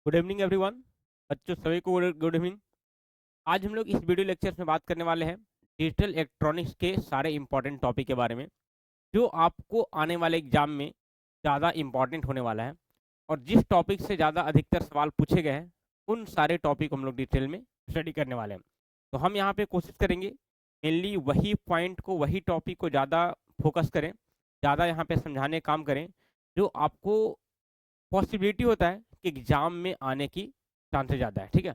Good evening everyone. बच्चों सभी को गुड इवनिंग। आज हम लोग इस वीडियो लेक्चर में बात करने वाले हैं डिजिटल इलेक्ट्रॉनिक्स के सारे इंपॉर्टेंट टॉपिक के बारे में, जो आपको आने वाले एग्जाम में ज़्यादा इंपॉर्टेंट होने वाला है। और जिस टॉपिक से ज़्यादा अधिकतर सवाल पूछे गए हैं उन सारे टॉपिक हम लोग डिटेल में स्टडी करने वाले हैं। तो हम यहाँ पे कोशिश करेंगे मेनली वही पॉइंट को, वही टॉपिक को ज़्यादा फोकस करें, ज़्यादा यहाँ पे समझाने काम करें जो आपको पॉसिबिलिटी होता है कि एग्जाम में आने की चांसेस ज़्यादा है। ठीक है,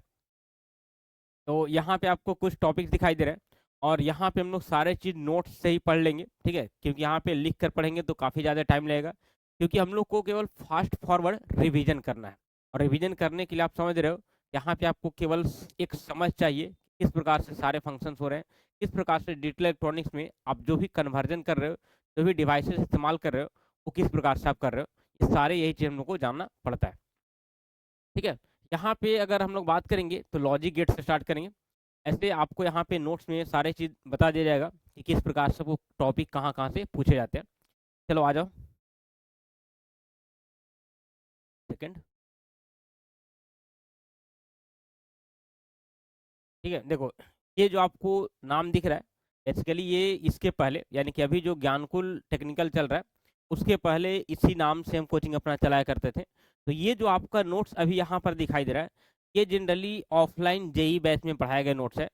तो यहाँ पे आपको कुछ टॉपिक्स दिखाई दे रहे हैं और यहाँ पे हम लोग सारे चीज़ नोट्स से ही पढ़ लेंगे। ठीक है, क्योंकि यहाँ पे लिख कर पढ़ेंगे तो काफ़ी ज़्यादा टाइम लगेगा, क्योंकि हम लोग को केवल फास्ट फॉरवर्ड रिवीजन करना है। और रिवीजन करने के लिए आप समझ रहे हो, यहाँ पे आपको केवल एक समझ चाहिए किस प्रकार से सारे फंक्शंस हो रहे हैं, किस प्रकार से डिजिटल इलेक्ट्रॉनिक्स में आप जो भी कन्वर्जन कर रहे हो, जो भी डिवाइसेस इस्तेमाल कर रहे हो, वो किस प्रकार से आप कर रहे हो। ये सारे यही चीज़ हम लोग को जानना पड़ता है। ठीक है, यहाँ पे अगर हम लोग बात करेंगे तो लॉजिक गेट से स्टार्ट करेंगे। ऐसे आपको यहाँ पे नोट्स में सारे चीज़ बता दिया जाएगा कि किस प्रकार से वो टॉपिक कहाँ कहाँ से पूछे जाते हैं। चलो आ जाओ। सेकंड, ठीक है, देखो ये जो आपको नाम दिख रहा है, बेसिकली ये इसके पहले यानी कि अभी जो ज्ञानकुल टेक्निकल चल रहा है उसके पहले इसी नाम से हम कोचिंग अपना चलाया करते थे। तो ये जो आपका नोट्स अभी यहाँ पर दिखाई दे रहा है, ये जनरली ऑफलाइन जेई बैच में पढ़ाए गए नोट्स है।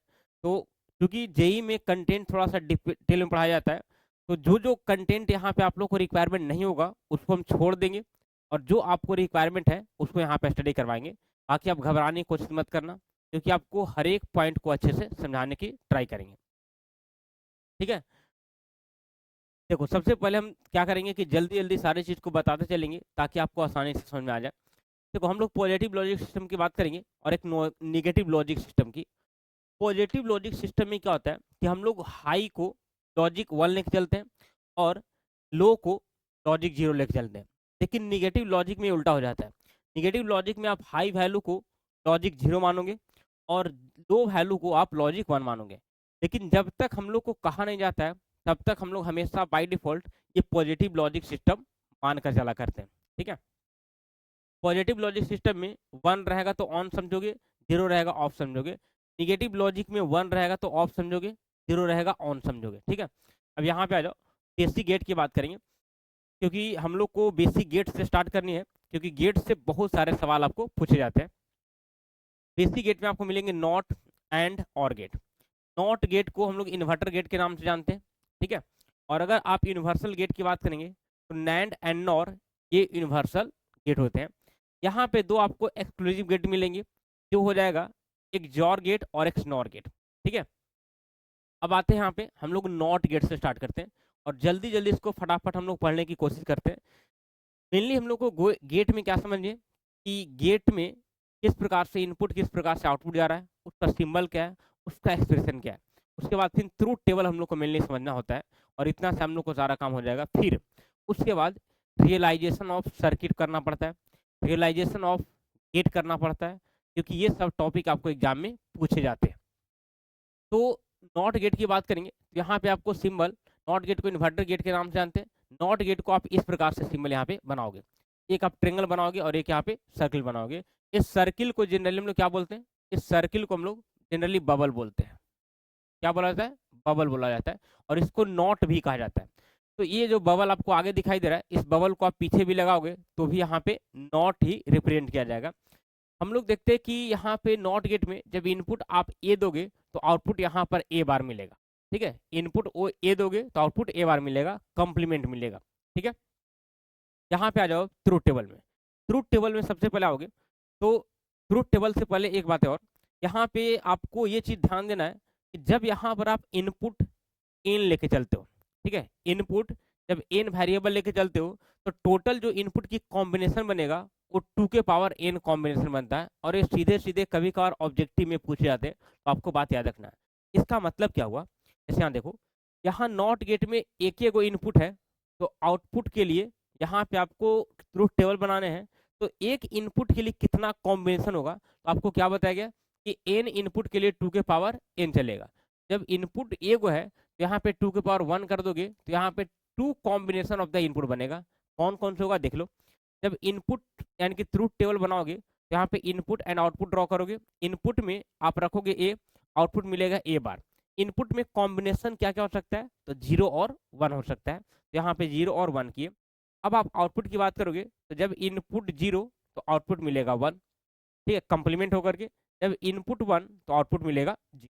तो क्योंकि जेई में कंटेंट थोड़ा सा डिटेल में पढ़ाया जाता है, तो जो जो कंटेंट यहाँ पे आप लोग को रिक्वायरमेंट नहीं होगा उसको हम छोड़ देंगे, और जो आपको रिक्वायरमेंट है उसको यहाँ पे स्टडी करवाएंगे। बाकी आप घबराने की कोशिश मत करना, क्योंकि आपको हर एक पॉइंट को अच्छे से समझाने की ट्राई करेंगे। ठीक है, देखो सबसे पहले हम क्या करेंगे कि जल्दी जल्दी सारी चीज़ को बताते चलेंगे ताकि आपको आसानी से समझ में आ जाए। देखो हम लोग पॉजिटिव लॉजिक सिस्टम की बात करेंगे और एक निगेटिव लॉजिक सिस्टम की। पॉजिटिव लॉजिक सिस्टम में क्या होता है कि हम लोग हाई को लॉजिक 1 लेके चलते हैं और लो को लॉजिक 0 लेके चलते हैं। लेकिन निगेटिव लॉजिक में उल्टा हो जाता है। निगेटिव लॉजिक में आप हाई वैल्यू को लॉजिक 0 मानोगे और लो वैल्यू को आप लॉजिक 1 मानोगे। लेकिन जब तक हम लोग को कहा नहीं जाता है तब तक हम लोग हमेशा बाय डिफॉल्ट ये पॉजिटिव लॉजिक सिस्टम मान कर चला करते हैं। ठीक है, पॉजिटिव लॉजिक सिस्टम में 1 रहेगा तो ऑन समझोगे, 0 रहेगा ऑफ समझोगे। निगेटिव लॉजिक में 1 रहेगा तो ऑफ समझोगे, 0 रहेगा ऑन समझोगे। ठीक है, अब यहाँ पे आ जाओ, बेसिक गेट की बात करेंगे, क्योंकि हम लोग को बेसिक गेट से स्टार्ट करनी है, क्योंकि गेट से बहुत सारे सवाल आपको पूछे जाते हैं। बेसिक गेट में आपको मिलेंगे नॉट एंड और गेट। नॉट गेट को हम लोग इन्वर्टर गेट के नाम से जानते हैं। ठीक है, और अगर आप यूनिवर्सल गेट की बात करेंगे तो नैंड एंड नॉर ये यूनिवर्सल गेट होते हैं। यहाँ पे दो आपको एक्सक्लूसिव गेट मिलेंगे, जो हो जाएगा एक जॉर गेट और एक स्नॉर गेट। ठीक है, अब आते हैं यहाँ पे हम लोग नॉट गेट से स्टार्ट करते हैं और जल्दी जल्दी इसको फटाफट हम लोग पढ़ने की कोशिश करते हैं। मेनली हम लोग को गेट में क्या समझिए कि गेट में किस प्रकार से इनपुट, किस प्रकार से आउटपुट जा रहा है, उसका सिंबल क्या है, उसका एक्सप्रेशन क्या है। उसके बाद फिर ट्रूथ टेबल हम लोग को मेनली समझना होता है, और इतना से हम लोग को सारा काम हो जाएगा। फिर उसके बाद रियलाइजेशन ऑफ सर्किट करना पड़ता है, रियलाइजेशन ऑफ गेट करना पड़ता है, क्योंकि ये सब टॉपिक आपको एग्जाम में पूछे जाते हैं। तो नॉट गेट की बात करेंगे तो यहाँ पे आपको सिंबल, नॉट गेट को इन्वर्टर गेट के नाम से जानते हैं। नॉट गेट को आप इस प्रकार से सिंबल यहाँ पे बनाओगे, एक आप ट्रेंगल बनाओगे और एक यहाँ पे सर्किल बनाओगे। इस सर्किल को जनरली हम लोग क्या बोलते हैं, इस सर्किल को हम लोग जनरली बबल बोलते हैं। क्या बोला जाता है, बबल बोला जाता है, और इसको नॉट भी कहा जाता है। तो ये जो बबल आपको आगे दिखाई दे रहा है, इस बबल को आप पीछे भी लगाओगे तो भी यहाँ पे नॉट ही रिप्रेजेंट किया जाएगा। हम लोग देखते हैं कि यहाँ पे नॉट गेट में जब इनपुट आप ए दोगे तो आउटपुट यहाँ पर ए बार मिलेगा। ठीक है, इनपुट ओ ए दोगे तो आउटपुट ए बार मिलेगा, कंप्लीमेंट मिलेगा। ठीक है, यहाँ पे आ जाओ ट्रूथ टेबल में। ट्रूथ टेबल में सबसे पहले आओगे तो ट्रूथ टेबल से पहले एक बात है और, यहाँ पे आपको ये चीज़ ध्यान देना है कि जब यहाँ पर आप इनपुट एन लेके चलते हो, ठीक है, इनपुट जब एन वेरिएबल लेके चलते हो तो टोटल जो इनपुट की कॉम्बिनेशन बनेगा वो 2 के पावर एन कॉम्बिनेशन बनता है, और ये सीधे सीधे कभी कभार ऑब्जेक्टिव में पूछे जाते हैं, तो आपको बात याद रखना है। इसका मतलब क्या हुआ, जैसे यहाँ देखो, यहाँ नॉट गेट में एक ही इनपुट है, तो आउटपुट के लिए यहाँ पे आपको ट्रूथ टेबल बनाने हैं, तो एक इनपुट के लिए कितना कॉम्बिनेशन होगा, तो आपको क्या बताया गया कि एन इनपुट के लिए 2 के पावर एन चलेगा। जब इनपुट ए को है तो यहाँ पे 2 के पावर 1 कर दोगे तो यहाँ पे 2 कॉम्बिनेशन ऑफ द इनपुट बनेगा। कौन कौन से होगा देख लो। जब इनपुट यानी कि ट्रूथ टेबल बनाओगे यहाँ पे इनपुट एंड आउटपुट ड्रॉ करोगे। इनपुट में आप रखोगे ए, आउटपुट मिलेगा ए बार। इनपुट में कॉम्बिनेशन क्या क्या हो सकता है, तो 0 और 1 हो सकता है, तो यहाँ पे 0 और 1 किए। अब आप आउटपुट की बात करोगे तो जब इनपुट 0 तो आउटपुट मिलेगा 1, ठीक है, कंप्लीमेंट होकर के। जब इनपुट 1 तो आउटपुट मिलेगा 0,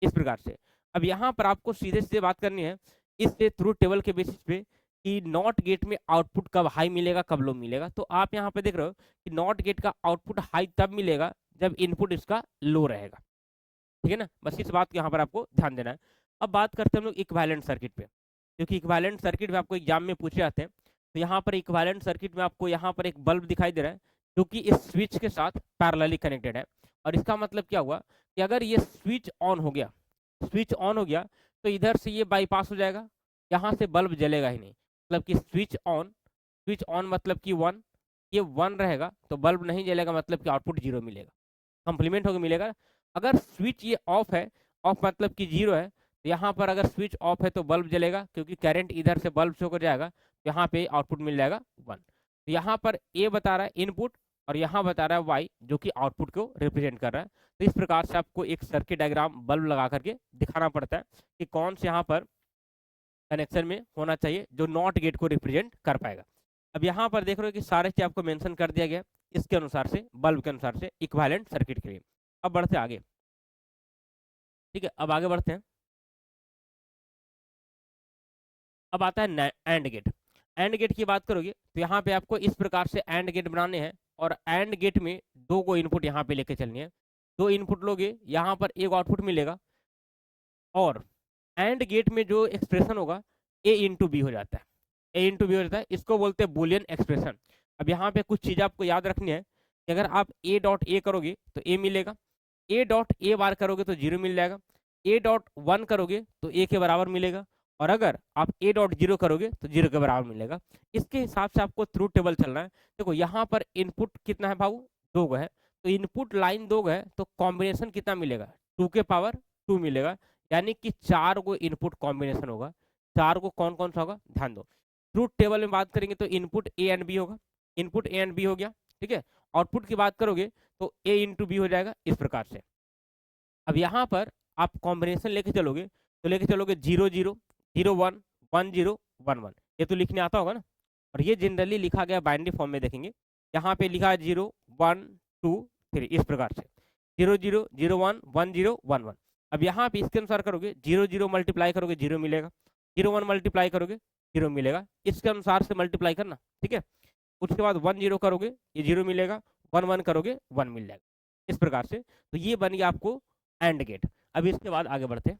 इस प्रकार से। अब यहाँ पर आपको सीधे सीधे बात करनी है इससे ट्रूथ टेबल के बेसिस पे कि नॉट गेट में आउटपुट कब हाई मिलेगा कब लो मिलेगा। तो आप यहाँ पे देख रहे हो कि नॉट गेट का आउटपुट हाई तब मिलेगा जब इनपुट इसका लो रहेगा, ठीक है ना। बस इस बात को यहाँ पर आपको ध्यान देना है। अब बात करते हैं हम लोग इक्विवेलेंट सर्किट पे, क्योंकि इक्विवेलेंट सर्किट में आपको एग्जाम में पूछे जाते हैं। तो यहाँ पर इक्विवेलेंट सर्किट में आपको यहाँ पर एक बल्ब दिखाई दे रहा है जो कि इस स्विच के साथ पैरेलली कनेक्टेड है। और इसका मतलब क्या हुआ कि अगर ये स्विच ऑन हो गया, स्विच ऑन हो गया तो इधर से ये बाईपास हो जाएगा, यहाँ से बल्ब जलेगा ही नहीं। मतलब कि स्विच ऑन मतलब कि 1, ये 1 रहेगा तो बल्ब नहीं जलेगा, मतलब कि आउटपुट 0 मिलेगा, कंप्लीमेंट होकर मिलेगा। अगर स्विच ये ऑफ है, ऑफ मतलब कि 0 है, तो यहाँ पर अगर स्विच ऑफ है तो बल्ब जलेगा, क्योंकि करंट इधर से बल्ब से होकर जाएगा, तो यहाँ पे आउटपुट मिल जाएगा 1। तो यहाँ पर ए बता रहा है इनपुट और यहाँ बता रहा है वाई जो कि आउटपुट को रिप्रेजेंट कर रहा है। तो इस प्रकार से आपको एक सर्किट डायग्राम बल्ब लगा करके दिखाना पड़ता है कि कौन से यहाँ पर कनेक्शन में होना चाहिए जो नॉट गेट को रिप्रेजेंट कर पाएगा। अब यहाँ पर देख रहे हो कि सारे चीज आपको मेंशन कर दिया गया इसके अनुसार से, बल्ब के अनुसार से इक्विवेलेंट सर्किट के लिए। अब बढ़ते आगे, ठीक है, अब आगे बढ़ते हैं। अब आता है एंड गेट। एंड गेट की बात करोगे तो यहाँ पे आपको इस प्रकार से एंड गेट बनाने हैं और एंड गेट में 2 को इनपुट यहाँ पे लेके चलनी है। 2 इनपुट लोगे, यहाँ पर एक आउटपुट मिलेगा और एंड गेट में जो एक्सप्रेशन होगा ए इंटू बी हो जाता है, ए इंटू बी हो जाता है, इसको बोलते हैं बुलियन एक्सप्रेशन। अब यहाँ पे कुछ चीज़ आपको याद रखनी है कि अगर आप ए डॉट ए करोगे तो ए मिलेगा, ए डॉट ए बार करोगे तो 0 मिल जाएगा, ए डॉट 1 करोगे तो ए के बराबर मिलेगा, और अगर आप ए डॉट 0 करोगे तो 0 के बराबर मिलेगा। इसके हिसाब से आपको ट्रूथ टेबल चलना है। देखो यहाँ पर इनपुट कितना है बाबू, 2 है, तो इनपुट लाइन 2 है, तो कॉम्बिनेशन कितना मिलेगा, 2 के पावर 2 मिलेगा, यानी कि 4 को इनपुट कॉम्बिनेशन होगा। 4 को कौन कौन सा होगा, ध्यान दो। ट्रूथ टेबल में बात करेंगे तो इनपुट ए एंड बी होगा, इनपुट ए एंड बी हो गया, ठीक है। आउटपुट की बात करोगे तो ए इंटू बी हो जाएगा, इस प्रकार से। अब यहाँ पर आप कॉम्बिनेशन लेके चलोगे तो लेके चलोगे 0 0 0 1 1 0 1 1, ये तो लिखने आता होगा ना। और ये जनरली लिखा गया बाइनरी फॉर्म में, देखेंगे यहाँ पे लिखा है 0 1 2 3, इस प्रकार से 0 0 0 1 1 0 1 1। अब यहाँ पे इसके अनुसार करोगे 0 0 मल्टीप्लाई करोगे 0 मिलेगा, 0 1 मल्टीप्लाई करोगे 0 मिलेगा, इसके अनुसार से मल्टीप्लाई करना, ठीक है। उसके बाद 1 0 करोगे ये 0 मिलेगा, 1 1 करोगे 1 मिल जाएगा, इस प्रकार से। तो ये बन गया आपको एंड गेट। अब इसके बाद आगे बढ़ते हैं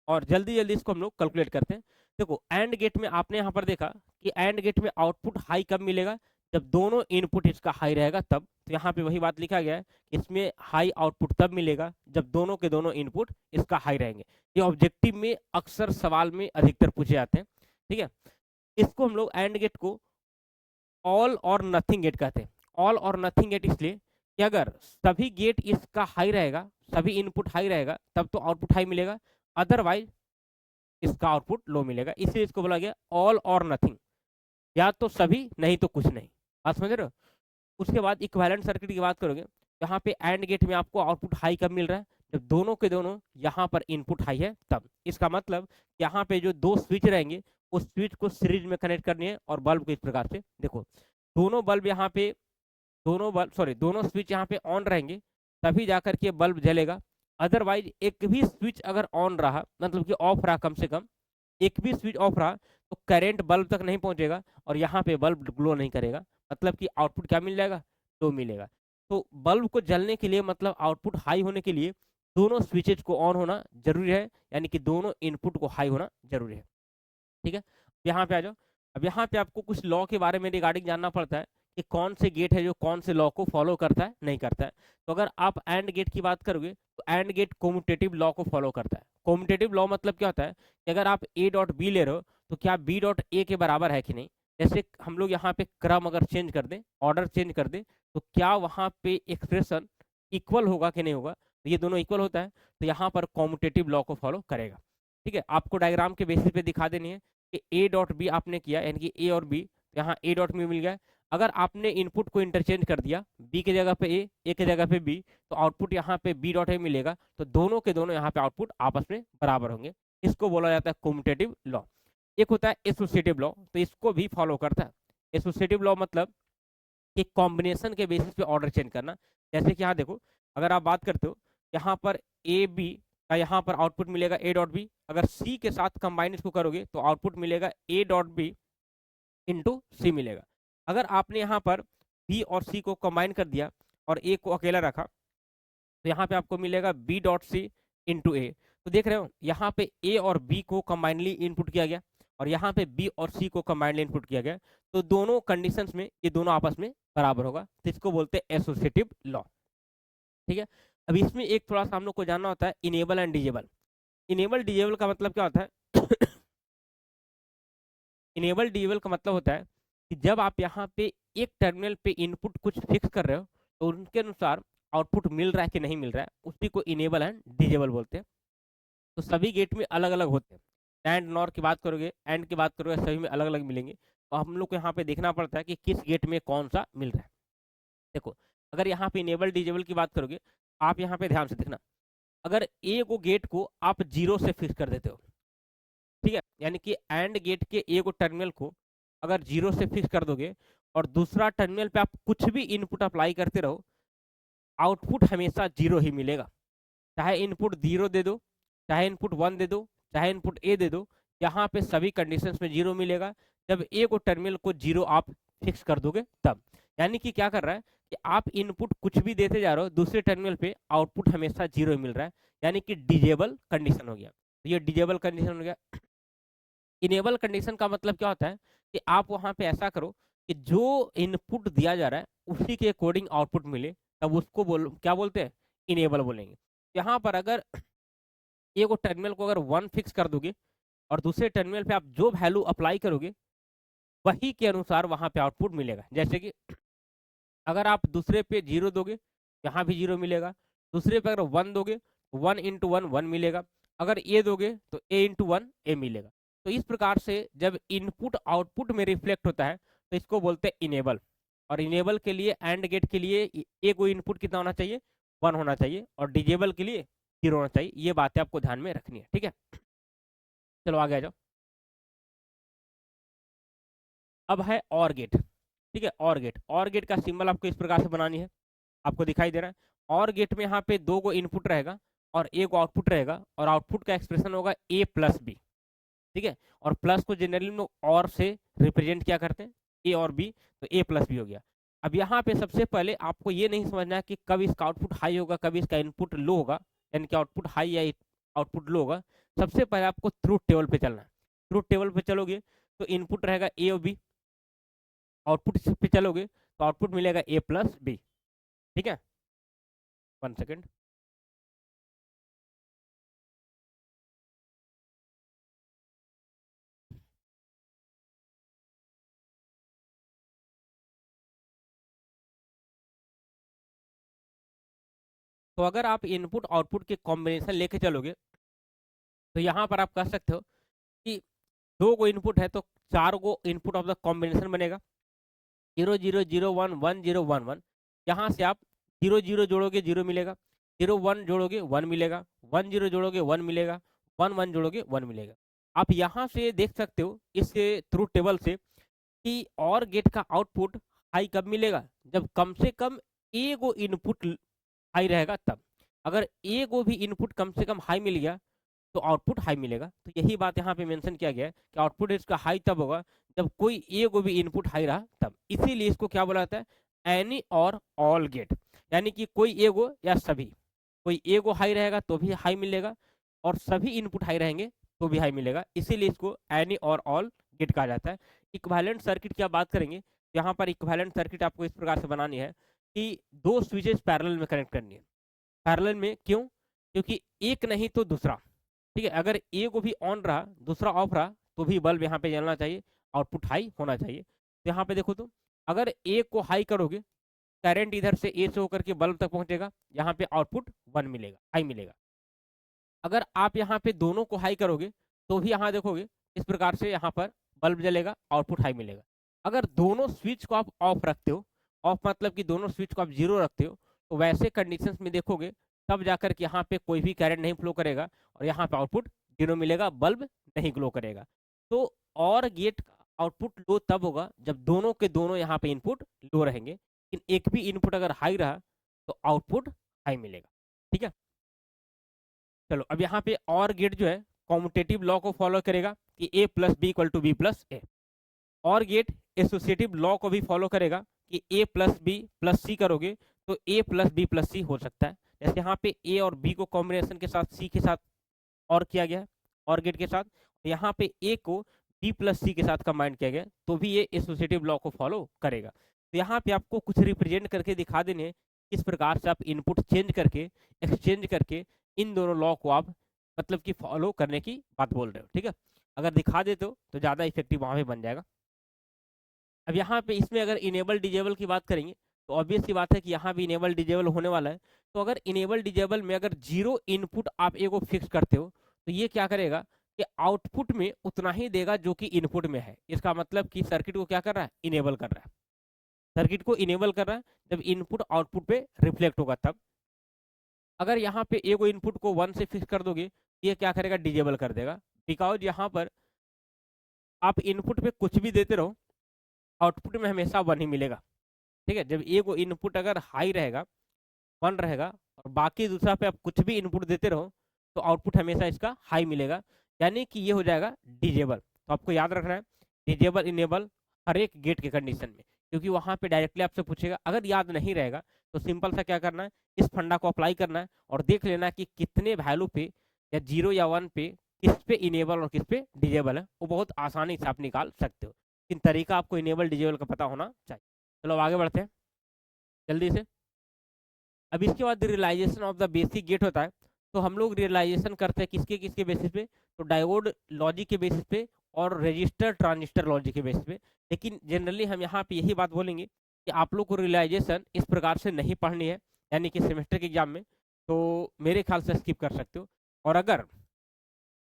और जल्दी जल्दी इसको हम लोग कैलकुलेट करते हैं। देखो एंड गेट में आपने यहाँ पर देखा कि एंड गेट में आउटपुट हाई कब मिलेगा, जब दोनों इनपुट इसका हाई रहेगा तब। तो यहाँ पे वही बात लिखा गया है, इसमें हाई आउटपुट तब मिलेगा जब दोनों के दोनों इनपुट इसका हाई रहेंगे। ये ऑब्जेक्टिव में अक्सर सवाल में अधिकतर पूछे जाते हैं, ठीक है। इसको हम लोग एंड गेट को ऑल और नथिंग गेट कहते हैं। ऑल और नथिंग गेट इसलिए कि अगर सभी गेट इसका हाई रहेगा, सभी इनपुट हाई रहेगा, तब तो आउटपुट हाई मिलेगा, अदरवाइज इसका आउटपुट लो मिलेगा, इसलिए इसको बोला गया ऑल और नथिंग, या तो सभी नहीं तो कुछ नहीं। बात समझ रहे हो। उसके बाद इक्विवेलेंट सर्किट की बात करोगे, यहाँ पे एंड गेट में आपको आउटपुट हाई कब मिल रहा है, जब दोनों के दोनों यहाँ पर इनपुट हाई है तब। इसका मतलब यहाँ पे जो 2 स्विच रहेंगे उस स्विच को सीरीज में कनेक्ट करनी है और बल्ब को इस प्रकार से देखो, दोनों बल्ब यहाँ पे, दोनों स्विच यहाँ पे ऑन रहेंगे तभी जाकर के बल्ब जलेगा, अदरवाइज एक भी स्विच अगर ऑन रहा, मतलब कि ऑफ रहा, कम से कम एक भी स्विच ऑफ रहा तो करंट बल्ब तक नहीं पहुंचेगा और यहाँ पे बल्ब ग्लो नहीं करेगा, मतलब कि आउटपुट क्या मिल जाएगा, लो मिलेगा। तो बल्ब को जलने के लिए, मतलब आउटपुट हाई होने के लिए दोनों स्विचेज को ऑन होना जरूरी है, यानी कि दोनों इनपुट को हाई होना जरूरी है, ठीक है। यहाँ पे आ जाओ। अब यहाँ पे आपको कुछ लॉ के बारे में रिगार्डिंग जानना पड़ता है कि कौन से गेट है जो कौन से लॉ को फॉलो करता है, नहीं करता है। तो अगर आप एंड गेट की बात करोगे तो एंड गेट कोम्यूटेटिव लॉ को फॉलो करता है। कोम्यूटेटिव लॉ मतलब क्या होता है कि अगर आप ए डॉट बी ले रहे हो तो क्या बी डॉट ए के बराबर है कि नहीं। जैसे हम लोग यहाँ पे क्रम अगर चेंज कर दें, ऑर्डर चेंज कर दें, तो क्या वहाँ पे एक्सप्रेशन इक्वल होगा कि नहीं होगा। तो ये दोनों इक्वल होता है तो यहाँ पर कोम्यूटेटिव लॉ को फॉलो करेगा, ठीक है। आपको डायग्राम के बेसिस पे दिखा देनी है कि ए डॉट बी आपने किया, यानी कि ए और बी, यहाँ ए डॉट बी मिल गया। अगर आपने इनपुट को इंटरचेंज कर दिया, बी की जगह पे ए की जगह पे बी, तो आउटपुट यहाँ पे बी डॉट ए मिलेगा, तो दोनों के दोनों यहाँ पे आउटपुट आपस में बराबर होंगे। इसको बोला जाता है कम्यूटेटिव लॉ। एक होता है एसोसिएटिव लॉ, तो इसको भी फॉलो करता है। एसोसिएटिव लॉ मतलब कि कॉम्बिनेशन के बेसिस पे ऑर्डर चेंज करना। जैसे कि यहाँ देखो, अगर आप बात करते हो यहाँ पर ए बी का यहाँ पर आउटपुट मिलेगा ए डॉट बी, अगर सी के साथ कंबाइन इसको करोगे तो आउटपुट मिलेगा ए डॉट बी इंटू सी मिलेगा। अगर आपने यहाँ पर बी और सी को कंबाइन कर दिया और ए को अकेला रखा, तो यहाँ पे आपको मिलेगा बी डॉट सी इंटू ए। तो देख रहे हो यहाँ पे ए और बी को कंबाइनली इनपुट किया गया और यहाँ पे बी और सी को कंबाइनली इनपुट किया गया, तो दोनों कंडीशंस में ये दोनों आपस में बराबर होगा, तो इसको बोलते हैं एसोसिएटिव लॉ। ठीक है, अब इसमें एक थोड़ा सा हम लोग को जानना होता है enable and disable. Enable disable का मतलब क्या होता है? इनेबल डिजेबल का मतलब होता है कि जब आप यहाँ पे एक टर्मिनल पे इनपुट कुछ फिक्स कर रहे हो, तो उनके अनुसार आउटपुट मिल रहा है कि नहीं मिल रहा है, उसी को इनेबल एंड डिजेबल बोलते हैं। तो सभी गेट में अलग अलग होते हैं। एंड नॉर की बात करोगे, एंड की बात करोगे, सभी में अलग अलग मिलेंगे। तो हम लोग को यहाँ पे देखना पड़ता है कि किस गेट में कौन सा मिल रहा है। देखो, अगर यहाँ पे इनेबल डिजेबल की बात करोगे, आप यहाँ पे ध्यान से देखना, अगर ए को गेट को आप 0 से फिक्स कर देते हो, ठीक है, यानी कि एंड गेट के ए को टर्मिनल को अगर 0 से फिक्स कर दोगे और दूसरा टर्मिनल पे आप कुछ भी इनपुट अप्लाई करते रहो, आउटपुट हमेशा 0 ही मिलेगा। चाहे इनपुट 0 दे दो, चाहे इनपुट 1 दे दो, चाहे इनपुट ए दे दो, यहाँ पे सभी कंडीशंस में 0 मिलेगा। जब ए को टर्मिनल को 0 आप फिक्स कर दोगे तब, यानी कि क्या कर रहा है कि आप इनपुट कुछ भी देते जा रहे हो, दूसरे टर्मिनल पे आउटपुट हमेशा 0 मिल रहा है, यानी कि डिजेबल कंडीशन हो गया। तो ये डिजेबल कंडीशन हो गया। इनेबल कंडीशन का मतलब क्या होता है कि आप वहाँ पे ऐसा करो कि जो इनपुट दिया जा रहा है उसी के अकॉर्डिंग आउटपुट मिले, तब उसको क्या बोलते हैं? इनेबल बोलेंगे। यहाँ पर अगर ए को टर्मिनल को अगर 1 फिक्स कर दोगे और दूसरे टर्मिनल पे आप जो वैल्यू अप्लाई करोगे वही के अनुसार वहाँ पे आउटपुट मिलेगा। जैसे कि अगर आप दूसरे पे 0 दोगे, यहाँ भी 0 मिलेगा। दूसरे पे अगर 1 दोगे, 1 इंटू 1 1 मिलेगा। अगर ए दोगे तो ए इंटू 1 ए मिलेगा। तो इस प्रकार से जब इनपुट आउटपुट में रिफ्लेक्ट होता है तो इसको बोलते हैं इनेबल। और इनेबल के लिए एंड गेट के लिए ए को इनपुट कितना होना चाहिए? 1 होना चाहिए, और डिजेबल के लिए 0 होना चाहिए। ये बातें आपको ध्यान में रखनी है, ठीक है। चलो आगे आ जाओ। अब है और गेट, ठीक है। और गेट का सिंबल आपको इस प्रकार से बनानी है, आपको दिखाई दे रहा है। और गेट में यहाँ पे 2 को इनपुट रहेगा और 1 को आउटपुट रहेगा, और आउटपुट का एक्सप्रेशन होगा ए प्लस बी, ठीक है। और प्लस को जनरली लोग और से रिप्रेजेंट क्या करते हैं? ए और बी, तो ए प्लस बी हो गया। अब यहाँ पे सबसे पहले आपको ये नहीं समझना है कि कब इसका आउटपुट हाई होगा, कब इसका इनपुट लो होगा, यानी कि आउटपुट हाई या आउटपुट लो होगा। सबसे पहले आपको ट्रूथ टेबल पे चलना है। ट्रूथ टेबल पे चलोगे तो इनपुट रहेगा ए और बी, आउटपुट पे चलोगे तो आउटपुट मिलेगा ए प्लस बी, ठीक है। 1 सेकेंड। तो अगर आप इनपुट आउटपुट के कॉम्बिनेशन लेके चलोगे तो यहाँ पर आप कह सकते हो कि 2 को इनपुट है तो 4 को इनपुट ऑफ द कॉम्बिनेशन बनेगा। 0 0 0 1 1 0 1 1। यहाँ से आप 0 0 जोड़ोगे 0 मिलेगा, 0 1 जोड़ोगे 1 मिलेगा, 1 0 जोड़ोगे 1 मिलेगा, 1 1 जोड़ोगे 1 मिलेगा। आप यहाँ से देख सकते हो इस ट्रूथ टेबल से कि और गेट का आउटपुट हाई कब मिलेगा? जब कम से कम ए को इनपुट हाई रहेगा तब। अगर ए को भी इनपुट कम से कम हाई मिल गया तो आउटपुट हाई मिलेगा। तो यही बात यहाँ पे मेंशन किया गया है कि आउटपुट इसका हाई तब होगा जब कोई ए को भी इनपुट हाई रहा तब। इसीलिए इसको क्या बोला जाता है? एनी और ऑल गेट, यानी कि कोई ए को या सभी, कोई ए को हाई रहेगा तो भी हाई मिलेगा और सभी इनपुट हाई रहेंगे तो भी हाई मिलेगा। इसीलिए इसको एनी और ऑल गेट कहा जाता है। इक्विवेलेंट सर्किट की आप बात करेंगे, यहाँ पर इक्विवेलेंट सर्किट आपको इस प्रकार से बनानी है कि 2 स्विचेस पैरेलल में कनेक्ट करनी है। पैरेलल में क्यों? क्योंकि एक नहीं तो दूसरा, ठीक है। अगर ए को भी ऑन रहा दूसरा ऑफ रहा तो भी बल्ब यहाँ पे जलना चाहिए, आउटपुट हाई होना चाहिए। तो यहाँ पे देखो, तो अगर ए को हाई करोगे, करंट इधर से ए से होकर के बल्ब तक पहुंचेगा, यहाँ पे आउटपुट 1 मिलेगा, हाई मिलेगा। अगर आप यहाँ पे दोनों को हाई करोगे तो भी यहाँ देखोगे इस प्रकार से यहाँ पर बल्ब जलेगा, आउटपुट हाई मिलेगा। अगर दोनों स्विच को आप ऑफ रखते हो, ऑफ मतलब कि दोनों स्विच को आप जीरो रखते हो, तो वैसे कंडीशंस में देखोगे तब जाकर के यहाँ पे कोई भी करंट नहीं फ्लो करेगा और यहाँ पे आउटपुट जीरो मिलेगा, बल्ब नहीं ग्लो करेगा। तो और गेट का आउटपुट लो तब होगा जब दोनों के दोनों यहाँ पे इनपुट लो रहेंगे, लेकिन एक भी इनपुट अगर हाई रहा तो आउटपुट हाई मिलेगा। ठीक है, चलो अब यहाँ पे और गेट जो है कॉम्यूटेटिव लॉ को फॉलो करेगा कि A plus B equal to B plus A. और गेट एसोसिएटिव लॉ को भी फॉलो करेगा कि A plus B plus C करोगे तो A plus B plus C हो सकता है। जैसे यहाँ पे ए और बी को कॉम्बिनेशन के साथ सी के साथ और किया गया है और गेट के साथ, यहाँ पे ए को बी प्लस सी के साथ कंबाइन किया गया तो भी ये एसोसिएटिव लॉ को फॉलो करेगा। तो यहाँ पे आपको कुछ रिप्रेजेंट करके दिखा देने किस प्रकार से आप इनपुट चेंज करके एक्सचेंज करके इन दोनों लॉ को आप मतलब कि फॉलो करने की बात बोल रहे हो। ठीक है, अगर दिखा देते हो तो ज़्यादा इफेक्टिव वहाँ पे बन जाएगा। अब यहाँ पे इसमें अगर इनेबल डिजेबल की बात करेंगे तो ऑब्वियस सी बात है कि यहाँ भी इनेबल डिजेबल होने वाला है। तो अगर इनेबल डिजेबल में अगर जीरो इनपुट आप एक को फिक्स करते हो तो ये क्या करेगा कि आउटपुट में उतना ही देगा जो कि इनपुट में है। इसका मतलब कि सर्किट को क्या कर रहा है, इनेबल कर रहा है। सर्किट को इनेबल कर रहा है जब इनपुट आउटपुट पे रिफ्लेक्ट होगा तब। अगर यहाँ पे एक इनपुट को 1 से फिक्स कर दोगे ये क्या करेगा, डिजेबल कर देगा। बिकॉज यहाँ पर आप इनपुट पे कुछ भी देते रहो आउटपुट में हमेशा 1 ही मिलेगा। ठीक है, जब एक इनपुट अगर हाई रहेगा 1 रहेगा और बाकी दूसरा पे आप कुछ भी इनपुट देते रहो तो आउटपुट हमेशा इसका हाई मिलेगा, यानी कि ये हो जाएगा डिजेबल। तो आपको याद रखना है डिजेबल इनेबल हर एक गेट के कंडीशन में, क्योंकि वहाँ पे डायरेक्टली आपसे पूछेगा। अगर याद नहीं रहेगा तो सिंपल सा क्या करना है, इस फंडा को अप्लाई करना है और देख लेना है कि कितने वैल्यू पे या 0 या 1 पे किस पे इनेबल और किस पे डिजेबल है। वो बहुत आसानी से आप निकाल सकते हो, लेकिन तरीका आपको इनेबल डिजेबल का पता होना चाहिए। चलो आगे बढ़ते हैं जल्दी से। अब इसके बाद realisation of the basic gate होता है। तो हम लोग रियलाइजेशन करते हैं किसके किसके बेसिस पे, तो डायोड लॉजिक के बेसिस पे और रजिस्टर ट्रांजिस्टर लॉजिक के बेसिस पे। लेकिन जनरली हम यहाँ पे यही बात बोलेंगे कि आप लोग को रियलाइजेशन इस प्रकार से नहीं पढ़नी है, यानी कि सेमेस्टर के एग्जाम में, तो मेरे ख्याल से स्किप कर सकते हो। और अगर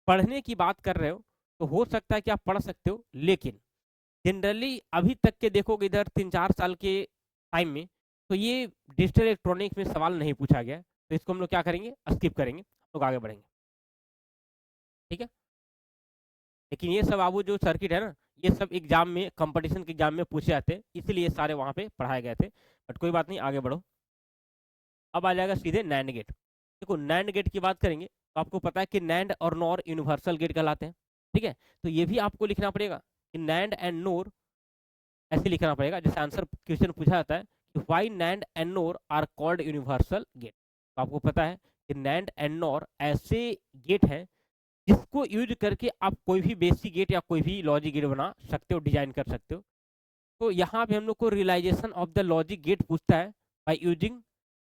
पढ़ने की बात कर रहे हो तो हो सकता है कि आप पढ़ सकते हो, लेकिन जनरली अभी तक के देखोगे इधर 3-4 साल के टाइम में तो ये डिजिटल इलेक्ट्रॉनिक्स में सवाल नहीं पूछा गया, तो इसको हम लोग क्या करेंगे, स्किप करेंगे, हम लोग आगे बढ़ेंगे। ठीक है, लेकिन ये सब आबू जो सर्किट है ना, ये सब एग्जाम में कंपटीशन के एग्जाम में पूछे जाते हैं, इसलिए सारे वहाँ पे पढ़ाए गए थे। बट कोई बात नहीं, आगे बढ़ो। अब आ जाएगा सीधे नैंड गेट। देखो नैंड गेट की बात करेंगे तो आपको पता है कि नैंड और नॉर यूनिवर्सल गेट कहलाते हैं। ठीक है, तो ये भी आपको लिखना पड़ेगा कि नैंड एंड नोर ऐसे लिखना पड़ेगा। जैसे आंसर क्वेश्चन पूछा जाता है कि why NAND and NOR are called universal gate, तो आपको पता है कि नैंड एंड नोर ऐसे गेट हैं जिसको यूज करके आप कोई भी बेसिक गेट या कोई भी लॉजिक गेट बना सकते हो, डिजाइन कर सकते हो। तो यहाँ पे हम लोग को realisation of the logic gate पूछता है बाय यूजिंग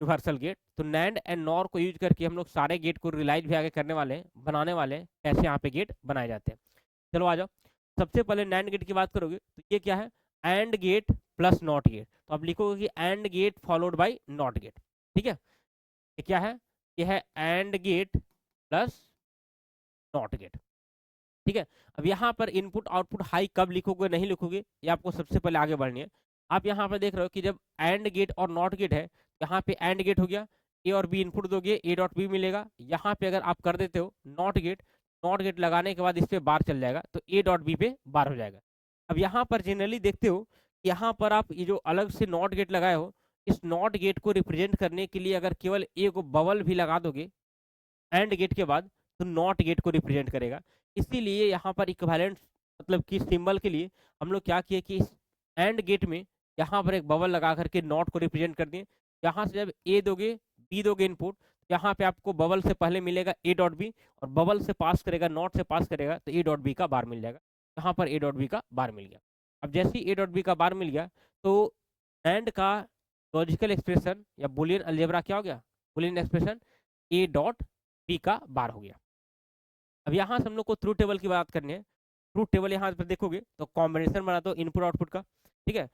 यूनिवर्सल गेट। तो नैंड एंड नॉर को यूज करके हम लोग सारे गेट को रियलाइज भी आगे करने वाले हैं, बनाने वाले हैं, कैसे यहाँ पे गेट बनाए जाते हैं। चलो आ जाओ। सबसे पहले नैंड गेट की बात करोगे तो ये क्या है, AND gate plus NOT gate. तो आप लिखोगे कि AND gate followed by NOT gate. ठीक है, ये क्या है, ये है AND gate plus NOT gate. ठीक है, अब यहाँ पर इनपुट आउटपुट हाई कब लिखोगे नहीं लिखोगे ये आपको सबसे पहले आगे बढ़नी है। आप यहाँ पर देख रहे हो कि जब एंड गेट और नॉट गेट है, यहाँ पे एंड गेट हो गया, ए और बी इनपुट दोगे ए डॉट बी मिलेगा। यहाँ पे अगर आप कर देते हो नॉट गेट, नॉट गेट लगाने के बाद इस पे बार चल जाएगा तो ए डॉट बी पे बार हो जाएगा। अब यहाँ पर जनरली देखते हो यहाँ पर आप ये जो अलग से नॉट गेट लगाए हो, इस नॉट गेट को रिप्रेजेंट करने के लिए अगर केवल ए को बबल भी लगा दोगे एंड गेट के बाद तो नॉट गेट को रिप्रेजेंट करेगा। इसीलिए यहाँ पर इक्विवेलेंट मतलब कि सिंबल के लिए हम लोग क्या किए कि इस एंड गेट में यहाँ पर एक बबल लगा करके नॉट को रिप्रेजेंट कर दिए। यहाँ से जब ए दोगे बी दोगे इनपुट, यहाँ पे आपको बबल से पहले मिलेगा ए डॉट बी और बबल से पास करेगा नॉट से पास करेगा तो ए डॉट बी का बार मिल जाएगा। यहाँ पर ए डॉट बी का बार मिल गया। अब जैसे ही ए डॉट बी का बार मिल गया तो एंड का लॉजिकल एक्सप्रेशन या बुलियन अलजेब्रा क्या हो गया, Boolean expression A dot B का बार हो गया। अब यहाँ से हम लोग को ट्रूथ टेबल की बात करनी है। ट्रूथ टेबल यहाँ पर देखोगे तो कॉम्बिनेशन बना दो इनपुट आउटपुट का। ठीक है,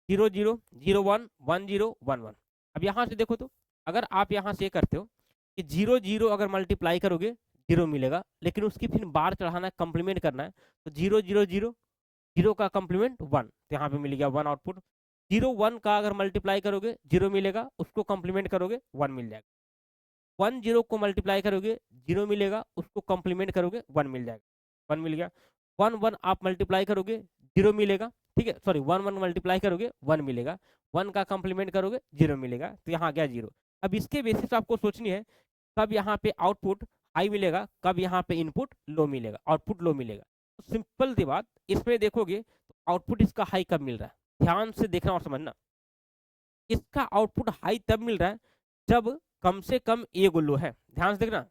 0 0 0 1 1 0 1 1। अब यहाँ से देखो तो अगर आप यहाँ से करते हो कि 0 0 अगर मल्टीप्लाई करोगे 0 मिलेगा, लेकिन उसकी फिर बार चढ़ाना है, कंप्लीमेंट करना है, तो 0 0 0 0 का कॉम्प्लीमेंट 1, तो यहाँ पे मिल गया 1 आउटपुट। 0 1 का अगर मल्टीप्लाई करोगे 0 मिलेगा, उसको कॉम्प्लीमेंट करोगे 1 मिल जाएगा। 1 0 को मल्टीप्लाई करोगे 0 मिलेगा, उसको कॉम्प्लीमेंट करोगे 1 मिल जाएगा, 1 मिल गया। 1 1 आप मल्टीप्लाई करोगे 0 मिलेगा, ठीक है, सॉरी 1 1 मल्टीप्लाई करोगे 1 मिलेगा, 1 का कॉम्प्लीमेंट करोगे 0 मिलेगा, तो यहाँ आ गया 0। अब इसके बेसिस पे आपको सोचनी है कब यहाँ पे आउटपुट हाई मिलेगा, कब यहाँ पे इनपुट लो मिलेगा, आउटपुट लो मिलेगा। तो सिंपल सी बात, इसमें देखोगे तो आउटपुट इसका हाई कब मिल रहा है, ध्यान से देखना और समझना। इसका आउटपुट हाई तब मिल रहा है जब कम से कम एक लो है, ध्यान से देखना,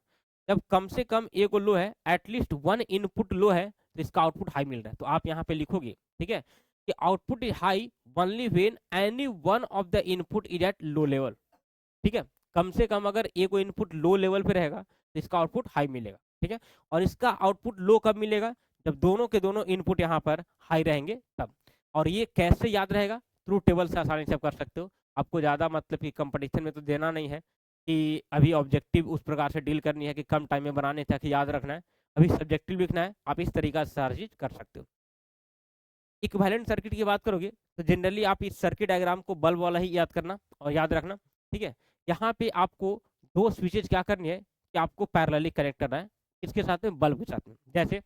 जब कम से कम एक लो है, एटलीस्ट 1 इनपुट लो है, तो इसका आउटपुट हाई मिल रहा है। तो आप यहाँ पे लिखोगे, ठीक है, कि output is high only when any one of the input is at low level, ठीक है, कम से कम अगर एक इनपुट लो लेवल पे रहेगा तो इसका आउटपुट हाई मिलेगा, ठीक है। और इसका आउटपुट लो कब मिलेगा, जब दोनों के दोनों इनपुट यहाँ पर हाई रहेंगे तब। और ये कैसे याद रहेगा, थ्रू टेबल से आसानी से आप कर सकते हो। आपको ज़्यादा मतलब कि कंपटीशन में तो देना नहीं है कि अभी ऑब्जेक्टिव उस प्रकार से डील करनी है कि कम टाइम में बनाने तक याद रखना है, अभी सब्जेक्टिव लिखना है, आप इस तरीका से सारी चीज कर सकते हो। इक्विवेलेंट सर्किट की बात करोगे तो जनरली आप इस सर्किट डायग्राम को बल्ब वाला ही याद करना और याद रखना, ठीक है। यहाँ पे आपको दो स्विचेज क्या करनी है कि आपको पैरेलली कनेक्ट करना है, इसके साथ में बल्ब के साथ में। जैसे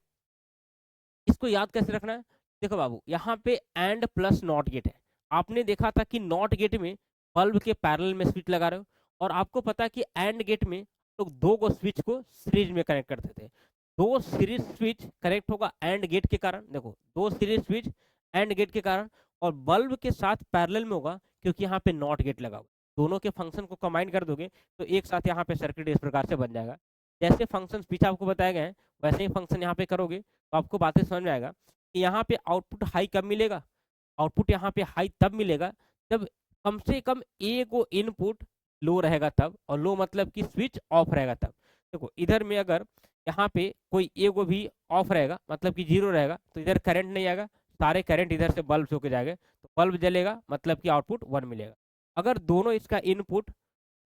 इसको याद कैसे रखना है, देखो बाबू, यहाँ पे एंड प्लस नॉट गेट है। आपने देखा था कि नॉट गेट में बल्ब के पैरेलल में स्विच लगा रहे हो, और आपको पता है कि एंड गेट में तो दो को स्विच को सीरीज में कनेक्ट करते थे। दो सीरीज स्विच कनेक्ट होगा एंड गेट के कारण, देखो दो सीरीज स्विच एंड गेट के कारण, और बल्ब के साथ पैरेलल में होगा क्योंकि यहाँ पे नॉट गेट लगा हुआ। दोनों के फंक्शन को कंबाइन कर दोगे तो एक साथ यहाँ पे सर्किट इस प्रकार से बन जाएगा। जैसे फंक्शन पीछे आपको बताए गए हैं वैसे ही फंक्शन यहाँ पे करोगे तो आपको बातें समझ में आएगा कि यहाँ पे आउटपुट हाई कब मिलेगा, आउटपुट यहाँ पे हाई तब मिलेगा जब कम से कम एक वो इनपुट लो रहेगा तब, और लो मतलब कि स्विच ऑफ रहेगा तब। देखो इधर में अगर यहाँ पे कोई एक भी ऑफ रहेगा मतलब कि जीरो रहेगा तो इधर करंट नहीं आएगा, सारे करंट इधर से बल्ब होके जाएंगे तो बल्ब जलेगा मतलब कि आउटपुट 1 मिलेगा। अगर दोनों इसका इनपुट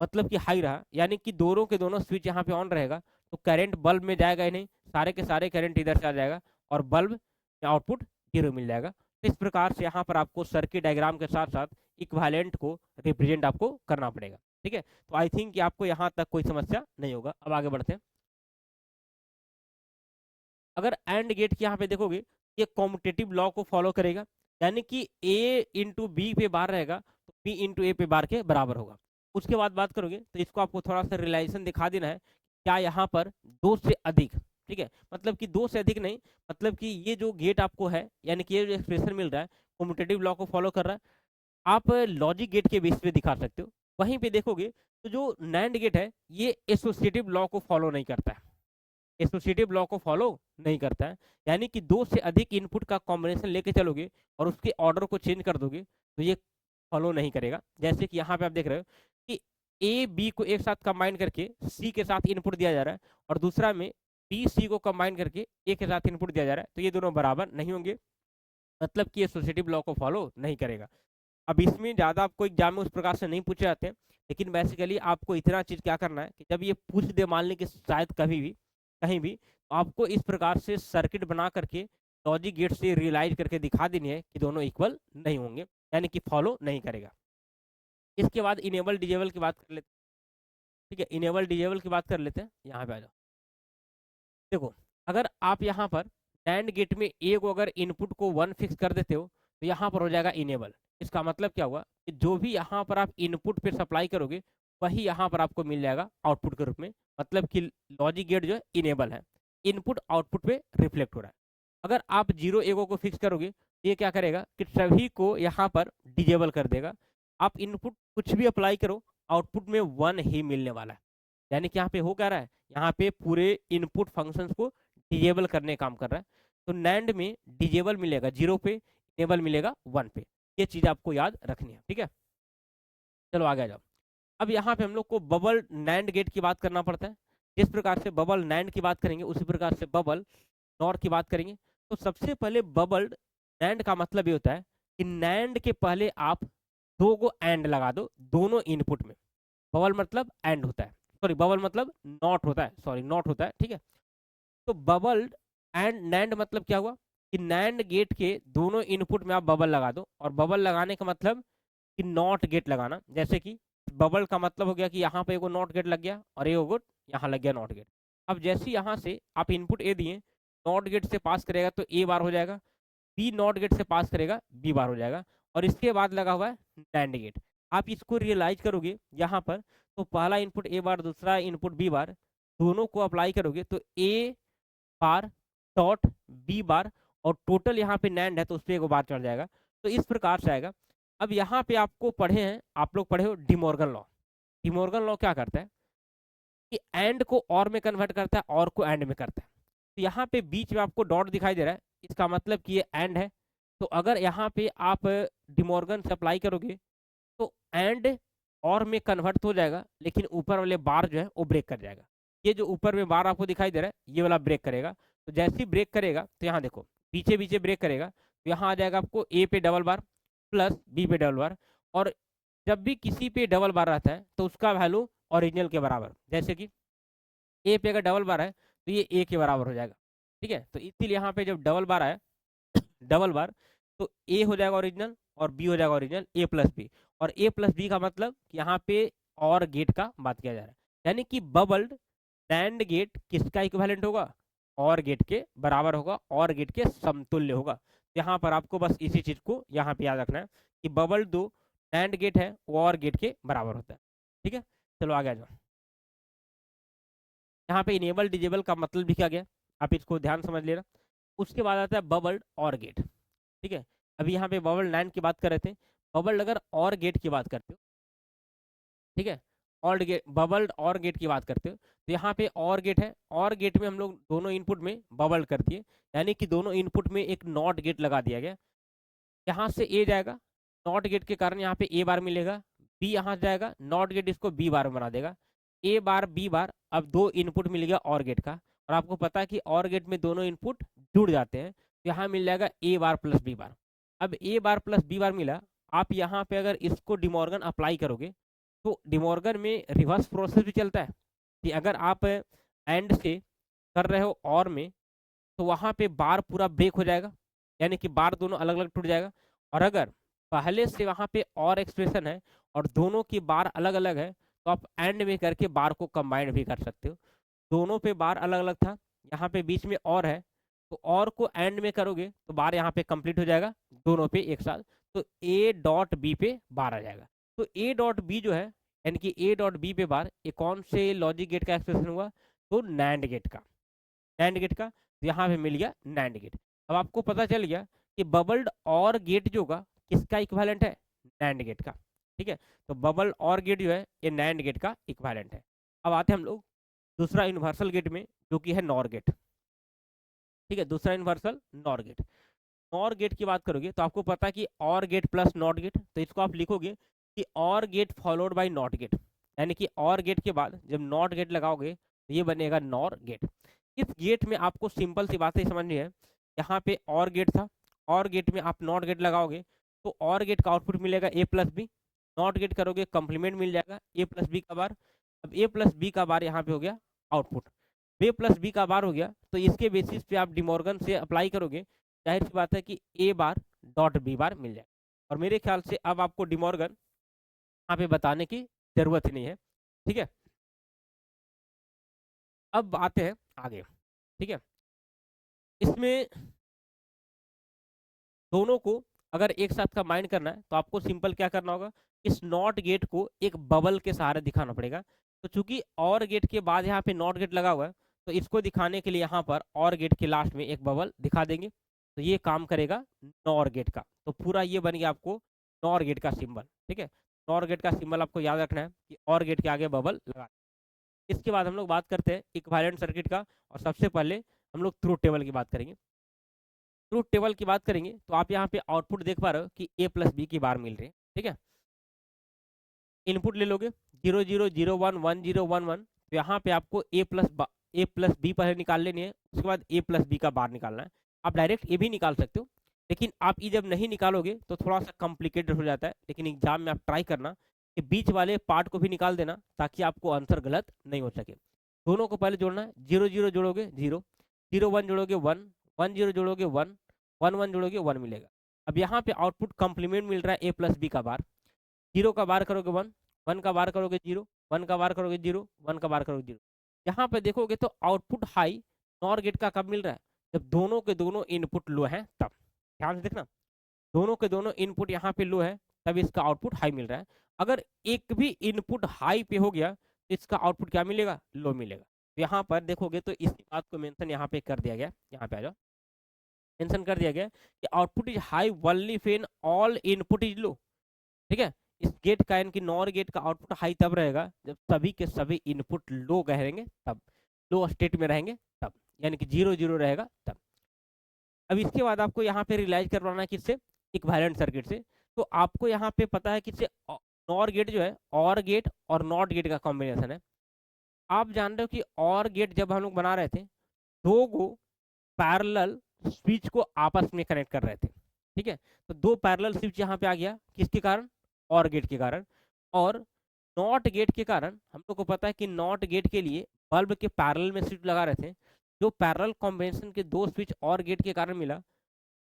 मतलब कि हाई रहा यानी कि दोनों के दोनों स्विच यहाँ पे ऑन रहेगा तो करंट बल्ब में जाएगा ही नहीं, सारे के सारे करंट इधर से आ जाएगा और बल्ब आउटपुट 0 मिल जाएगा। तो इस प्रकार से यहाँ पर आपको सर्किट डायग्राम के साथ साथ इक्विवेलेंट को रिप्रेजेंट आपको करना पड़ेगा, ठीक है। तो आई थिंक कि आपको यहाँ तक कोई समस्या नहीं होगा। अब आगे बढ़ते हैं। अगर एंड गेट की यहाँ पे देखोगे ये कॉम्पिटेटिव लॉ को फॉलो करेगा, यानी कि ए इंटू बी पे बार रहेगा तो बी इंटू ए पे बार के बराबर होगा। उसके बाद बात करोगे तो इसको आपको थोड़ा सा रिलेशन दिखा देना है, क्या यहाँ पर दो से अधिक, ठीक है, मतलब कि दो से अधिक नहीं, मतलब कि ये जो गेट आपको है यानी कि ये जो एक्सप्रेशन मिल रहा है कॉम्पिटेटिव लॉ को फॉलो कर रहा है, आप लॉजिक गेट के बेस पे दिखा सकते हो। वहीं पे देखोगे तो जो नैंड गेट है ये एसोसिएटिव लॉ को फॉलो नहीं करता है, एसोसिएटिव लॉ को फॉलो नहीं करता है, यानी कि दो से अधिक इनपुट का कॉम्बिनेशन लेके चलोगे और उसके ऑर्डर को चेंज कर दोगे तो ये फॉलो नहीं करेगा। जैसे कि यहाँ पे आप देख रहे हो कि ए बी को एक साथ कंबाइन करके सी के साथ इनपुट दिया जा रहा है और दूसरा में बी सी को कंबाइन करके ए के साथ इनपुट दिया जा रहा है, तो ये दोनों बराबर नहीं होंगे, मतलब कि एसोसिएटिव लॉ को फॉलो नहीं करेगा। अब इसमें ज़्यादा आपको एग्जाम में उस प्रकार से नहीं पूछे जाते हैं, लेकिन बेसिकली आपको इतना चीज़ क्या करना है कि जब ये पूछ दे मान लें कि शायद कभी भी कहीं भी, तो आपको इस प्रकार से सर्किट बना करके लॉजिक गेट से रियलाइज करके दिखा देनी है कि दोनों इक्वल नहीं होंगे, यानी कि फॉलो नहीं करेगा। इसके बाद इनेबल डिजेबल की बात कर लेते हैं, ठीक है, इनेबल डिजेबल की बात कर लेते हैं। यहाँ पे आ जाओ, देखो अगर आप यहाँ पर नैंड गेट में एक अगर इनपुट को 1 फिक्स कर देते हो तो यहाँ पर हो जाएगा इनेबल। इसका मतलब क्या हुआ कि जो भी यहाँ पर आप इनपुट पे सप्लाई करोगे वही यहाँ पर आपको मिल जाएगा आउटपुट के रूप में, मतलब कि लॉजिक गेट जो है इनेबल है, इनपुट आउटपुट पे रिफ्लेक्ट हो रहा है। अगर आप 0 1 को फिक्स करोगे तो ये क्या करेगा कि सभी को यहाँ पर डिजेबल कर देगा। आप इनपुट कुछ भी अप्लाई करो आउटपुट में 1 ही मिलने वाला है, यानी कि यहाँ पे हो क्या रहा है, यहाँ पे पूरे इनपुट फंक्शंस को डिजेबल करने काम कर रहा है। तो नैंड में डिजेबल मिलेगा 0 पे, इनेबल मिलेगा 1 पे, ये चीज़ आपको याद रखनी है, ठीक है। चलो आगे आ जाओ। अब यहाँ पे हम लोग को बबल नैंड गेट की बात करना पड़ता है। जिस प्रकार से बबल नैंड की बात करेंगे उसी प्रकार से बबल नॉर की बात करेंगे। तो सबसे पहले बबल नैंड का मतलब ये होता है कि नैंड के पहले आप दो को एंड लगा दो दोनों इनपुट में। बबल मतलब एंड होता है, सॉरी बबल मतलब नॉट होता है, सॉरी नॉट होता है, ठीक है। तो बबल एंड नैंड मतलब क्या हुआ कि नैंड गेट के दोनों इनपुट में आप बबल लगा दो, और बबल लगाने का मतलब कि नॉट गेट लगाना। जैसे कि बबल का मतलब हो गया कि यहाँ पे एगो नॉट गेट लग गया और एगो यहाँ लग गया नॉट गेट। अब जैसे यहाँ से आप इनपुट ए दिए, नॉट गेट से पास करेगा तो ए बार हो जाएगा, बी नॉट गेट से पास करेगा बी बार हो जाएगा, और इसके बाद लगा हुआ है नैंड गेट। आप इसको रियलाइज करोगे यहाँ पर, तो पहला इनपुट ए बार, दूसरा इनपुट बी बार, दोनों को अप्लाई करोगे तो ए बार डॉट बी बार, और टोटल यहाँ पे नैंड है तो उस पर एक बार चढ़ जाएगा। तो इस प्रकार से आएगा। अब यहाँ पे आपको पढ़े हैं, आप लोग पढ़े हो डिमॉर्गन लॉ। डिमॉर्गन लॉ क्या करता है कि एंड को और में कन्वर्ट करता है, और को एंड में करता है। तो यहाँ पे बीच में आपको डॉट दिखाई दे रहा है, इसका मतलब कि ये एंड है। तो अगर यहाँ पे आप डिमॉर्गन से अप्लाई करोगे तो एंड और में कन्वर्ट हो जाएगा, लेकिन ऊपर वाले बार जो है वो ब्रेक कर जाएगा। ये जो ऊपर में बार आपको दिखाई दे रहा है ये वाला ब्रेक करेगा। तो जैसे ही ब्रेक करेगा तो यहाँ देखो पीछे पीछे ब्रेक करेगा, तो यहाँ आ जाएगा आपको ए पे डबल बार प्लस बी पे डबल बार। और जब भी किसी पे डबल बार रहता है तो उसका वैल्यू ओरिजिनल के बराबर, जैसे कि ए पे अगर डबल बार है तो ये ए के बराबर हो जाएगा। ठीक है, तो इसीलिए यहाँ पे जब डबल बार आया डबल बार, तो ए हो जाएगा ओरिजिनल और बी हो जाएगा ओरिजिनल, ए प्लस बी। और ए प्लस बी का मतलब यहाँ पे और गेट का बात किया जा रहा है, यानी कि बबल्ड नैंड गेट किसका इक्विवेलेंट होगा, और गेट के बराबर होगा, और गेट के समतुल्य होगा। यहाँ पर आपको बस इसी चीज को यहाँ पे याद रखना है कि बबल दो नैंड गेट है वो और गेट के बराबर होता है। ठीक है, चलो आगे आ जाओ। यहाँ पे इनेबल डिजेबल का मतलब भी क्या गया, आप इसको ध्यान समझ लेना। उसके बाद आता है बबल्ड और गेट। ठीक है, अभी यहाँ पे बबल नैंड की बात कर रहे थे, बबल्ड अगर और गेट की बात करते हो, ठीक है, और गेट बबल्ड और गेट की बात करते हो, तो यहाँ पे और गेट है, और गेट में हम लोग दोनों इनपुट में बबल्ड कर दिए, यानी कि दोनों इनपुट में एक नॉट गेट लगा दिया गया। यहाँ से ए जाएगा, नॉट गेट के कारण यहाँ पे ए बार मिलेगा, बी यहाँ जाएगा, नॉट गेट इसको बी बार बना देगा, ए बार बी बार। अब दो इनपुट मिल गया और गेट का, और आपको पता है कि और गेट में दोनों इनपुट जुड़ जाते हैं, तो यहाँ मिल जाएगा ए बार प्लस बी बार। अब ए बार प्लस बी बार मिला, आप यहाँ पे अगर इसको डिमॉर्गन अप्लाई करोगे तो डिमॉर्गन में रिवर्स प्रोसेस भी चलता है कि अगर आप एंड से कर रहे हो और में, तो वहाँ पे बार पूरा ब्रेक हो जाएगा, यानी कि बार दोनों अलग अलग टूट जाएगा। और अगर पहले से वहाँ पे और एक्सप्रेशन है और दोनों की बार अलग अलग है, तो आप एंड में करके बार को कंबाइंड भी कर सकते हो। दोनों पे बार अलग अलग था, यहाँ पे बीच में और है, तो और को एंड में करोगे तो बार यहाँ पे कंप्लीट हो जाएगा दोनों पे एक साथ, तो ए डॉट बी पे बार आ जाएगा। तो ए डॉट बी जो है, यानी कि ए डॉट बी पे बार, ये कौन से लॉजिक गेट का एक्सप्रेशन हुआ, तो नैंड गेट का, नैंड गेट का। तो यहाँ पे मिल गया नैंड गेट। अब आपको पता चल गया कि बबल्ड और गेट जो होगा किसका इक्विवेलेंट है, नैंड गेट का। ठीक है, तो बबल और गेट जो है ये नैंड गेट का इक्विवेलेंट है। अब आते हैं हम लोग दूसरा यूनिवर्सल गेट में, जो कि है नॉर गेट। ठीक है, दूसरा universal NOR gate. NOR gate की बात करोगे तो आपको पता है कि OR gate plus NOT gate, तो इसको आप लिखोगे कि OR gate followed by NOT gate, यानी कि और गेट के बाद जब नॉट गेट लगाओगे तो ये बनेगा नॉर गेट। इस गेट में आपको सिंपल सी बातें समझनी है। यहाँ पे और गेट था, और गेट में आप नॉट गेट लगाओगे तो और गेट का आउटपुट मिलेगा ए प्लस बी, नॉट गेट करोगे कंप्लीमेंट मिल जाएगा ए प्लस बी का बार। अब ए प्लस बी का बार यहाँ पे हो गया आउटपुट, ए प्लस बी का बार हो गया, तो इसके बेसिस पे आप डिमॉर्गन से अप्लाई करोगे, जाहिर सी बात है कि ए बार डॉट बी बार मिल जाए। और मेरे ख्याल से अब आपको डिमॉर्गन यहाँ पे बताने की जरूरत ही नहीं है। ठीक है, अब आते हैं आगे। ठीक है, इसमें दोनों को अगर एक साथ कंबाइन करना है तो आपको सिंपल क्या करना होगा, इस नॉट गेट को एक बबल के सहारे दिखाना पड़ेगा। तो चूंकि और गेट के बाद यहाँ पे नॉट गेट लगा हुआ है, तो इसको दिखाने के लिए यहाँ पर और गेट के लास्ट में एक बबल दिखा देंगे, तो ये काम करेगा नॉर गेट का। तो पूरा ये बन गया आपको नॉर गेट का सिंबल। ठीक है, नॉर गेट का सिंबल आपको याद रखना है कि और गेट के आगे बबल लगा। इसके बाद हम लोग बात करते हैं इक्विवेलेंट सर्किट का, और सबसे पहले हम लोग ट्रूथ टेबल की बात करेंगे। ट्रूथ टेबल की बात करेंगे तो आप यहाँ पे आउटपुट देख पा रहे हो कि ए प्लस बी की बार मिल रही है। ठीक है, इनपुट ले लोगे 0 0 0 1 1 0 1 1, तो यहाँ पे आपको ए प्लस बी पहले निकाल लेनी है, उसके बाद ए प्लस बी का बार निकालना है। आप डायरेक्ट ए भी निकाल सकते हो, लेकिन आप ये जब नहीं निकालोगे तो थोड़ा सा कॉम्प्लिकेटेड हो जाता है, लेकिन एग्जाम में आप ट्राई करना कि बीच वाले पार्ट को भी निकाल देना, ताकि आपको आंसर गलत नहीं हो सके। दोनों को पहले जोड़ना है, 0 0 जोड़ोगे 0, 0 1 जोड़ोगे 1, 1 0 जोड़ोगे 1, 1 1 जोड़ोगे 1 मिलेगा। अब यहाँ पे आउटपुट कॉम्प्लीमेंट मिल रहा है ए प्लस बी का बार, 0 का बार करोगे 1, 1 का बार करोगे 0, 1 का बार करोगे 0, 1 का बार करोगे 0। यहाँ पे देखोगे तो आउटपुट हाई नॉर गेट का कब मिल रहा है, जब दोनों के दोनों इनपुट लो हैं तब। ध्यान से देखना, दोनों के दोनों इनपुट यहाँ पे लो है तब इसका आउटपुट हाई मिल रहा है। अगर एक भी इनपुट हाई पे हो गया तो इसका आउटपुट क्या मिलेगा, लो मिलेगा। तो यहाँ पर देखोगे तो इसी बात को मेंशन यहाँ पे कर दिया गया, यहाँ पे आ जाओ, मेंशन कर दिया गया कि output is high only when all input is low. ठीक है, इस गेट का यानी कि नॉर गेट का आउटपुट हाई तब रहेगा जब सभी के सभी इनपुट लो रहेंगे, तब लो स्टेट में रहेंगे तब, यानी कि 0 0 रहेगा तब। अब इसके बाद आपको यहाँ पे रियलाइज करवाना है किससे, इक्विवेलेंट सर्किट से। तो आपको यहाँ पे पता है किससे, नॉर गेट जो है और गेट और नॉट गेट का कॉम्बिनेशन है। आप जान रहे हो कि और गेट जब हम लोग बना रहे थे, दो गो पैरेलल स्विच को आपस में कनेक्ट कर रहे थे। ठीक है, तो दो पैरेलल स्विच यहाँ पे आ गया, किसके कारण, और गेट के कारण। और नॉट गेट के कारण हम लोग को पता है कि नॉट गेट के लिए बल्ब के पैरेलल में स्विच लगा रहे थे, जो पैरेलल कॉम्बिनेशन के दो स्विच और गेट के कारण मिला,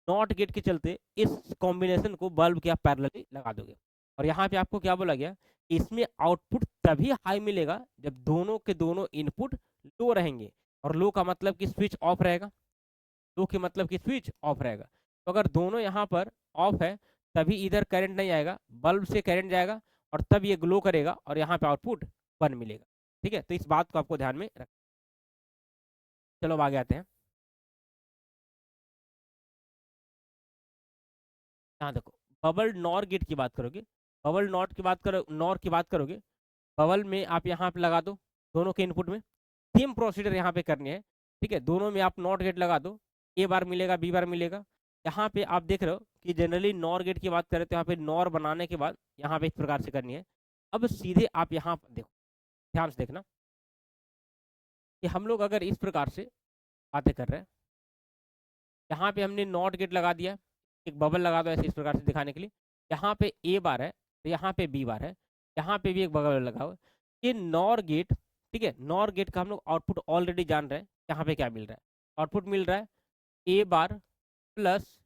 नॉट गेट के चलते इस कॉम्बिनेशन को बल्ब के आप पैरेलली लगा दोगे। और यहाँ पे आपको क्या बोला गया, इसमें आउटपुट तभी हाई मिलेगा जब दोनों के दोनों इनपुट लो रहेंगे। और लो का मतलब कि स्विच ऑफ रहेगा, लो के मतलब कि स्विच ऑफ रहेगा। तो अगर दोनों यहाँ पर ऑफ है तभी इधर करंट नहीं आएगा, बल्ब से करंट जाएगा और तब ये ग्लो करेगा और यहाँ पे आउटपुट 1 मिलेगा। ठीक है, तो इस बात को आपको ध्यान में रख। चलो अब आगे आते हैं। यहाँ देखो, बबल नॉर गेट की बात करोगे, बबल नॉट की बात करो, नॉर की बात करोगे, बबल में आप यहाँ पे लगा दो दोनों के इनपुट में, सेम प्रोसीजर यहाँ पे करनी है। ठीक है, दोनों में आप नॉट गेट लगा दो, ए बार मिलेगा बी बार मिलेगा। यहाँ पे आप देख रहे हो कि जनरली नॉर गेट की बात करें तो यहाँ पे नॉर बनाने के बाद यहाँ पे इस प्रकार से करनी है। अब सीधे आप यहाँ पर देखो, ध्यान से देखना कि हम लोग अगर इस प्रकार से बातें कर रहे हैं, यहाँ पे हमने नॉट गेट लगा दिया, एक बबल लगा दो ऐसे इस प्रकार से दिखाने के लिए। यहाँ पे ए बार है तो यहाँ पे बी बार है, यहाँ पे भी एक बबल लगा हुआ है, ये नॉर गेट। ठीक है, नॉर गेट का हम लोग आउटपुट ऑलरेडी जान रहे हैं, यहाँ पे क्या मिल रहा है, आउटपुट मिल रहा है A bar plus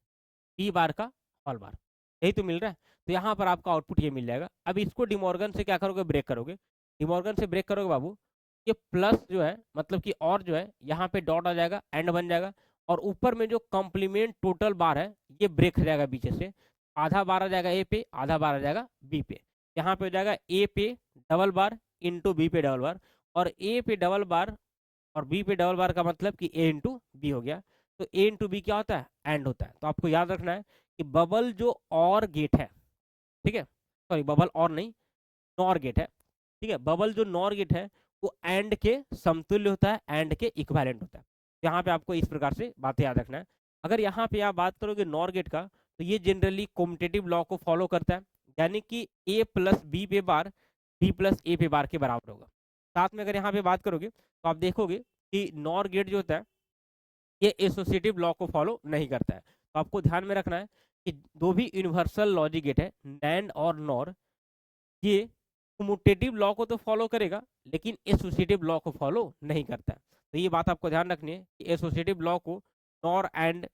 B bar का होल बार, यही तो मिल रहा है। तो यहाँ पर आपका आउटपुट ये मिल जाएगा। अब इसको डिमॉर्गन से क्या करोगे, ब्रेक करोगे, डिमॉर्गन से ब्रेक करोगे बाबू, ये प्लस जो है मतलब कि और जो है यहाँ पे डॉट आ जाएगा, एंड बन जाएगा, और ऊपर में जो कॉम्प्लीमेंट टोटल बार है ये ब्रेक हो जाएगा पीछे से, आधा बार आ जाएगा ए पे, आधा बार आ जाएगा बी पे। यहाँ पे हो जाएगा ए पे डबल बार इंटू बी पे डबल बार, और ए पे डबल बार और बी पे डबल बार का मतलब कि ए इंटू बी हो गया। तो ए इंटू बी क्या होता है, एंड होता है। तो आपको याद रखना है कि बबल जो और गेट है, ठीक है, सॉरी बबल और नहीं, नॉर गेट है। ठीक है, बबल जो नॉर गेट है वो एंड के समतुल्य होता है, एंड के इक्विवेलेंट होता है। यहाँ पे आपको इस प्रकार से बातें याद रखना है। अगर यहाँ पे आप बात करोगे नॉर गेट का, तो ये जनरली कॉम्पिटेटिव लॉ को फॉलो करता है, यानी कि ए प्लस बी पे बार बी प्लस ए पे बार के बराबर होगा। साथ में अगर यहाँ पे बात करोगे तो आप देखोगे कि नॉर गेट जो होता है ये एसोसिएटिव लॉ को फॉलो नहीं करता है। तो आपको ध्यान में रखना है कि दो भी यूनिवर्सल लॉजिक गेट है, नैंड और नॉर, ये कम्यूटेटिव लॉ को तो फॉलो करेगा लेकिन एसोसिएटिव लॉ को फॉलो नहीं करता है। तो ये बात आपको ध्यान रखनी है कि एसोसिएटिव लॉ को नॉर एंड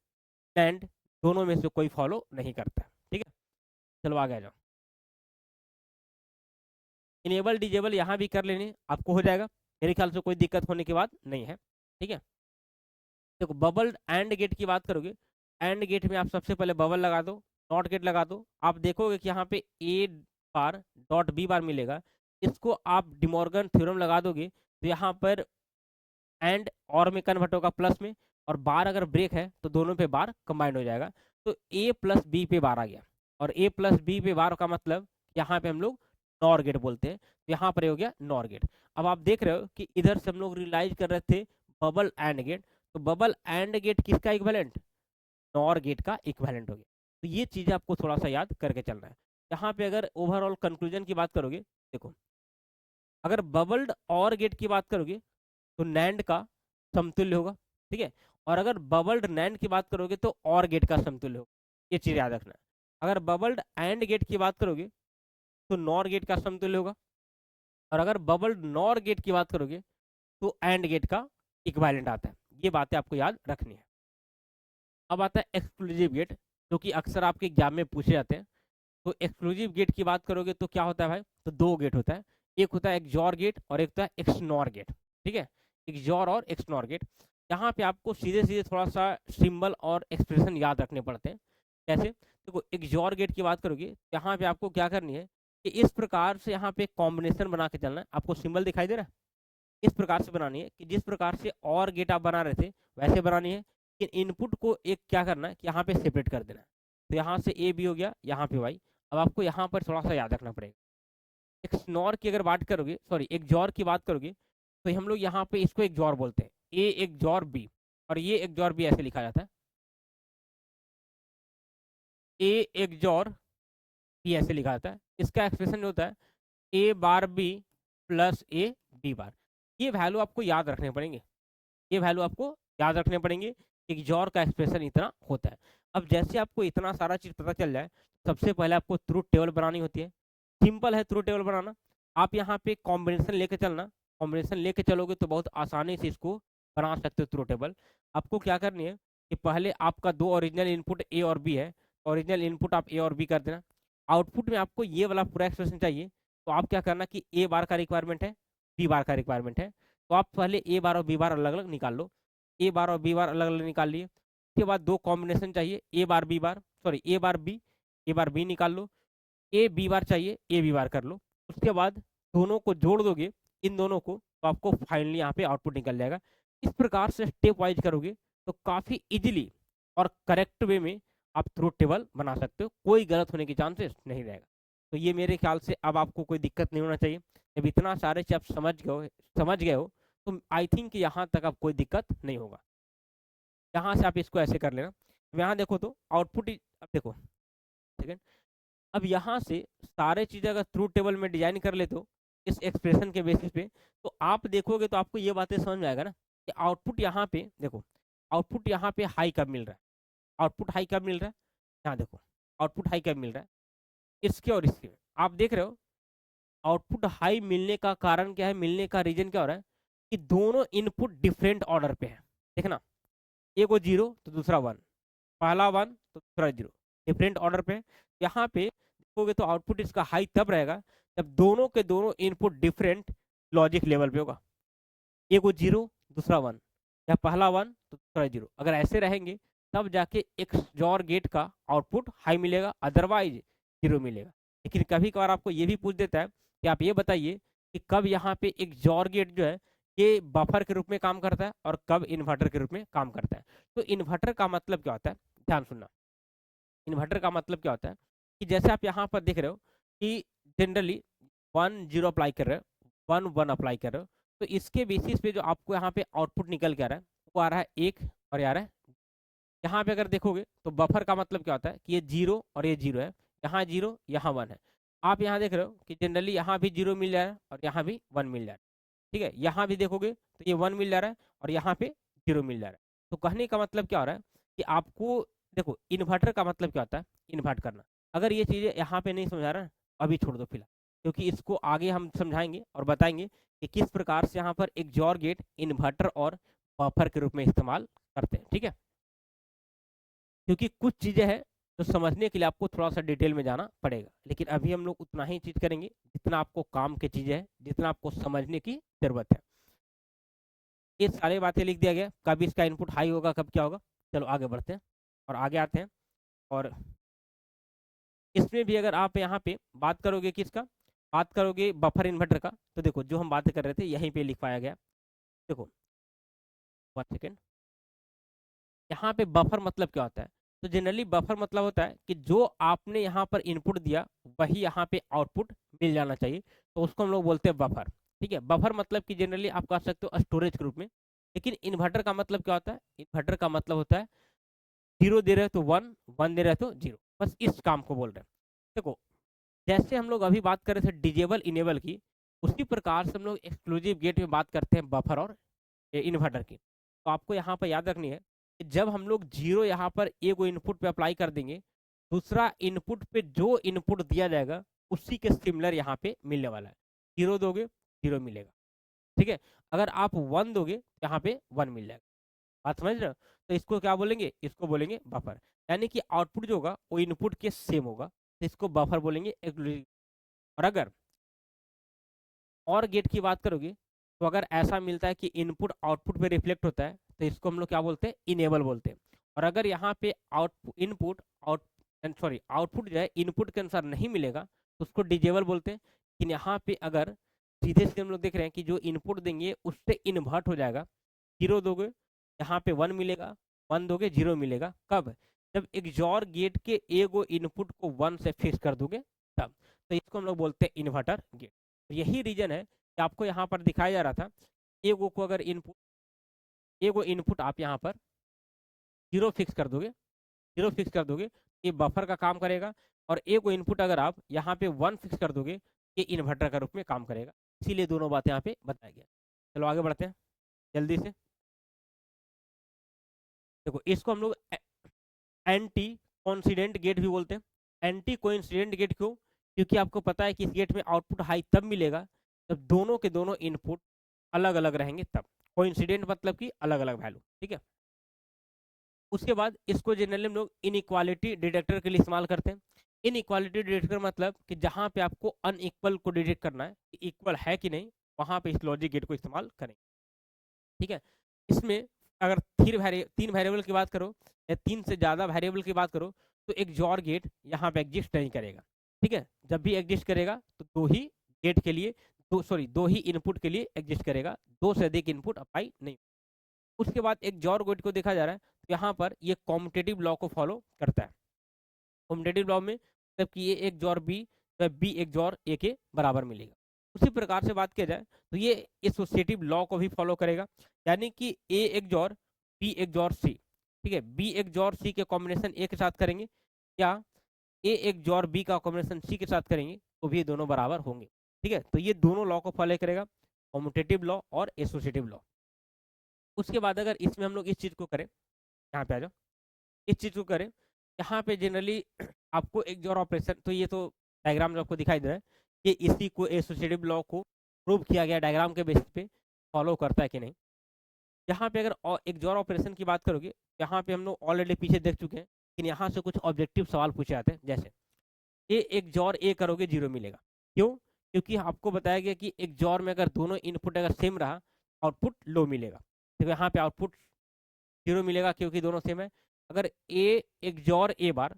नैंड दोनों में से कोई फॉलो नहीं करता। ठीक है, चलो आगे आ जाओ। इनेबल डिजेबल यहाँ भी कर लेने आपको हो जाएगा, मेरे ख्याल से कोई दिक्कत होने की बात नहीं है। ठीक है, देखो बबल एंड गेट की बात करोगे, एंड गेट में आप सबसे पहले बबल लगा दो, नॉट गेट लगा दो, आप देखोगे कि यहाँ पे ए बार डॉट बी बार मिलेगा। इसको आप डिमॉर्गन थ्योरम लगा दोगे तो यहाँ पर एंड और में कन्वर्ट होगा प्लस में, और बार अगर ब्रेक है तो दोनों पे बार कंबाइंड हो जाएगा। तो ए प्लस बी पे बार आ गया, और ए प्लस बी पे बार का मतलब यहाँ पे हम लोग नॉर गेट बोलते हैं, तो यहाँ पर हो गया नॉर गेट। अब आप देख रहे हो कि इधर से हम लोग रियलाइज कर रहे थे बबल एंड गेट, तो बबल एंड गेट किसका इक्विवेलेंट, नॉर गेट का इक्विवेलेंट हो गया। तो ये चीज़ें आपको थोड़ा सा याद करके चलना है। यहाँ पे अगर ओवरऑल कंक्लूजन की बात करोगे, देखो अगर बबल्ड और गेट की बात करोगे तो नैंड का समतुल्य होगा। ठीक है, और अगर बबल्ड नैंड की बात करोगे तो और गेट का समतुल्य होगा। ये चीज़ याद रखना है। अगर बबल्ड एंड गेट की बात करोगे तो नॉर गेट का समतुल्य होगा, और अगर बबल्ड नॉर गेट की बात करोगे तो एंड गेट का इक्विवेलेंट आता है। ये बातें आपको याद रखनी है। अब आता है एक्सक्लूसिव गेट, जो कि अक्सर आपके एग्जाम में पूछे जाते हैं। तो एक्सक्लूसिव गेट की बात करोगे तो क्या होता है भाई, तो दो गेट होता है। एक होता है एक्सॉर गेट और एक होता है एक्सनॉर गेट। ठीक है, एक्सॉर और एक्सनॉर गेट। यहाँ पे आपको सीधे सीधे थोड़ा सा सिंबल और एक्सप्रेशन याद रखने पड़ते हैं। कैसे, देखो एक्सॉर गेट की बात करोगे, यहाँ पे आपको क्या करनी है कि इस प्रकार से यहाँ पे कॉम्बिनेशन बना के चलना है। आपको सिंबल दिखाई दे रहा है, इस प्रकार से बनानी है कि जिस प्रकार से और गेट आप बना रहे थे वैसे बनानी है। कि इनपुट को एक क्या करना है कि यहाँ पे सेपरेट कर देना है। तो यहाँ से ए बी हो गया, यहाँ पे वाई। अब आपको यहाँ पर थोड़ा सा याद रखना पड़ेगा। एक्सनॉर की अगर बात करोगे, सॉरी एक्सॉर की बात करोगे, तो हम लोग यहाँ पे इसको एक्सॉर बोलते हैं, ए एक्सॉर बी। और ये एक्सॉर बी ऐसे लिखा जाता है, ए एक्सॉर बी ऐसे लिखा जाता है। इसका एक्सप्रेशन जो होता है A bar B plus A B bar. ये वैल्यू आपको याद रखने पड़ेंगे, ये वैल्यू आपको याद रखने पड़ेंगे कि जॉर का एक्सप्रेशन इतना होता है। अब जैसे आपको इतना सारा चीज़ पता चल जाए, सबसे पहले आपको ट्रूथ टेबल बनानी होती है। सिंपल है ट्रूथ टेबल बनाना। आप यहाँ पे कॉम्बिनेशन लेके चलना, कॉम्बिनेशन लेके चलोगे तो बहुत आसानी से इसको बना सकते हो ट्रूथ टेबल। आपको क्या करनी है कि पहले आपका दो ओरिजिनल इनपुट ए और बी है, ओरिजिनल इनपुट आप ए और बी कर देना। आउटपुट में आपको ये वाला पूरा एक्सप्रेशन चाहिए, तो आप क्या करना कि ए बार का रिक्वायरमेंट है, बी बार का रिक्वायरमेंट है। तो आप पहले ए बार और बी बार अलग अलग निकाल लो। ए बार और बी बार अलग अलग निकाल लिए। उसके बाद दो कॉम्बिनेशन चाहिए, ए bar B bar, sorry A bar B, A bar B निकाल लो। ए बी बार चाहिए, ए बी बार कर लो। उसके बाद दोनों को जोड़ दोगे, इन दोनों को, तो आपको फाइनली यहाँ पे आउटपुट निकल जाएगा। इस प्रकार से स्टेप वाइज करोगे तो काफ़ी इजीली और करेक्ट वे में आप ट्रूथ टेबल बना सकते हो, कोई गलत होने की चांसेस नहीं रहेगा। तो ये मेरे ख्याल से अब आपको कोई दिक्कत नहीं होना चाहिए। जब इतना सारे चीज आप समझ गए हो तो आई थिंक यहाँ तक अब कोई दिक्कत नहीं होगा। यहाँ से आप इसको ऐसे कर लेना। यहाँ देखो तो आउटपुट, अब देखो सेकेंड, अब यहाँ से सारे चीज़ें अगर ट्रूथ टेबल में डिजाइन कर लेते हो इस एक्सप्रेशन के बेसिस पे, तो आप देखोगे तो आपको ये बातें समझ में आएगा ना कि आउटपुट यहाँ पे देखो, आउटपुट यहाँ पे हाई कब मिल रहा है, आउटपुट हाई कब मिल रहा है, यहाँ देखो आउटपुट हाई कब मिल रहा है, इसके और इसके। आप देख रहे हो आउटपुट हाई मिलने का कारण क्या है, मिलने का रीजन क्या हो रहा है कि दोनों इनपुट डिफरेंट ऑर्डर पे है। देखना, एक वो जीरो तो दूसरा वन, पहला वन तो दूसरा जीरो, डिफरेंट ऑर्डर पे। यहाँ पे देखोगे तो आउटपुट इसका हाई तब रहेगा जब दोनों के दोनों इनपुट डिफरेंट लॉजिक लेवल पे होगा। एक वो जीरो दूसरा वन, या पहला वन तो दूसरा जीरो। अगर ऐसे रहेंगे तब जाके एक जॉर गेट का आउटपुट हाई मिलेगा, अदरवाइज जीरो मिलेगा। लेकिन कभी कभार आपको ये भी पूछ देता है कि आप ये बताइए कि कब यहाँ पे एक जॉर गेट जो है ये बफर के रूप में काम करता है और कब इन्वर्टर के रूप में काम करता है। तो इन्वर्टर का मतलब क्या होता है, ध्यान सुनना। इन्वर्टर का मतलब क्या होता है कि जैसे आप यहाँ पर देख रहे हो कि जनरली 1 0 अप्लाई कर रहे हो, 1 1 अप्लाई कर रहे हो, तो इसके बेसिस पे जो आपको यहाँ पे आउटपुट निकल के आ रहा है वो आ रहा है एक, और ये आ रहा है। यहाँ पे अगर देखोगे तो बफर का मतलब क्या होता है कि ये जीरो और ये जीरो है, यहाँ जीरो यहाँ वन है। आप यहाँ देख रहे हो कि जनरली यहाँ भी जीरो मिल जा रहा है और यहाँ भी वन मिल जा रहा है। ठीक है, यहाँ भी देखोगे तो ये वन मिल जा रहा है और यहाँ पे जीरो मिल जा रहा है। तो कहने का मतलब क्या हो रहा है कि आपको देखो इन्वर्टर का मतलब क्या होता है, इन्वर्ट करना। अगर ये चीज़ें यहाँ पे नहीं समझा रहा है अभी छोड़ दो फिलहाल, क्योंकि इसको आगे हम समझाएंगे और बताएंगे कि किस प्रकार से यहाँ पर एक जॉर गेट इन्वर्टर और बफर के रूप में इस्तेमाल करते हैं। ठीक है, क्योंकि कुछ चीज़ें हैं तो समझने के लिए आपको थोड़ा सा डिटेल में जाना पड़ेगा, लेकिन अभी हम लोग उतना ही चीज़ करेंगे जितना आपको काम की चीज़ें हैं, जितना आपको समझने की ज़रूरत है। ये सारी बातें लिख दिया गया, कब इसका इनपुट हाई होगा कब क्या होगा। चलो आगे बढ़ते हैं और आगे आते हैं। और इसमें भी अगर आप यहाँ पे बात करोगे किसका, बात करोगे बफर इन्वर्टर का, तो देखो जो हम बात कर रहे थे यहीं पे लिखवाया गया। देखो 1 सेकेंड, यहाँ पे बफर मतलब क्या होता है, तो जनरली बफर मतलब होता है कि जो आपने यहाँ पर इनपुट दिया वही यहाँ पे आउटपुट मिल जाना चाहिए, तो उसको हम लोग बोलते हैं बफर। ठीक है, बफर मतलब कि जनरली आप कह सकते हो स्टोरेज के रूप में। लेकिन इन्वर्टर का मतलब क्या होता है, इन्वर्टर का मतलब होता है जीरो दे रहे हो तो वन, वन दे रहे हो तो जीरो, बस इस काम को बोल रहे हैं। देखो जैसे हम लोग अभी बात कर रहे थे डिजेबल इनेबल की, उसी प्रकार से हम लोग एक्सक्लूसिव गेट में बात करते हैं बफर और इन्वर्टर की। तो आपको यहाँ पर याद रखनी है कि जब हम लोग जीरो यहाँ पर एक इनपुट पे अप्लाई कर देंगे, दूसरा इनपुट पे जो इनपुट दिया जाएगा उसी के सिमिलर यहाँ पे मिलने वाला है। जीरो दोगे जीरो मिलेगा, ठीक है। अगर आप वन दोगे यहाँ पे वन मिल जाएगा। बात समझ रहे हो? तो इसको क्या बोलेंगे, इसको बोलेंगे बफर। यानी कि आउटपुट जो होगा वो इनपुट के सेम होगा, तो इसको बफर बोलेंगे। और अगर और गेट की बात करोगे तो अगर ऐसा मिलता है कि इनपुट आउटपुट पे रिफ्लेक्ट होता है तो इसको हम लोग क्या बोलते हैं, इनेबल बोलते हैं। और अगर यहाँ पे आउटपुट जो है इनपुट के अनुसार नहीं मिलेगा तो उसको डिजेबल बोलते हैं। लेकिन यहाँ पे अगर सीधे सीधे हम लोग देख रहे हैं कि जो इनपुट देंगे उससे इन्वर्ट हो जाएगा, जीरो दोगे यहाँ पे वन मिलेगा, वन दोगे जीरो मिलेगा। कब? जब XOR गेट के एगो इनपुट को वन से फिक्स कर दोगे तब। तो इसको हम लोग बोलते हैं इन्वर्टर गेट। यही रीजन है कि आपको यहाँ पर दिखाया जा रहा था, एगो को अगर एगो इनपुट आप यहाँ पर जीरो फिक्स कर दोगे, जीरो फिक्स कर दोगे ये बफर का काम करेगा। और एगो इनपुट अगर आप यहाँ पे वन फिक्स कर दोगे ये इन्वर्टर का रूप में काम करेगा। इसीलिए दोनों बातें यहाँ पे बताया गया। चलो आगे बढ़ते हैं जल्दी से। देखो इसको हम लोग एंटी कोइंसिडेंट गेट भी बोलते हैं। एंटी कोइंसिडेंट गेट क्यों? क्योंकि आपको पता है कि इस गेट में आउटपुट हाई तब मिलेगा जब दोनों के दोनों इनपुट अलग अलग रहेंगे तब। कोइंसिडेंट मतलब कि अलग अलग वैल्यू, ठीक है। उसके बाद इसको जनरली हम लोग इनइक्वालिटी डिटेक्टर के लिए इस्तेमाल करते हैं। इनइक्वालिटी डिटेक्टर मतलब कि जहाँ पे आपको अनइक्वल को डिटेक्ट करना है, इक्वल है कि नहीं, वहाँ पे इस लॉजिक गेट को इस्तेमाल करें, ठीक है। इसमें अगर तीन वेरिएबल की बात करो या तीन से ज़्यादा वेरिएबल की बात करो तो एक जॉर गेट यहाँ पे एग्जिस्ट नहीं करेगा, ठीक है। जब भी एग्जिस्ट करेगा तो दो ही गेट के लिए दो ही इनपुट के लिए एग्जिस्ट करेगा, दो से अधिक इनपुट अप्लाई नहीं। उसके बाद एक जॉर गेट को देखा जा रहा है तो यहाँ पर ये कॉम्पिटेटिव लॉ को फॉलो करता है। कॉम्पिटेटिव लॉ में जब कि ये एक जॉर बी तब बी एक जॉर ए के बराबर मिलेगा। उसी प्रकार से बात किया जाए तो ये एसोसिएटिव लॉ को भी फॉलो करेगा, यानी कि ए XOR B XOR सी, ठीक है। बी एक जॉर सी के कॉम्बिनेशन ए के साथ करेंगे या ए एक जॉर बी का कॉम्बिनेशन सी के साथ करेंगे तो भी ये दोनों बराबर होंगे, ठीक है। तो ये दोनों लॉ को फॉलो करेगा, कॉम्पिटेटिव लॉ और एसोसिएटिव लॉ। उसके बाद अगर इसमें हम लोग इस चीज़ को करें, यहाँ पे आ जाओ, इस चीज़ को करें, यहाँ पे जनरली आपको एक जॉर ऑपरेशन, तो ये तो डायग्राम जो आपको दिखाई दे रहा है कि इसी को एसोसिएटिव लॉ को प्रूव किया गया डायग्राम के बेसिस पे फॉलो करता है कि नहीं। यहाँ पे अगर एक जॉर ऑपरेशन की बात करोगे, यहाँ पे हम लोग ऑलरेडी पीछे देख चुके हैं कि यहाँ से कुछ ऑब्जेक्टिव सवाल पूछे जाते हैं, जैसे ए एक जॉर ए करोगे जीरो मिलेगा। क्यों? क्योंकि आपको बताया गया कि एक जॉर में अगर दोनों इनपुट अगर सेम रहा आउटपुट लो मिलेगा, तो यहाँ पे आउटपुट जीरो मिलेगा क्योंकि दोनों सेम है। अगर ए एक जॉर ए बार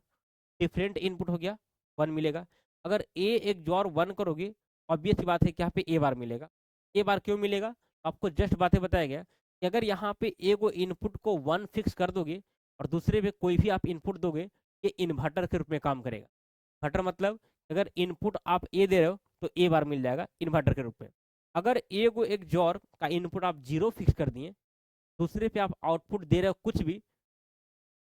डिफरेंट इनपुट हो गया वन मिलेगा। अगर ए एक जॉर वन करोगे ऑब्वियस सी बात है कि यहाँ पे ए बार मिलेगा। ए बार क्यों मिलेगा? आपको जस्ट बातें बताया गया कि अगर यहाँ पे ए को इनपुट को वन फिक्स कर दोगे और दूसरे पे कोई भी आप इनपुट दोगे ये इन्वर्टर के रूप में काम करेगा। इन्वर्टर मतलब अगर इनपुट आप ए दे रहे हो तो ए बार मिल जाएगा इन्वर्टर के रूप में। अगर ए को एक जॉर का इनपुट आप जीरो फिक्स कर दिए, दूसरे पे आप आउटपुट दे रहे हो कुछ भी,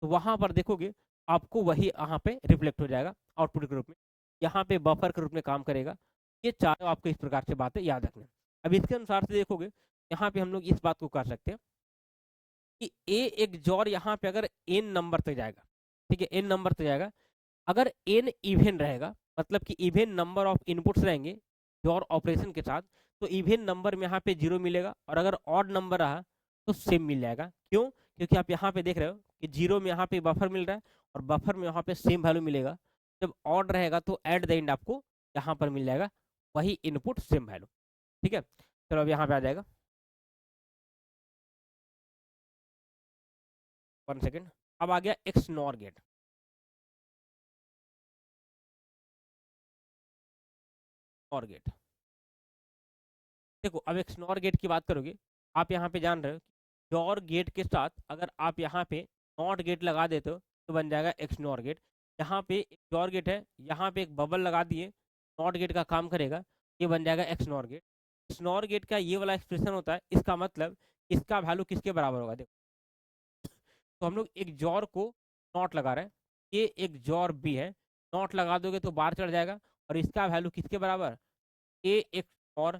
तो वहां पर देखोगे आपको वही यहाँ पे रिफ्लेक्ट हो जाएगा आउटपुट के रूप में, यहाँ पे बफर के रूप में काम करेगा। ये चारों आपको इस प्रकार से बातें याद रखना। अब इसके अनुसार से देखोगे यहाँ पे हम लोग इस बात को कर सकते हैं कि ए एक जॉर यहाँ पे अगर एन नंबर तक जाएगा, ठीक है, एन नंबर तक जाएगा, अगर एन इवन रहेगा मतलब कि इवन नंबर ऑफ इनपुट्स रहेंगे जॉर ऑपरेशन के साथ, तो इवन नंबर में यहाँ पे जीरो मिलेगा। और अगर ऑड नंबर रहा तो सेम मिल जाएगा। क्यों? क्योंकि आप यहाँ पे देख रहे हो कि जीरो में यहाँ पे बफर मिल रहा है और बफर में यहाँ पे सेम वैल्यू मिलेगा। जब ऑड रहेगा तो एट द एंड आपको यहाँ पर मिल जाएगा वही इनपुट सेम वैल्यू, ठीक है। चलो अब यहाँ पे आ जाएगा, 1 सेकेंड। अब आ गया XNOR गेट। और गेट देखो, अब XNOR गेट की बात करोगे, आप यहाँ पे जान रहे हो XOR गेट के साथ अगर आप यहाँ पे नॉट गेट लगा देते हो तो बन जाएगा XNOR गेट। यहाँ पे एक XOR गेट है, यहाँ पे एक बबल लगा दिए, नॉट गेट का काम करेगा, ये बन जाएगा XNOR गेट। XNOR गेट का ये वाला एक्सप्रेशन होता है, इसका मतलब इसका वैल्यू किसके बराबर होगा। देखो तो हम लोग एक जॉर को नॉट लगा रहे हैं, ये एक जॉर बी है, नॉट लगा दोगे तो बार चढ़ जाएगा और इसका वैल्यू किसके बराबर, ए एक और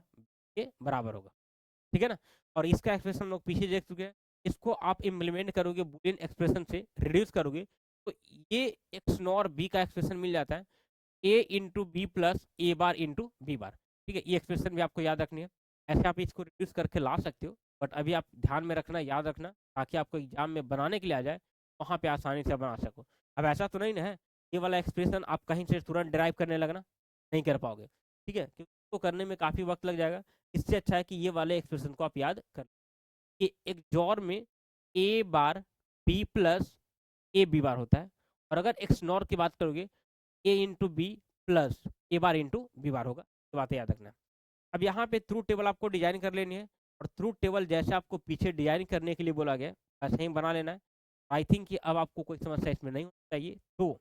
के बराबर होगा, ठीक है ना। और इसका एक्सप्रेशन हम लोग पीछे देख चुके हैं। इसको आप इम्प्लीमेंट करोगे बूलियन एक्सप्रेशन से रिड्यूस करोगे तो ये XNOR बी का एक्सप्रेशन मिल जाता है, ए into B plus A bar into B बार, ठीक है। ये एक्सप्रेशन भी आपको याद रखनी है, ऐसे आप इसको रिड्यूस करके ला सकते हो। बट अभी आप ध्यान में रखना, याद रखना, ताकि आपको एग्जाम में बनाने के लिए आ जाए, वहाँ पे आसानी से बना सको। अब ऐसा तो नहीं ना है ये वाला एक्सप्रेशन आप कहीं से तुरंत ड्राइव करने लगना, नहीं कर पाओगे, ठीक है, क्योंकि उसको करने में काफ़ी वक्त लग जाएगा। इससे अच्छा है कि ये वाले एक्सप्रेशन को आप याद कर, कि एक जॉर में A bar B plus A B bar होता है, और अगर एक्स नॉर की बात करोगे A into B plus A bar into B bar होगा। तो बातें याद रखना। अब यहाँ पे ट्रूथ टेबल आपको डिजाइन कर लेनी है, और ट्रूथ टेबल जैसे आपको पीछे डिजाइन करने के लिए बोला गया वैसे ही बना लेना है। आई थिंक कि अब आपको कोई समस्या इसमें नहीं होनी चाहिए। तो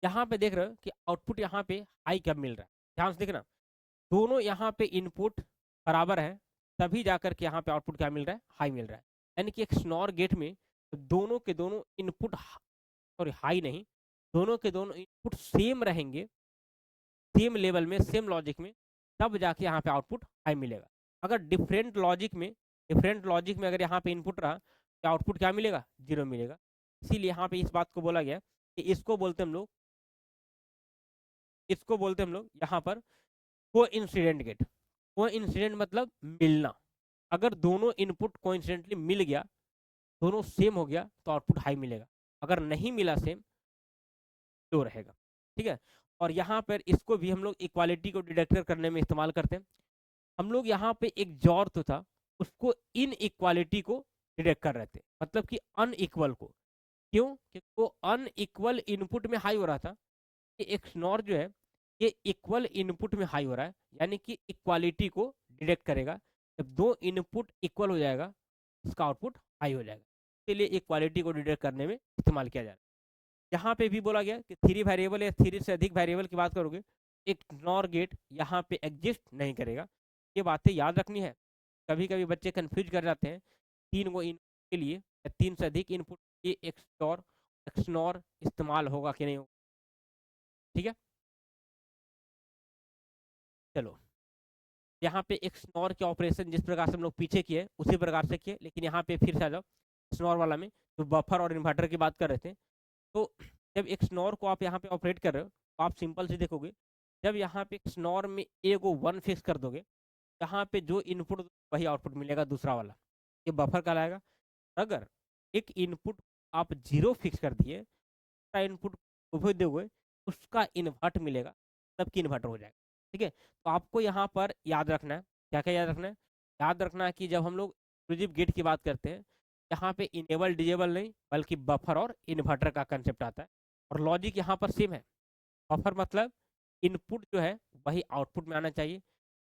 यहाँ पे देख रहे हो कि आउटपुट यहाँ पे हाई कब मिल रहा है, ध्यान से देखना, दोनों यहाँ पे इनपुट बराबर है, तभी जाकर के यहाँ पे आउटपुट क्या मिल रहा है, हाई मिल रहा है। यानी कि एक स्नॉर गेट में दोनों के दोनों इनपुट, सॉरी हाई नहीं, दोनों के दोनों इनपुट सेम रहेंगे, सेम लेवल में, सेम लॉजिक में, तब जाके यहाँ पे आउटपुट हाई मिलेगा। अगर डिफरेंट लॉजिक में अगर यहाँ पे इनपुट रहा तो आउटपुट क्या मिलेगा, जीरो मिलेगा। इसीलिए यहाँ पे इस बात को बोला गया कि इसको बोलते हम लोग यहाँ पर कोइंसिडेंट गेट। कोइंसिडेंट मतलब मिलना। अगर दोनों इनपुट कोइंसिडेंटली मिल गया, दोनों सेम हो गया, तो आउटपुट हाई मिलेगा। अगर नहीं मिला सेम, लो रहेगा, ठीक है। और यहाँ पर इसको भी हम लोग इक्वालिटी को डिटेक्टर करने में इस्तेमाल करते हैं। हम लोग यहाँ पे एक जॉर तो था, उसको इन इक्वालिटी को डिटेक्ट कर रहे थे, मतलब कि अनइक्वल को। क्यों? क्योंकि वो अनइक्वल इनपुट में हाई हो रहा था। ये एक नॉर जो है ये इक्वल इनपुट में हाई हो रहा है, यानी कि इक्वालिटी को डिटेक्ट करेगा। जब दो इनपुट इक्वल हो जाएगा, इसका आउटपुट हाई हो जाएगा। इसलिए इक्वालिटी को डिटेक्ट करने में इस्तेमाल किया जा रहा है। यहाँ पे भी बोला गया कि 3 वेरिएबल या 3 से अधिक वेरिएबल की बात करोगे, एक नॉर गेट यहाँ पे एग्जिस्ट नहीं करेगा। ये बातें याद रखनी है। कभी कभी बच्चे कंफ्यूज कर जाते हैं, 3 गो इनपुट के लिए या 3 से अधिक इनपुट के लिए एक्सनॉर इस्तेमाल होगा कि नहीं होगा, ठीक है। चलो, यहाँ पे एक्सनॉर के ऑपरेशन जिस प्रकार से हम लोग पीछे किए उसी प्रकार से किए, लेकिन यहाँ पे फिर से आ जाओ एक्सनॉर वाला में, तो बफर और इन्वर्टर की बात कर रहे थे। तो जब एक्सनॉर को आप यहाँ पे ऑपरेट कर रहे हो, तो आप सिंपल से देखोगे, जब यहाँ पे एक्सनॉर में ए को 1 फिक्स कर दोगे, यहाँ पे जो इनपुट वही आउटपुट मिलेगा दूसरा वाला, ये बफर कहलाएगा। अगर एक इनपुट आप 0 फिक्स कर दिए, इनपुट उभय दोगे, उसका इन्वर्ट मिलेगा, तब की इन्वर्टर हो जाएगा, ठीक है। तो आपको यहाँ पर याद रखना है, क्या क्या याद रखना है, याद रखना है कि जब हम लोग एक्सक्लूसिव गेट की बात करते हैं, यहाँ पे इनेबल डिजेबल नहीं बल्कि बफर और इन्वर्टर का कंसेप्ट आता है। और लॉजिक यहाँ पर सेम है। बफर मतलब इनपुट जो है वही आउटपुट में आना चाहिए।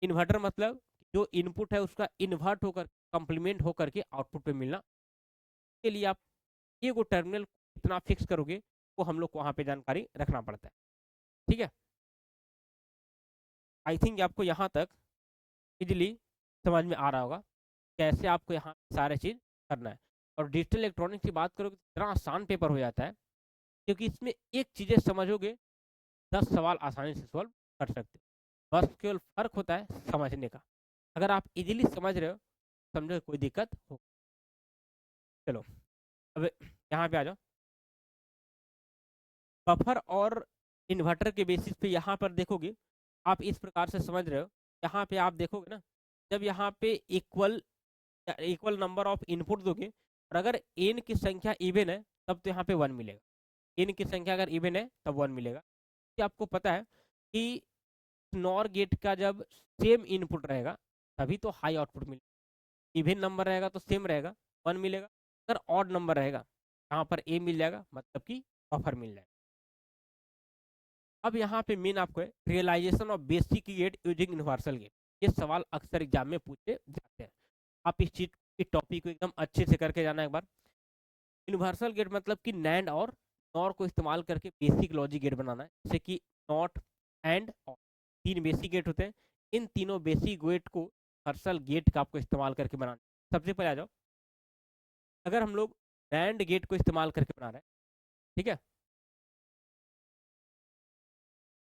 इन्वर्टर मतलब जो इनपुट है उसका इन्वर्ट होकर कंप्लीमेंट होकर के आउटपुट पे मिलना। के लिए आप ये को टर्मिनल कितना फिक्स करोगे, वो हम लोग को वहाँ पे जानकारी रखना पड़ता है, ठीक है। आई थिंक आपको यहाँ तक इजीली समझ में आ रहा होगा कैसे आपको यहाँ सारे चीज़ करना है। और डिजिटल इलेक्ट्रॉनिक्स की बात करोगे तो इतना आसान पेपर हो जाता है, क्योंकि इसमें एक चीज़ें समझोगे 10 सवाल आसानी से सॉल्व कर सकते हो। बस केवल फर्क होता है समझने का। अगर आप इजीली समझ रहे हो, समझो कोई दिक्कत हो। चलो, अब यहाँ पे आ जाओ। बफर और इन्वर्टर के बेसिस पे यहाँ पर देखोगे, आप इस प्रकार से समझ रहे हो। यहाँ पे आप देखोगे ना, जब यहाँ पे equal equal number of input दोगे, और अगर एन की संख्या इवन है तब तो यहाँ पे 1 मिलेगा। एन की संख्या अगर इवन है तब 1 मिलेगा। कि आपको पता है कि नॉर गेट का जब सेम इनपुट रहेगा तभी तो हाई आउटपुट मिलेगा। इवन नंबर रहेगा तो सेम रहेगा, 1 मिलेगा। अगर ऑड नंबर रहेगा, यहाँ पर ए मिल जाएगा, मतलब कि बफर मिल जाएगा। अब यहाँ पे मेन आपको है realisation of basic gate using universal gate. ये सवाल अक्सर एग्जाम में पूछे जाते हैं। आप इस चीज इस टॉपिक को एकदम अच्छे से करके जाना एक बार। यूनिवर्सल गेट मतलब कि नैंड और नॉर को इस्तेमाल करके बेसिक लॉजिक गेट बनाना है, जैसे कि नॉट एंड और। 3 बेसिक गेट होते हैं। इन तीनों बेसिक गेट को यूनिवर्सल गेट का आपको इस्तेमाल करके बनाना। सबसे पहले आ जाओ, अगर हम लोग नैंड गेट को इस्तेमाल करके बना रहे हैं, ठीक है,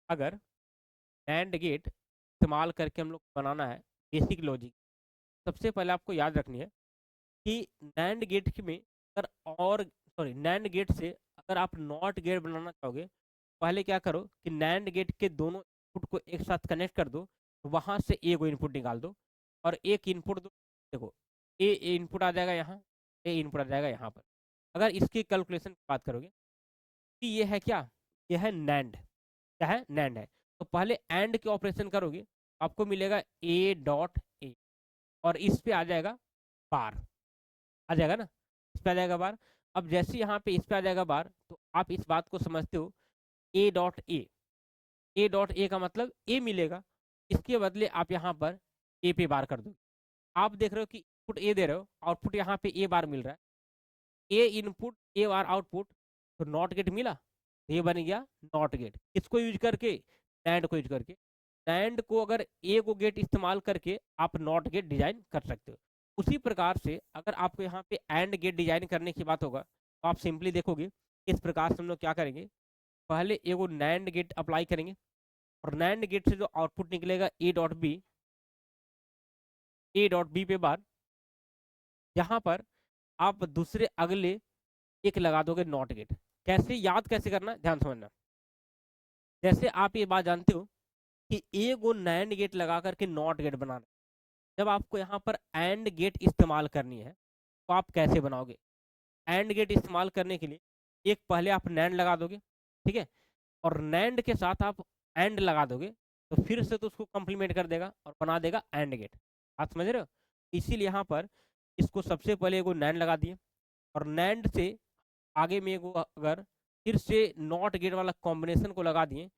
अगर नैंड गेट इस्तेमाल करके हम लोग बनाना है बेसिक लॉजिक, सबसे पहले आपको याद रखनी है कि नैंड गेट में अगर और सॉरी नैंड गेट से अगर आप नॉट गेट बनाना चाहोगे, पहले क्या करो कि नैंड गेट के दोनों इनपुट को एक साथ कनेक्ट कर दो, वहाँ से एक इनपुट निकाल दो और एक इनपुट दो। देखो, ए इनपुट आ जाएगा यहाँ, ए इनपुट आ जाएगा यहाँ पर। अगर इसकी कैलकुलेशन की बात करोगे कि ये है क्या, ये है नैंड, क्या है, नैंड है। तो पहले एंड के ऑपरेशन करोगे, आपको मिलेगा ए डॉट ए, और इस पे आ जाएगा बार, आ जाएगा ना, इस पे आ जाएगा बार। अब जैसे यहाँ पे इस पे आ जाएगा बार, तो आप इस बात को समझते हो, ए dot A, A dot A का मतलब ए मिलेगा, इसके बदले आप यहाँ पर ए पे बार कर दो। आप देख रहे हो कि इनपुट ए दे रहे हो, आउटपुट यहाँ पे ए बार मिल रहा है, ए इनपुट ए बार आउटपुट, तो नॉट गेट मिला, ये बन गया नॉट गेट। किसको यूज करके, नैंड को यूज करके। नैंड को अगर ए को गेट इस्तेमाल करके आप नॉट गेट डिजाइन कर सकते हो। उसी प्रकार से अगर आपको यहाँ पे एंड गेट डिजाइन करने की बात होगा, तो आप सिंपली देखोगे इस प्रकार से हम लोग क्या करेंगे, पहले एगो नैंड गेट अप्लाई करेंगे, और नैंड गेट से जो आउटपुट निकलेगा A dot B, A dot B पे बार, यहाँ पर आप दूसरे अगले एक लगा दोगे नॉट गेट। कैसे याद कैसे करना, ध्यान समझना। जैसे आप ये बात जानते हो कि ए को नैंड गेट लगा करके नॉट गेट बनाना, जब आपको यहाँ पर एंड गेट इस्तेमाल करनी है तो आप कैसे बनाओगे। एंड गेट इस्तेमाल करने के लिए एक पहले आप नैंड लगा दोगे, ठीक है, और नैंड के साथ आप एंड लगा दोगे, तो फिर से तो उसको कम्प्लीमेंट कर देगा और बना देगा एंड गेट। आप समझ रहे हो, इसीलिए यहाँ पर इसको सबसे पहले एगो नैंड लगा दिए, और नैंड से आगे में एगो अगर फिर से नॉट गेट वाला कॉम्बिनेशन को लगा दिए,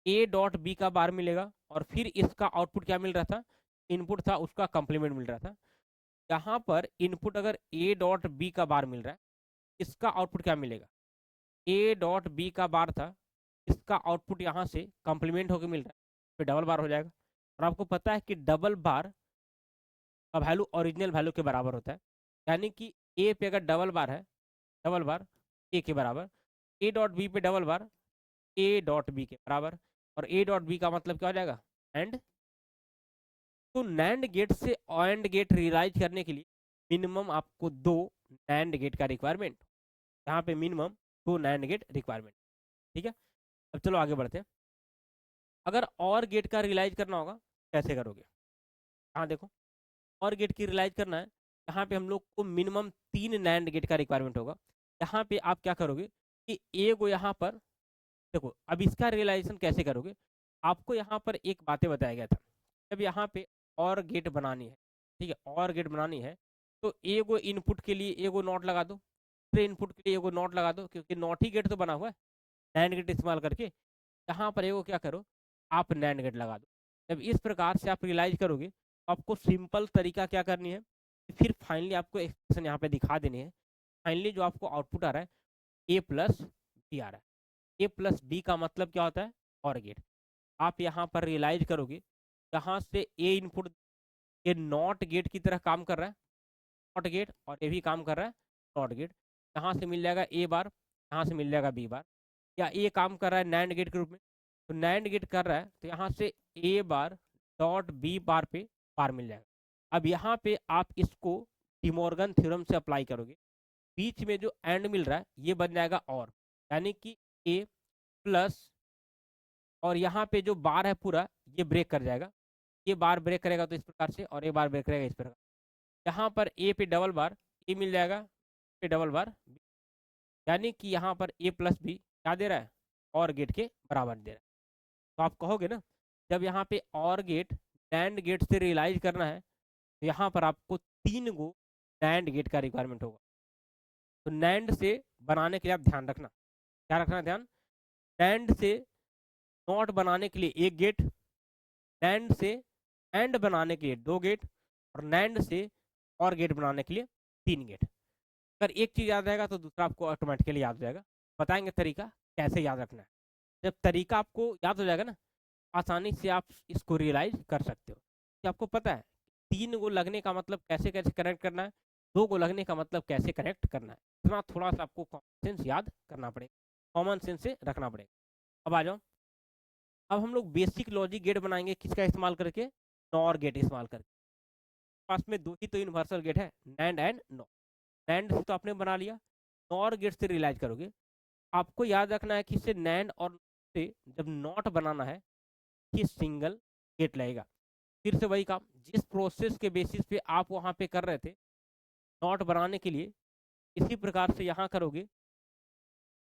ए डॉट बी का बार मिलेगा, और फिर इसका आउटपुट क्या मिल रहा था, इनपुट था उसका कंप्लीमेंट मिल रहा था। यहाँ पर इनपुट अगर ए डॉट बी का बार मिल रहा है, इसका आउटपुट क्या मिलेगा, ए डॉट बी का बार था, इसका आउटपुट यहाँ से कंप्लीमेंट होकर मिल रहा है, फिर डबल बार हो जाएगा। और आपको पता है कि डबल बार का वैल्यू ओरिजिनल वैल्यू के बराबर होता है, यानी कि ए पे अगर डबल बार है, डबल बार ए के बराबर, ए डॉट बी पे double bar A dot B के बराबर, और ए डॉट बी का मतलब क्या हो जाएगा, एंड। तो नैंड गेट से एंड गेट रियलाइज करने के लिए मिनिमम आपको दो नैंड गेट का रिक्वायरमेंट, यहाँ पे मिनिमम दो नैंड गेट रिक्वायरमेंट, ठीक है। अब चलो आगे बढ़ते हैं। अगर और गेट का रियलाइज करना होगा, कैसे करोगे, हाँ देखो, और गेट की रियलाइज करना है, यहाँ पे हम लोग को मिनिमम तीन नैंड गेट का रिक्वायरमेंट होगा। यहाँ पे आप क्या करोगे कि ए को यहाँ पर देखो, अब इसका रियलाइजेशन कैसे करोगे, आपको यहाँ पर एक बातें बताया गया था, जब यहाँ पे और गेट बनानी है, ठीक है, और गेट बनानी है, तो ए को इनपुट के लिए ए को नॉट लगा दो, दूसरे इनपुट के लिए ए को नॉट लगा दो, क्योंकि नॉट ही गेट तो बना हुआ है नैंड गेट इस्तेमाल करके। यहाँ पर ए को क्या करो, आप नैंड गेट लगा दो। जब इस प्रकार से आप रियलाइज करोगे, तो आपको सिंपल तरीका क्या करनी है, फिर फाइनली आपको एक्सप्रेशन यहाँ पे दिखा देनी है। फाइनली जो आपको आउटपुट आ रहा है ए प्लस बी आ रहा है, ए प्लस बी का मतलब क्या होता है, और गेट। आप यहाँ पर रियलाइज करोगे, यहाँ से ए इनपुट ये नॉट गेट की तरह काम कर रहा है, नॉट गेट, और ये भी काम कर रहा है नॉट गेट। यहाँ से मिल जाएगा ए बार, यहाँ से मिल जाएगा बी बार, या ए काम कर रहा है नैंड गेट के रूप में, तो नैंड गेट कर रहा है, तो यहाँ से ए बार डॉट बी बार पे बार मिल जाएगा। अब यहाँ पे आप इसको डिमॉर्गन थ्योरम से अप्लाई करोगे, बीच में जो एंड मिल रहा है ये बन जाएगा और, यानी कि ए प्लस, और यहाँ पे जो बार है पूरा ये ब्रेक कर जाएगा, ये बार ब्रेक करेगा तो इस प्रकार से, और ये बार ब्रेक करेगा इस प्रकार। यहाँ पर ए पे डबल बार ए मिल जाएगा, पे डबल बार बी, यानी कि यहाँ पर ए प्लस बी क्या दे रहा है, और गेट के बराबर दे रहा है। तो आप कहोगे ना, जब यहाँ पे और गेट नैंड गेट से रियलाइज करना है, तो यहाँ पर आपको तीन गो नैंड गेट का रिक्वायरमेंट होगा। तो नैंड से बनाने के लिए आप ध्यान रखना, क्या रखना ध्यान, नैंड से नॉट बनाने के लिए एक गेट, नैंड से एंड बनाने के लिए दो गेट, और नैंड से और गेट बनाने के लिए तीन गेट। अगर एक चीज़ याद रहेगा तो दूसरा आपको ऑटोमेटिकली याद हो जाएगा। बताएंगे तरीका कैसे याद रखना है। जब तरीका आपको याद हो जाएगा ना, आसानी से आप इसको रियलाइज कर सकते हो कि आपको पता है तीन गो लगने का मतलब कैसे कैसे कनेक्ट करना है, दो गो लगने का मतलब कैसे कनेक्ट करना है। इतना थोड़ा सा आपको कॉमन सेंस याद करना पड़ेगा, कॉमन सेंस से रखना पड़ेगा। अब आ जाओ, अब हम लोग बेसिक लॉजिक गेट बनाएंगे, किसका इस्तेमाल करके, नॉर गेट इस्तेमाल करके। पास में दो ही तो यूनिवर्सल गेट है, नैंड एंड नॉर। नैंड से तो आपने बना लिया, नॉर गेट से रियलाइज करोगे। आपको याद रखना है कि इससे नैंड और से जब नॉट बनाना है कि सिंगल गेट लगेगा। फिर से वही काम, जिस प्रोसेस के बेसिस पे आप वहाँ पे कर रहे थे नॉट बनाने के लिए, इसी प्रकार से यहाँ करोगे,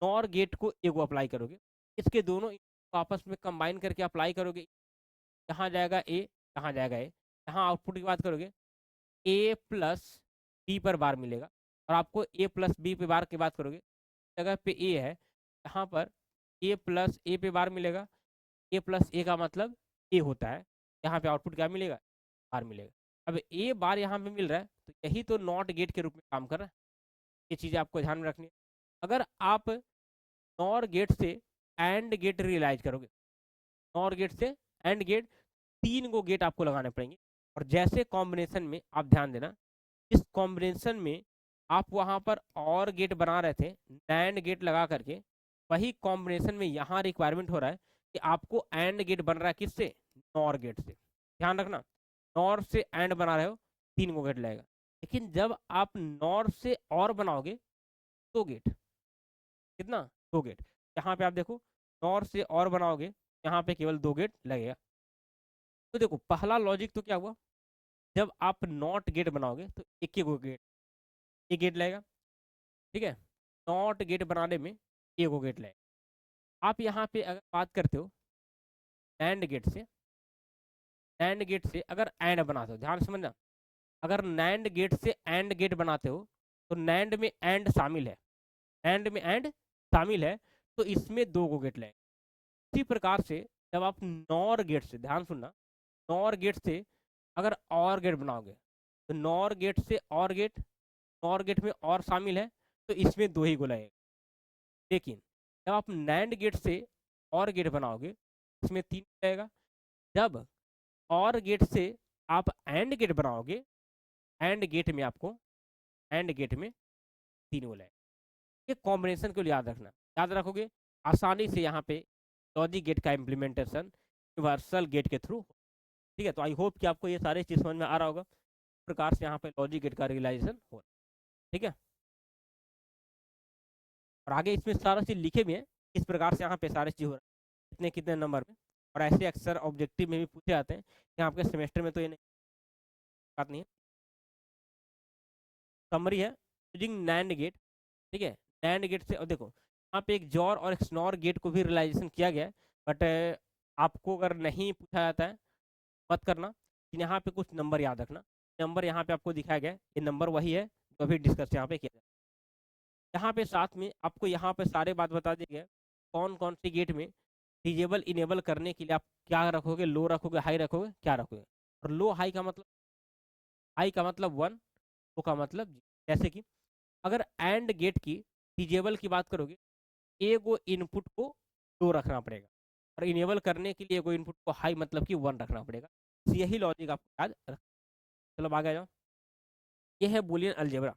नॉर गेट को एगो अप्लाई करोगे, इसके दोनों आपस में कंबाइन करके अप्लाई करोगे, यहाँ जाएगा ए, यहाँ जाएगा ए, यहाँ आउटपुट की बात करोगे ए प्लस बी पर बार मिलेगा, और आपको ए प्लस बी पे बार की बात करोगे, जगह पे ए है, यहाँ पर ए प्लस ए पे बार मिलेगा, ए प्लस ए का मतलब ए होता है, यहाँ पे आउटपुट क्या मिलेगा, बार मिलेगा। अब ए बार यहाँ पे मिल रहा है, तो यही तो नॉट गेट के रूप में काम कर रहा है, ये चीज़ें आपको ध्यान में रखनी है। अगर आप नॉर गेट से एंड गेट रियलाइज करोगे, नॉर गेट से एंड गेट, 3 गो गेट आपको लगाने पड़ेंगे, और जैसे कॉम्बिनेशन में आप ध्यान देना, इस कॉम्बिनेशन में आप वहाँ पर और गेट बना रहे थे नैंड गेट लगा करके, वही कॉम्बिनेशन में यहाँ रिक्वायरमेंट हो रहा है कि आपको एंड गेट बन रहा है किससे, नॉर गेट से। ध्यान रखना, नॉर से एंड बना रहे हो 3 गो गेट लगेगा, लेकिन जब आप नॉर से और बनाओगे 2 गेट, कितना, 2 गेट। यहाँ पे आप देखो नॉर से और बनाओगे, यहाँ पे केवल 2 गेट लगेगा। तो देखो पहला लॉजिक तो क्या हुआ, जब आप नॉट गेट बनाओगे तो एक ही गेट, एक गेट लगेगा, ठीक है, नॉट गेट बनाने में एक गेट लगेगा। आप यहाँ पे अगर बात करते हो एंड गेट से, एंड गेट से अगर एंड बनाते हो, ध्यान समझना, अगर नैंड गेट से एंड गेट बनाते हो तो नैंड में एंड शामिल है, एंड में एंड शामिल है, तो इसमें 2 गो गेट लगेगा। इसी प्रकार से जब आप नॉर गेट से, ध्यान सुनना, नॉर गेट से अगर और गेट बनाओगे तो नॉर गेट से और गेट, नॉर गेट में और शामिल है, तो इसमें 2 ही गो लगेगा। लेकिन जब आप नैंड गेट से और गेट बनाओगे, इसमें 3 लगेगा। जब और गेट से आप एंड गेट बनाओगे, एंड गेट में आपको, एंड गेट में 3 गो लगेगा। ये कॉम्बिनेशन को याद रखना, याद रखोगे आसानी से यहाँ पे लॉजिक गेट का इम्प्लीमेंटेशन यूनिवर्सल गेट के थ्रू, ठीक है। तो आई होप कि आपको ये सारे चीज़ समझ में आ रहा होगा, इस प्रकार से यहाँ पे लॉजिक गेट का रियलाइजेशन हो, ठीक है। और आगे इसमें सारा चीज़ लिखे भी हैं, इस प्रकार से यहाँ पे सारे चीज़ हो रहा है, कितने कितने नंबर में, और ऐसे अक्सर ऑब्जेक्टिव में भी पूछे जाते हैं कि आपके सेमेस्टर में तो ये नहीं, बात नहीं है। समरी है यूजिंग नैंड गेट, ठीक है, नैंड गेट से, और देखो यहाँ पे एक जॉर और एक स्नॉर गेट को भी रियलाइजेशन किया गया है, बट आपको अगर नहीं पूछा जाता है मत करना, कि यहाँ पे कुछ नंबर याद रखना, नंबर यहाँ पे आपको दिखाया गया है, ये नंबर वही है जो अभी डिस्कस यहाँ पे किया जाए। यहाँ पे साथ में आपको यहाँ पे सारे बात बता दिए गए, कौन कौन सी गेट में डिजेबल इनेबल करने के लिए आप क्या रखोगे, लो रखोगे, हाई रखोगे, क्या रखोगे। और लो हाई का मतलब, हाई का मतलब 1, लो का मतलब 0। जैसे कि अगर एंड गेट की डिजेबल की बात करोगे, एगो इनपुट को लो रखना पड़ेगा, और इनेबल करने के लिए एगो इनपुट को हाई मतलब कि 1 रखना पड़ेगा। यही लॉजिक आपको याद रख। चलो आगे जाओ, ये है बूलियन अलजेब्रा,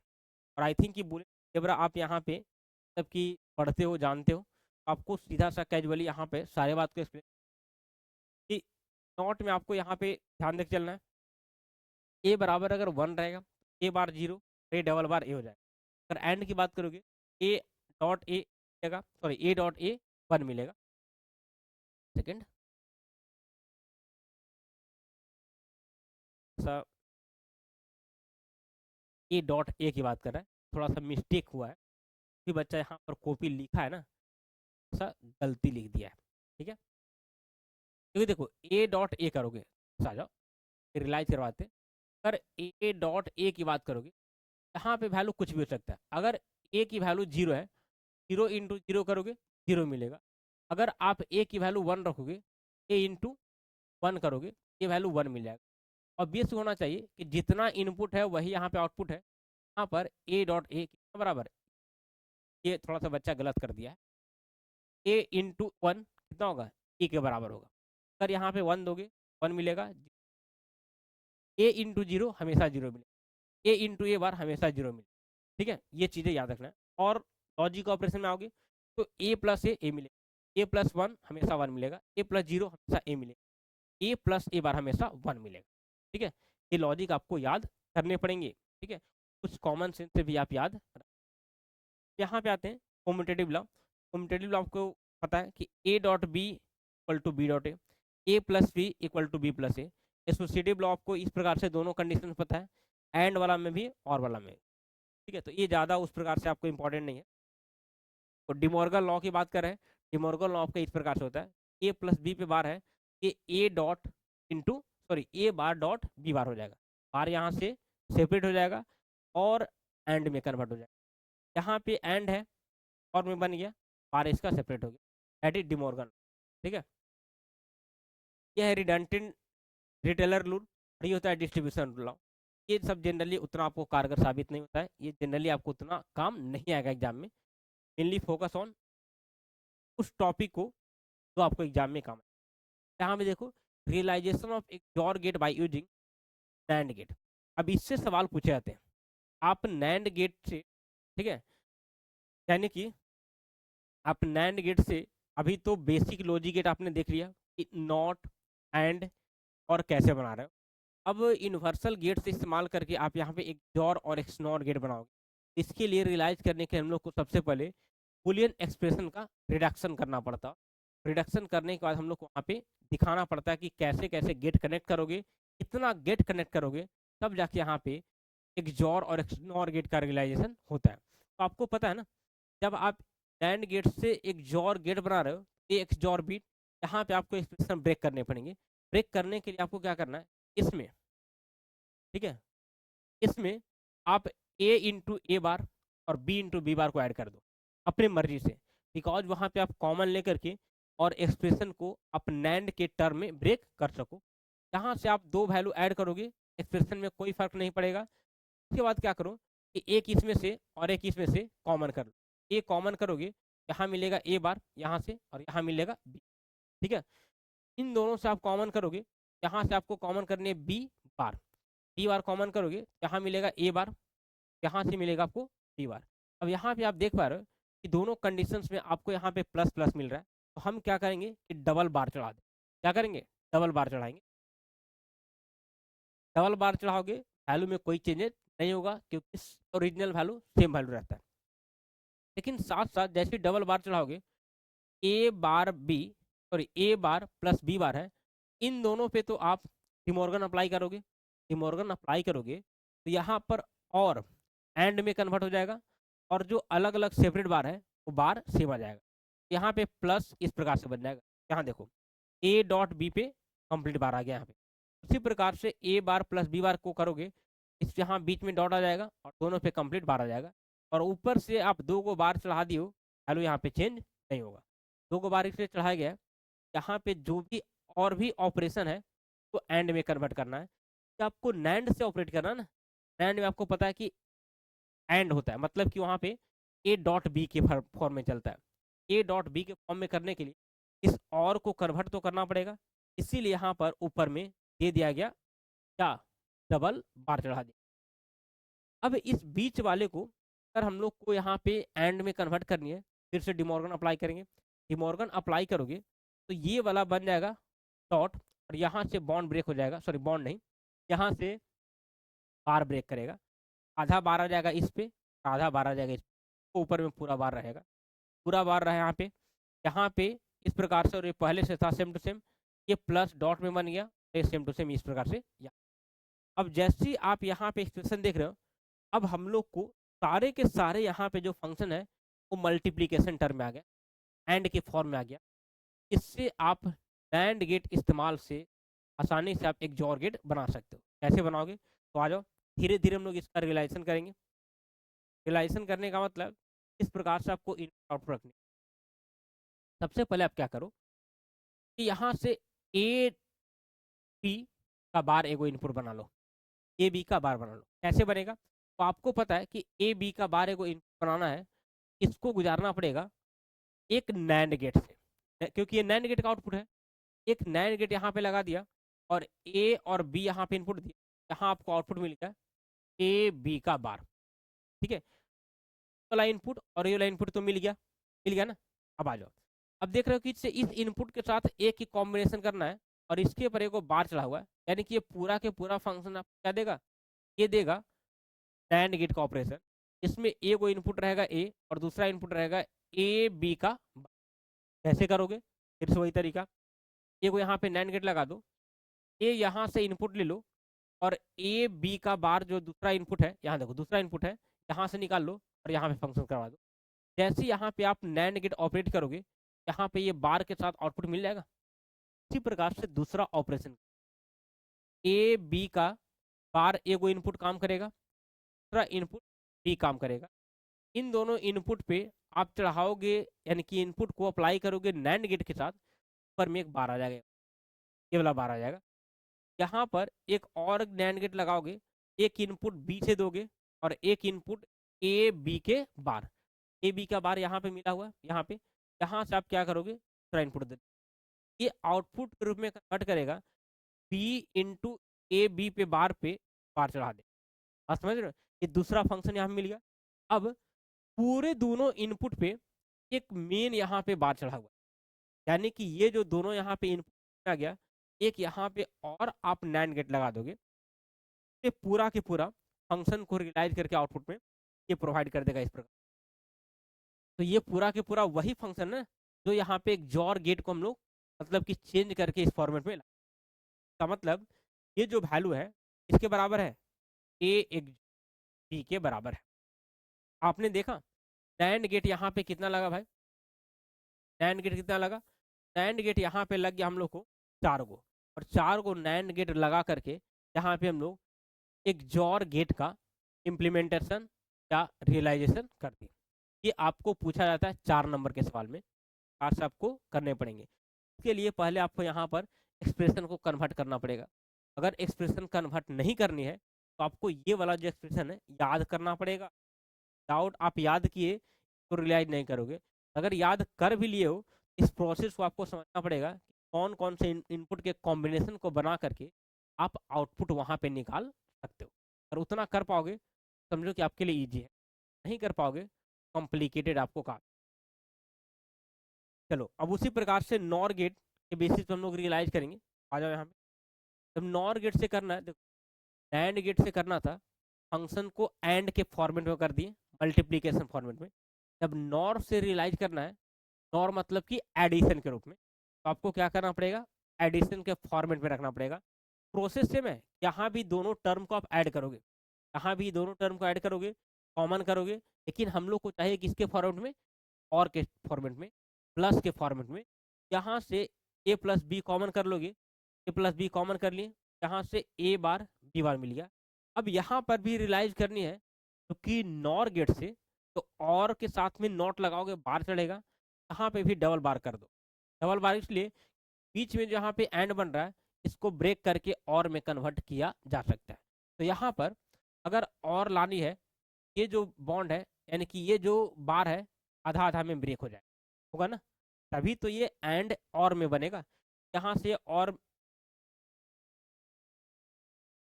और आई थिंक कि बूलियन अलजेब्रा आप यहाँ पे मतलब कि पढ़ते हो, जानते हो, आपको सीधा सा कैजुअली यहाँ पे सारे बात को एक्सप्लेन, कि नॉट में आपको यहाँ पे ध्यान देकर चलना है, ए बराबर अगर 1 रहेगा, ए बार 0, ए डबल बार ए हो जाएगा। अगर एंड की बात करोगे, ए डॉट ए मिलेगा, सॉरी ए डॉट ए 1 मिलेगा। सेकेंड सा ए डॉट ए की बात कर रहा है, थोड़ा सा मिस्टेक हुआ है, कि बच्चा यहाँ पर कॉपी लिखा है ना, सा गलती लिख दिया है, ठीक है। क्योंकि देखो ए डॉट ए करोगे, आ जाओ रियलाइज करवाते, अगर ए डॉट ए की बात करोगे, यहाँ पे वैल्यू कुछ भी हो सकता है। अगर ए की वैल्यू 0 है, 0 इंटू 0 करोगे 0 मिलेगा। अगर आप ए की वैल्यू 1 रखोगे, ए इंटू 1 करोगे, ये वैल्यू 1 मिल जाएगा। ऑब्वियस होना चाहिए कि जितना इनपुट है वही यहाँ पे आउटपुट है, यहाँ पर ए डॉट ए कितना बराबर है, ये थोड़ा सा बच्चा गलत कर दिया है, ए इंटू 1 कितना होगा, ए के बराबर होगा। अगर यहाँ पे 1 दोगे 1 मिलेगा, ए इंटू 0 हमेशा 0 मिलेगा, ए इंटू ए बार हमेशा 0 मिलेगा, ठीक है। ये चीज़ें याद रखना है। और लॉजिक ऑपरेशन में आओगे तो ए प्लस ए मिलेगा, ए प्लस 1 हमेशा 1 मिलेगा, ए प्लस 0 हमेशा ए मिलेगा, ए प्लस ए बार हमेशा 1 मिलेगा, ठीक है। ये लॉजिक आपको याद करने पड़ेंगे, ठीक है, कुछ कॉमन सेंस से भी आप याद। यहाँ पे आते हैं कॉम्यूटेटिव लॉ। कॉम्यूटेटिव लॉ आपको पता है कि A dot B equal to B dot A plus B equal to B plus A, associative law आपको इस प्रकार से दोनों कंडीशन पता है, एंड वाला में भी और वाला में, ठीक है। तो ये ज़्यादा उस प्रकार से आपको इंपॉर्टेंट नहीं है। तो डिमॉर्गन लॉ की बात कर रहे हैं, डिमॉर्गन लॉ आपका इस प्रकार से होता है, ए प्लस बी पे बार है, ये A dot into sorry A bar dot B bar हो जाएगा, बार यहाँ से सेपरेट हो जाएगा और एंड में कन्वर्ट हो जाएगा। यहाँ पे एंड है और में बन गया, बार इसका सेपरेट हो गया, दैट इज डिमॉर्गन, ठीक है। यह है रिडंडेंट रिटेलर रूल और ये होता है डिस्ट्रीब्यूशन लॉ। ये सब जनरली उतना आपको कारगर साबित नहीं होता है, ये जनरली आपको उतना काम नहीं आएगा एग्जाम में। मेनली फोकस ऑन उस टॉपिक को जो आपको एग्जाम में काम आए। यहाँ पे देखो, रियलाइजेशन ऑफ एक XOR gate by using NAND gate. अब इससे सवाल पूछे जाते हैं, आप नैंड गेट से, ठीक है, यानी कि आप नैंड गेट से अभी तो बेसिक लॉजिक गेट आपने देख लिया कि नॉट एंड और कैसे बना रहे हो। अब यूनिवर्सल गेट से इस्तेमाल करके आप यहाँ पे एक जॉर और एक स्नॉर गेट बनाओगे। इसके लिए रियलाइज करने के हम लोग को सबसे पहले बुलियन एक्सप्रेशन का रिडक्शन करना पड़ता। रिडक्शन करने के बाद हम लोग को वहाँ पे दिखाना पड़ता है कि कैसे कैसे गेट कनेक्ट करोगे, कितना गेट कनेक्ट करोगे, तब जाके यहाँ पे एक जॉर और एक स्नॉर गेट का रियलाइजेशन होता है। तो आपको पता है ना, जब आप नैंड गेट से एक जॉर गेट बना रहे हो, एक जॉर बीट, यहाँ पे आपको एक्सप्रेशन ब्रेक करने पड़ेंगे। ब्रेक करने के लिए आपको क्या करना है, इसमें, ठीक है, इसमें आप ए इंटू ए बार और बी इंटू बी बार को ऐड कर दो अपनी मर्जी से, बिकॉज वहाँ पे आप कॉमन लेकर के और एक्सप्रेशन को आप नैंड के टर्म में ब्रेक कर सको। यहाँ से आप दो वैल्यू ऐड करोगे, एक्सप्रेशन में कोई फर्क नहीं पड़ेगा। उसके बाद क्या करो कि एक इसमें से और एक इसमें से कॉमन कर लो। ए कॉमन करोगे, यहाँ मिलेगा ए बार यहाँ से और यहाँ मिलेगा बी, ठीक है। इन दोनों से आप कॉमन करोगे, यहाँ से आपको कॉमन करनी है B bar, B bar common करोगे, यहाँ मिलेगा ए बार, यहाँ से मिलेगा आपको बी बार। अब यहाँ पे आप देख पा रहे हो कि दोनों कंडीशंस में आपको यहाँ पे प्लस प्लस मिल रहा है, तो हम क्या करेंगे कि डबल बार चढ़ा दें। क्या करेंगे, डबल बार चढ़ाएंगे। डबल बार चढ़ाओगे, वैल्यू में कोई चेंजेस नहीं होगा क्योंकि ओरिजिनल वैल्यू सेम वैल्यू रहता है। लेकिन साथ साथ जैसे double bar चढ़ाओगे, A bar B sorry A bar plus B bar है, इन दोनों पे तो आप डिमॉर्गन अप्लाई करोगे। डिमॉर्गन अप्लाई करोगे तो यहाँ पर और एंड में कन्वर्ट हो जाएगा और जो अलग अलग सेपरेट बार है वो बार सेम आ जाएगा। यहाँ पे प्लस इस प्रकार से बन जाएगा, यहाँ देखो ए डॉट बी पे कंप्लीट बार आ गया यहाँ पे। उसी प्रकार से ए बार प्लस बी बार को करोगे, इस यहाँ बीच में डॉट आ जाएगा और दोनों पे कंप्लीट बार आ जाएगा। और ऊपर से आप दो को बार चढ़ा दियो, वैल्यू यहाँ पे चेंज नहीं होगा, दो को बार इसलिए चढ़ाया गया। यहाँ पे जो भी और भी ऑपरेशन है तो एंड में कन्वर्ट करना है। तो आपको नैंड से ऑपरेट करना है ना, नैंड में आपको पता है कि एंड होता है, मतलब कि वहाँ पे ए डॉट बी के फॉर्म में चलता है। ए डॉट बी के फॉर्म में करने के लिए इस और को कन्वर्ट तो करना पड़ेगा, इसीलिए यहाँ पर ऊपर में दे दिया गया क्या, डबल बार चढ़ा दिया। अब इस बीच वाले को अगर हम लोग को यहाँ पे एंड में कन्वर्ट करनी है, फिर से डिमॉर्गन अप्लाई करेंगे। डिमॉर्गन अप्लाई करोगे तो ये वाला बन जाएगा डॉट और यहाँ से बॉन्ड ब्रेक हो जाएगा, सॉरी बॉन्ड नहीं, यहाँ से बार ब्रेक करेगा, आधा बार आ जाएगा इस पे, आधा बार आ जाएगा इस पे, ऊपर में पूरा बार रहेगा, पूरा बार रहा यहाँ पे। यहाँ पे इस प्रकार से, और ये पहले से था सेम टू सेम, ये प्लस डॉट में बन गया, ये सेम टू सेम इस प्रकार से। अब जैसे ही आप यहाँ पे एक्सप्रेशन देख रहे हो, अब हम लोग को सारे के सारे यहाँ पे जो फंक्शन है वो मल्टीप्लीकेशन टर्म में आ गया, एंड के फॉर्म में आ गया। इससे आप नैंड गेट इस्तेमाल से आसानी से आप एक जॉर गेट बना सकते हो। कैसे बनाओगे, तो आ जाओ, धीरे धीरे हम लोग इसका रियलाइजेशन करेंगे। रियलाइजेशन करने का मतलब इस प्रकार से आपको इनपुट आउटपुट रखनी। सबसे पहले आप क्या करो कि यहाँ से ए बी का बार एगो इनपुट बना लो, ए बी का बार बना लो। कैसे बनेगा, तो आपको पता है कि ए बी का बार एगो इनपुट बनाना है, इसको गुजारना पड़ेगा एक नैंड गेट से, क्योंकि ये नैंड गेट का आउटपुट है। एक नैंड गेट यहाँ पे लगा दिया और ए और बी यहाँ पे इनपुट दिया, यहाँ आपको आउटपुट मिल गया ए बी का बार, ठीक है। वाला इनपुट और ये वाला इनपुट तो मिल गया ना। अब आ जाओ, अब देख रहे हो कि इस इनपुट के साथ एक ही कॉम्बिनेशन करना है और इसके ऊपर एक बार चढ़ा हुआ है, यानी कि ये पूरा के पूरा फंक्शन आपको क्या देगा, ये देगा नैंड गेट का ऑपरेशन। इसमें एक वो इनपुट रहेगा ए और दूसरा इनपुट रहेगा ए बी का। कैसे करोगे, फिर से वही तरीका, एक यहाँ पे नैंड गेट लगा दो, ए यहाँ से इनपुट ले लो और ए बी का बार जो दूसरा इनपुट है, यहाँ देखो दूसरा इनपुट है, यहाँ से निकाल लो और यहाँ पे फंक्शन करवा दो। जैसे यहाँ पे आप नैंड गेट ऑपरेट करोगे, यहाँ पे ये बार के साथ आउटपुट मिल जाएगा। इसी प्रकार से दूसरा ऑपरेशन, ए बी का बार ए को इनपुट काम करेगा, दूसरा इनपुट बी काम करेगा। इन दोनों इनपुट पे आप चढ़ाओगे, यानी कि इनपुट को अप्लाई करोगे नैंड गेट के साथ, ऊपर में एक बार आ जाएगा, ये वाला बार आ जाएगा। यहाँ पर एक और नैंड गेट लगाओगे, एक इनपुट बी से दोगे और एक इनपुट ए बी के बार, ए बी का बार यहाँ पे मिला हुआ है, यहाँ से आप क्या करोगे, दूसरा इनपुट दे, ये आउटपुट के रूप में कन्वर्ट करेगा, बी इंटू ए बी पे बार चढ़ा दे। आप समझ रहे हो, ये दूसरा फंक्शन यहाँ मिल गया। अब पूरे दोनों इनपुट पे एक मेन यहाँ पे बार चढ़ा हुआ, यानी कि ये जो दोनों यहाँ पे इनपुट आ गया, एक यहाँ पे और आप नैंड गेट लगा दोगे, ये पूरा के पूरा फंक्शन को रियलाइज करके आउटपुट में ये प्रोवाइड कर देगा इस प्रकार। तो ये पूरा के पूरा वही फंक्शन है जो यहाँ पे एक जॉर गेट को हम लोग मतलब कि चेंज करके इस फॉर्मेट में ला, का मतलब ये जो वैल्यू है इसके बराबर है, ए एक बी के बराबर है। आपने देखा नैंड गेट यहाँ पे कितना लगा भाई, नैंड गेट कितना लगा, नैंड गेट यहाँ पे लग गया हम लोग को 4 गो, और 4 गो नैंड गेट लगा करके यहाँ पे हम लोग एक जॉर गेट का इम्प्लीमेंटेशन या रियलाइजेशन करते हैं। ये आपको पूछा जाता है 4 नंबर के सवाल में, 4 से आपको करने पड़ेंगे। इसके लिए पहले आपको यहाँ पर एक्सप्रेशन को कन्वर्ट करना पड़ेगा। अगर एक्सप्रेशन कन्वर्ट नहीं करनी है तो आपको ये वाला जो एक्सप्रेशन है याद करना पड़ेगा। डाउट आप याद किए तो रियलाइज नहीं करोगे, अगर याद कर भी लिए हो इस प्रोसेस को आपको समझना पड़ेगा कि कौन कौन से इनपुट के कॉम्बिनेशन को बना करके आप आउटपुट वहाँ पे निकाल सकते हो। और उतना कर पाओगे समझो कि आपके लिए ईजी है, नहीं कर पाओगे कॉम्प्लिकेटेड आपको काम। चलो अब उसी प्रकार से नॉर गेट के बेसिस पे हम लोग रियलाइज करेंगे। आ जाओ यहाँ पे, जब नॉर गेट से करना है, देखो एंड गेट से करना था, फंक्शन को एंड के फॉर्मेट में कर दिए, मल्टीप्लीकेशन फॉर्मेट में। जब नॉर से रियलाइज करना है, नॉर मतलब कि एडिशन के रूप में, तो आपको क्या करना पड़ेगा, एडिशन के फॉर्मेट में रखना पड़ेगा। प्रोसेस सेम है, यहाँ भी दोनों टर्म को आप ऐड करोगे, यहाँ भी दोनों टर्म को ऐड करोगे, कॉमन करोगे, लेकिन हम लोग को चाहिए किसके फॉर्मेट में, और के फॉर्मेट में, प्लस के फॉर्मेट में। यहाँ से ए प्लस बी कॉमन कर लोगे, ए प्लस बी कॉमन कर लिए, यहाँ से ए बार बी बार मिल गया। अब यहाँ पर भी रियलाइज करनी है तो कि नॉर गेट से, तो और के साथ में नॉट लगाओगे बार चढ़ेगा, यहाँ पे भी डबल बार कर दो। डबल बार इसलिए बीच में जहाँ पे एंड बन रहा है इसको ब्रेक करके और में कन्वर्ट किया जा सकता है। तो यहाँ पर अगर और लानी है, ये जो बॉन्ड है यानी कि ये जो बार है आधा आधा में ब्रेक हो जाए, होगा ना, तभी तो ये एंड और में बनेगा। यहाँ से और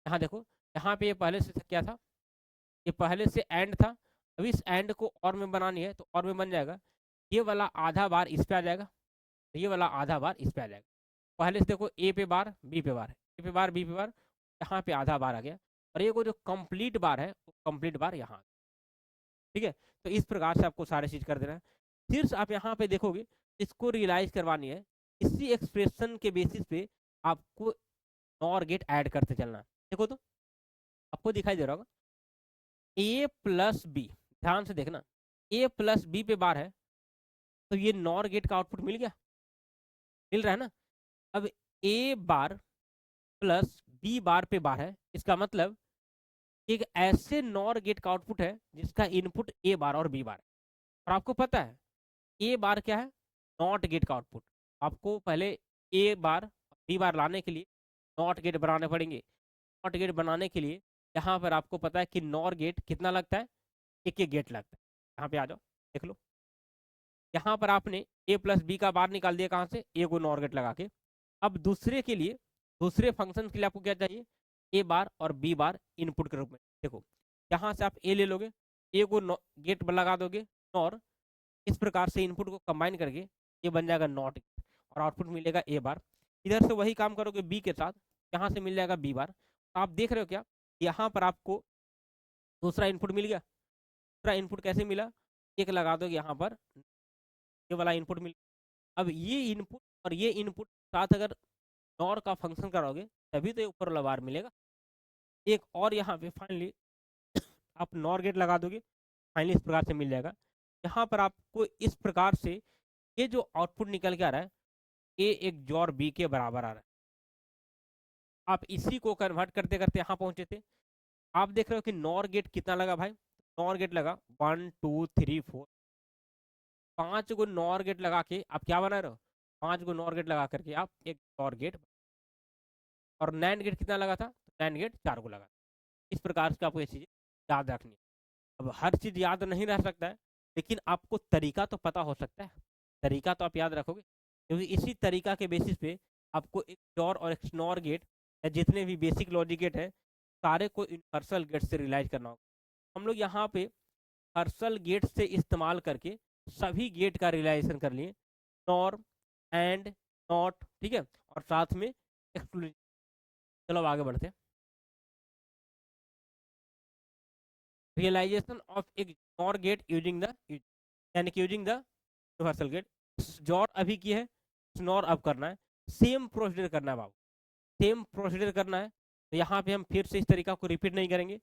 यहाँ देखो, यहाँ पे ये पहले से क्या था, ये पहले से एंड था, अब इस एंड को और में बनानी है तो और में बन जाएगा। ये वाला आधा बार इस पे आ जाएगा, तो ये वाला आधा बार इस पे आ जाएगा। पहले से देखो ए पे बार बी पे बार है, ए पे बार बी पे बार, यहाँ पे आधा बार आ गया, और ये को जो कंप्लीट बार है वो कंप्लीट बार यहाँ, ठीक है। तो इस प्रकार से आपको सारी चीज कर देना है। फिर आप यहाँ पे देखोगे इसको रियलाइज करवानी है, इसी एक्सप्रेशन के बेसिस पे आपको नॉर गेट ऐड करते चलना है। देखो तो आपको दिखाई दे रहा होगा ए प्लस बी, ध्यान से देखना, ए प्लस बी पे बार है, तो ये नॉर गेट का आउटपुट मिल गया, मिल रहा है ना। अब ए बार प्लस बी बार पे बार है, इसका मतलब एक ऐसे नॉर गेट का आउटपुट है जिसका इनपुट ए बार और बी बार है। और आपको पता है ए बार क्या है, नॉट गेट का आउटपुट। आपको पहले ए बार बी बार लाने के लिए नॉट गेट बनाने पड़ेंगे। नॉट गेट बनाने के लिए यहाँ पर आपको पता है कि नॉर गेट कितना लगता है, एक एक गेट लगता है। यहाँ पे आ जाओ देख लो, यहाँ पर आपने ए प्लस बी का बार निकाल दिया, कहाँ से, ए को नॉर गेट लगा के। अब दूसरे के लिए, दूसरे फंक्शन के लिए आपको क्या चाहिए, ए बार और बी बार इनपुट के रूप में। देखो यहाँ से आप ए ले लोगे, ए को गेट लगा दोगे नॉर, इस प्रकार से इनपुट को कंबाइन करके ये बन जाएगा नॉट, और आउटपुट मिलेगा ए बार। इधर से वही काम करोगे बी के साथ, यहाँ से मिल जाएगा बी बार। तो आप देख रहे हो क्या, यहाँ पर आपको दूसरा इनपुट मिल गया। दूसरा इनपुट कैसे मिला, एक लगा दोगे यहाँ पर, ये वाला इनपुट मिल। अब ये इनपुट और ये इनपुट साथ अगर नॉर का फंक्शन करोगे तभी तो ये ऊपर वाला बार मिलेगा। एक और यहाँ पे फाइनली आप नॉर गेट लगा दोगे, फाइनली इस प्रकार से मिल जाएगा। यहाँ पर आपको इस प्रकार से ये जो आउटपुट निकल के आ रहा है ए एक जॉर बी के बराबर आ रहा है। आप इसी को कन्वर्ट करते करते यहाँ पहुंचे थे। आप देख रहे हो कि नॉर गेट कितना लगा भाई, नॉर गेट लगा 1 2 3 4, 5 गो नॉर गेट लगा के आप क्या बना रहे हो, 5 गो नॉर गेट लगा करके आप एक नॉर गेट। और नैंड गेट कितना लगा था, नैंड गेट 4 गो लगा। इस प्रकार से आपको ये चीज़ें याद रखनी है। अब हर चीज़ याद नहीं रह सकता है, लेकिन आपको तरीका तो पता हो सकता है, तरीका तो आप याद रखोगे, क्योंकि इसी तरीका के बेसिस पे आपको एक XOR और XNOR गेट या जितने भी बेसिक लॉजिक गेट है सारे को यूनिवर्सल गेट से रिलाइज करना होगा। हम लोग यहाँ पे यूनिवर्सल गेट से इस्तेमाल करके सभी गेट का रियलाइजेशन कर लिए, नॉर एंड नॉट, ठीक है, और साथ में एक्सक्लूजन। चलो अब आगे बढ़ते हैं। रियलाइजेशन ऑफ एक नॉर गेट यूजिंग द, यानी कि using the universal gate. XOR अभी की है, स्नॉर अब करना है, सेम प्रोसीजर करना है बाबू, सेम प्रोसीजर करना है। तो यहाँ पे हम फिर से इस तरीका को रिपीट नहीं करेंगे,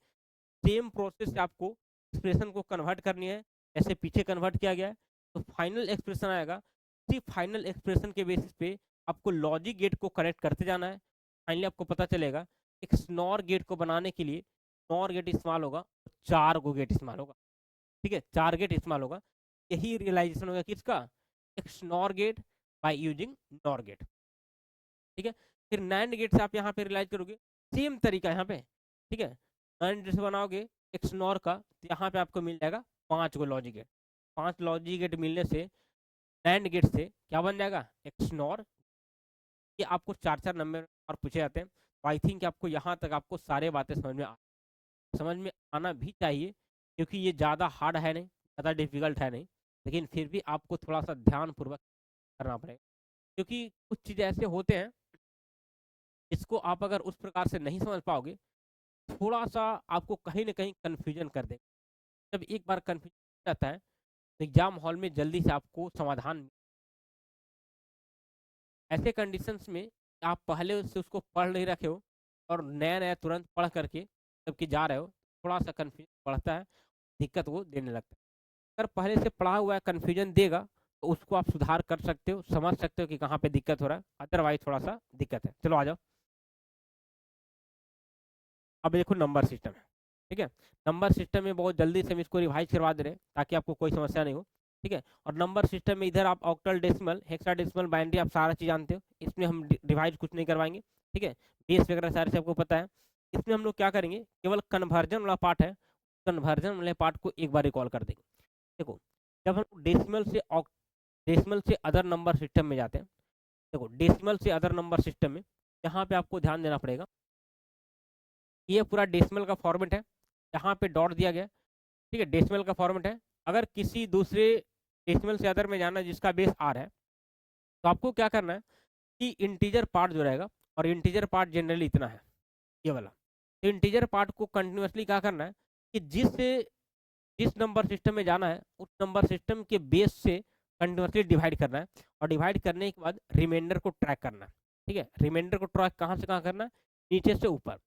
सेम प्रोसेस से आपको एक्सप्रेशन को कन्वर्ट करनी है, जैसे पीछे कन्वर्ट किया गया है। तो फाइनल एक्सप्रेशन आएगा, उसी फाइनल एक्सप्रेशन के बेसिस पे आपको लॉजिक गेट को कनेक्ट करते जाना है। फाइनली आपको पता चलेगा एक स्नॉर गेट को बनाने के लिए नॉर गेट इस्तेमाल होगा, 4 गो गेट इस्तेमाल होगा, ठीक है, 4 गेट इस्तेमाल होगा। यही रियलाइजेशन होगा किसका, एक NOR gate by using NOR gate, ठीक है। फिर नैंड गेट से आप यहाँ पे रियलाइज करोगे, सेम तरीका यहाँ पे, ठीक है। नैंड गेट से बनाओगे एक नॉर का, तो यहाँ पे आपको मिल जाएगा 5 गो लॉजिक गेट। 5 लॉजिक गेट मिलने से नैंड गेट से क्या बन जाएगा, एक नॉर। ये आपको 4 नंबर और पूछे जाते हैं। तो आई थिंक आपको यहाँ तक आपको सारे बातें समझ में आना भी चाहिए, क्योंकि ये ज़्यादा हार्ड है नहीं, ज़्यादा डिफिकल्ट है नहीं, लेकिन फिर भी आपको थोड़ा सा ध्यानपूर्वक करना पड़ेगा, क्योंकि कुछ चीज़ें ऐसे होते हैं इसको आप अगर उस प्रकार से नहीं समझ पाओगे, थोड़ा सा आपको कहीं ना कहीं कन्फ्यूजन कर देगा। जब एक बार कन्फ्यूजन हो जाता है तो एग्जाम हॉल में जल्दी से आपको समाधान, ऐसे कंडीशंस में आप पहले से उसको पढ़ नहीं रखे हो और नया नया तुरंत पढ़ करके जबकि जा रहे हो, थोड़ा सा कन्फ्यूजन बढ़ता है, दिक्कत वो देने लगता है। अगर पहले से पढ़ा हुआ है कन्फ्यूजन देगा तो उसको आप सुधार कर सकते हो, समझ सकते हो कि कहाँ पे दिक्कत हो रहा है, अदरवाइज थोड़ा सा दिक्कत है। चलो आ जाओ, अब देखो नंबर सिस्टम है, ठीक है। नंबर सिस्टम में बहुत जल्दी से हम इसको रिवाइज करवा दे रहे हैं ताकि आपको कोई समस्या नहीं हो, ठीक है। और नंबर सिस्टम में इधर आप ऑक्टल डेसिमल, हेक्साडेसिमल, बाइनरी आप सारा चीज़ जानते हो, इसमें हम रिवाइज कुछ नहीं करवाएंगे, ठीक है। बेस वगैरह सारे से आपको पता है। इसमें हम लोग क्या करेंगे, केवल कन्वर्जन वाला पार्ट है, कन्वर्जन वाले पार्ट को एक बार रिकॉल कर देंगे। देखो जब हम डेसिमल से अदर नंबर सिस्टम में जाते हैं, देखो डेसिमल से अदर नंबर सिस्टम में यहाँ पे आपको ध्यान देना पड़ेगा, ये पूरा डेसिमल का फॉर्मेट है, यहाँ पे डॉट दिया गया, ठीक है, डेसिमल का फॉर्मेट है। अगर किसी दूसरे डेसिमल से अदर में जाना है जिसका बेस आर है, तो आपको क्या करना है कि इंटीजर पार्ट जो रहेगा, और इंटीजर पार्ट जनरली इतना है ये वाला, तो इंटीजर पार्ट को कंटिन्यूसली क्या करना है कि जिस नंबर सिस्टम में जाना है उस नंबर सिस्टम के बेस से कंटिन्यूसली डिवाइड करना है, और डिवाइड करने के बाद रिमाइंडर को ट्रैक करना है, ठीक है। रिमाइंडर को ट्रैक कहाँ से कहाँ करना है, नीचे से ऊपर,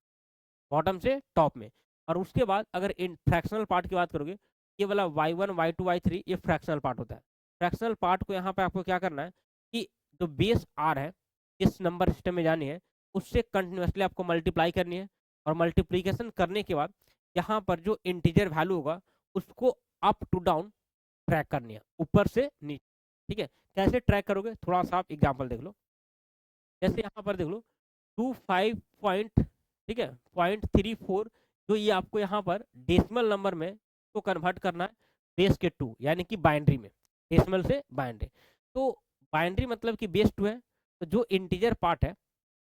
बॉटम से टॉप में। और उसके बाद अगर इन फ्रैक्शनल पार्ट की बात करोगे, ये वाला y1 y2 y3 ये फ्रैक्शनल पार्ट होता है। फ्रैक्शनल पार्ट को यहाँ पे आपको क्या करना है कि जो बेस आर है, जिस नंबर सिस्टम में जानी है उससे कंटिन्यूसली आपको मल्टीप्लाई करनी है, और मल्टीप्लीकेशन करने के बाद यहाँ पर जो इंटीजर वैल्यू होगा उसको अप टू डाउन ट्रैक करनी है, ऊपर से नीचे, ठीक है। कैसे ट्रैक करोगे, थोड़ा सा आप एग्जाम्पल देख लो, जैसे यहाँ पर देख लो 25 पॉइंट, ठीक है, 0.34, जो ये आपको यहाँ पर डेसिमल नंबर में तो कन्वर्ट करना है बेस के 2, यानी कि बाइनरी में, डेसिमल से बाइनरी। तो बाइनरी मतलब कि बेस 2 है, तो जो इंटीजर पार्ट है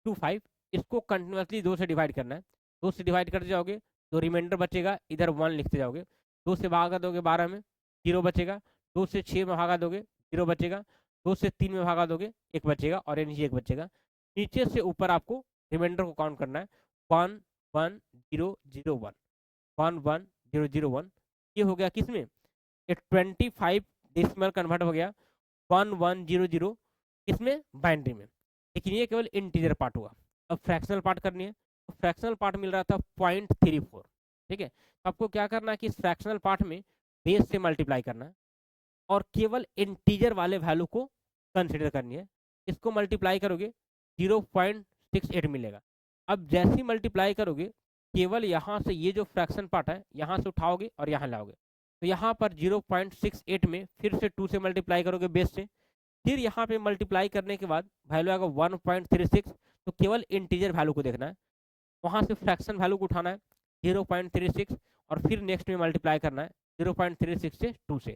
25, इसको कंटिन्यूसली 2 से डिवाइड करना है। 2 से डिवाइड करते जाओगे तो रिमाइंडर बचेगा, इधर 1 लिखते जाओगे। 2 से भागा दोगे 12 में 0 बचेगा, 2 से 6 में भागा दोगे 0 बचेगा, 2 से 3 में भागा दोगे 1 बचेगा, और नीचे 1 बचेगा। नीचे से ऊपर आपको रिमाइंडर को काउंट करना है, 1 1 0 0 1, 1 1 0 0 1। ये हो गया किसमें, ये 25 डेसिमल कन्वर्ट हो गया 1 1 0 0 इसमें बाइनरी में, लेकिन ये केवल इंटीजर पार्ट हुआ। अब फ्रैक्शनल पार्ट करनी है, तो फ्रैक्शनल पार्ट मिल रहा था 0.34, ठीक है। तो आपको क्या करना है कि इस फ्रैक्शनल पार्ट में बेस से मल्टीप्लाई करना है और केवल इंटीजर वाले वैल्यू को कंसिडर करनी है। इसको मल्टीप्लाई करोगे 0.68 मिलेगा। अब जैसे ही मल्टीप्लाई करोगे केवल यहाँ से ये जो फ्रैक्शन पार्ट है यहाँ से उठाओगे और यहाँ लाओगे, तो यहाँ पर 0.68 में फिर से 2 से मल्टीप्लाई करोगे बेस से, फिर यहाँ पे मल्टीप्लाई करने के बाद वैल्यू आएगा 1.36। तो केवल इंटीजर वैल्यू को देखना है, वहाँ से फ्रैक्शन वैल्यू को उठाना है 0.36 और फिर नेक्स्ट में मल्टीप्लाई करना है 0.36 से 2 से।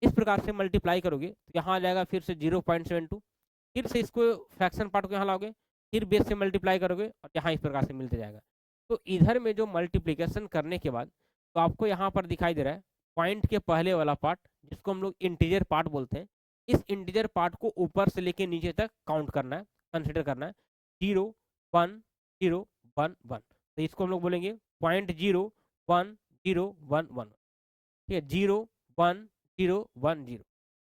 इस प्रकार से मल्टीप्लाई करोगे तो यहाँ आ जाएगा फिर से 0.72, फिर से इसको फ्रैक्शन पार्ट को यहाँ लाओगे, फिर बेस से मल्टीप्लाई करोगे और यहाँ इस प्रकार से मिलते जाएगा। तो इधर में जो मल्टीप्लिकेशन करने के बाद तो आपको यहाँ पर दिखाई दे रहा है पॉइंट के पहले वाला पार्ट जिसको हम लोग इंटीजर पार्ट बोलते हैं, इस इंटीजर पार्ट को ऊपर से लेके नीचे तक काउंट करना है, कंसिडर करना है 0 1 0 1 1। तो इसको हम लोग बोलेंगे 0.0101, ठीक है, 0 1 0 1 0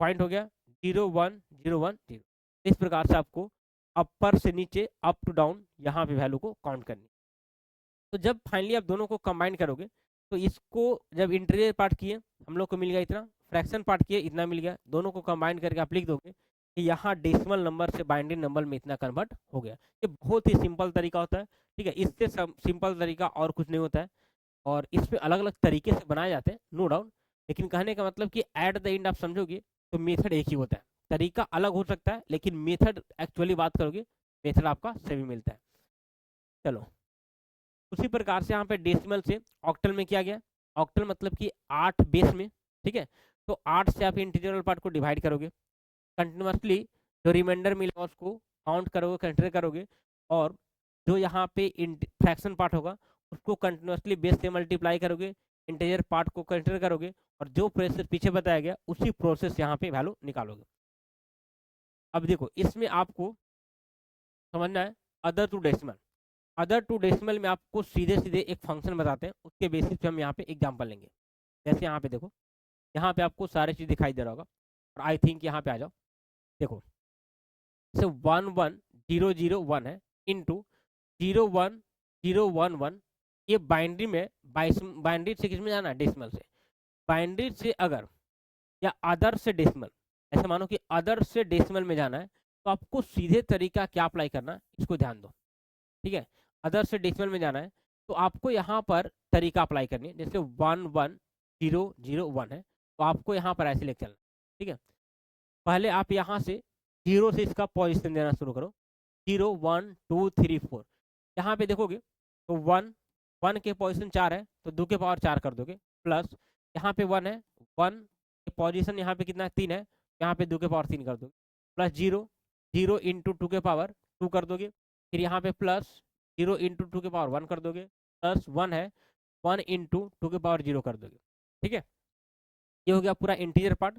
पॉइंट हो गया 0 1 0 1 0। इस प्रकार से आपको अपर से नीचे अप टू डाउन यहाँ पे वैल्यू को काउंट करनी। तो जब फाइनली आप दोनों को कंबाइन करोगे तो इसको जब इंटीजर पार्ट किए हम लोग को मिल गया इतना, फ्रैक्शन पार्ट किए इतना मिल गया, दोनों को कंबाइन करके आप लिख दोगे कि यहाँ डेसिमल नंबर से बाइनरी नंबर में इतना कन्वर्ट हो गया। ये बहुत ही सिंपल तरीका होता है, ठीक है, इससे सिंपल तरीका और कुछ नहीं होता है और इस पे अलग अलग तरीके से बनाए जाते हैं नो डाउट, लेकिन कहने का मतलब कि एट द एंड आप समझोगे तो मेथड एक ही होता है, तरीका अलग हो सकता है लेकिन मेथड एक्चुअली बात करोगे मेथड आपका सभी मिलता है। चलो उसी प्रकार से यहाँ पे डेसिमल से ऑक्टल में किया गया, ऑक्टल मतलब कि 8 बेस में, ठीक है। तो 8 से आप इंटीजरल पार्ट को डिवाइड करोगे, कंटिन्यूसली जो रिमाइंडर मिलेगा उसको काउंट करोगे, कंसिडर करोगे और जो यहाँ पे फ्रैक्शन पार्ट होगा उसको कंटिन्यूसली बेस से मल्टीप्लाई करोगे, इंटीजर पार्ट को कंसिडर करोगे और जो प्रोसेस पीछे बताया गया उसी प्रोसेस यहाँ पे वैल्यू निकालोगे। अब देखो इसमें आपको समझना है other to decimal. Other to decimal में आपको सीधे सीधे एक फंक्शन बताते हैं, उसके बेसिस पे हम यहाँ पे एग्जांपल लेंगे। जैसे यहाँ पे देखो, यहाँ पे आपको सारी चीज़ दिखाई दे रहा होगा और आई थिंक यहाँ पे आ जाओ, देखो जैसे 1 1 0 0 1 है इंटू 0 1 0 1 1, ये बाइनरी में बाइनरी से किस में जाना है डेसिमल से, बाइनरी से अगर या अदर से डेसिमल, ऐसे मानो कि अदर से डेसिमल में जाना है तो आपको सीधे तरीका क्या अप्लाई करना है इसको ध्यान दो, ठीक है। अदर से डेसिमल में जाना है तो आपको यहाँ पर तरीका अप्लाई करनी है, जैसे 1 1 0 0 1 है तो आपको यहाँ पर ऐसे लेके चलना, ठीक है। पहले आप यहाँ से 0 से इसका पोजीशन देना शुरू करो, 0 1 2 3 4, यहाँ पे देखोगे तो 1 1 के पोजीशन 4 है तो 2 के पावर 4 कर दोगे, प्लस यहाँ पे 1 है, 1 के पोजीशन यहाँ पे कितना है 3 है, यहाँ पे 2 के पावर 3 कर दोगे, प्लस 0 0 इंटू 2 के पावर 2 कर दोगे, फिर यहाँ पे प्लस 0 इंटू 2 के पावर 1 कर दोगे, प्लस 1 है 1 इंटू 2 के पावर 0 कर दोगे, ठीक है। ये हो गया पूरा इंटीजर पार्ट।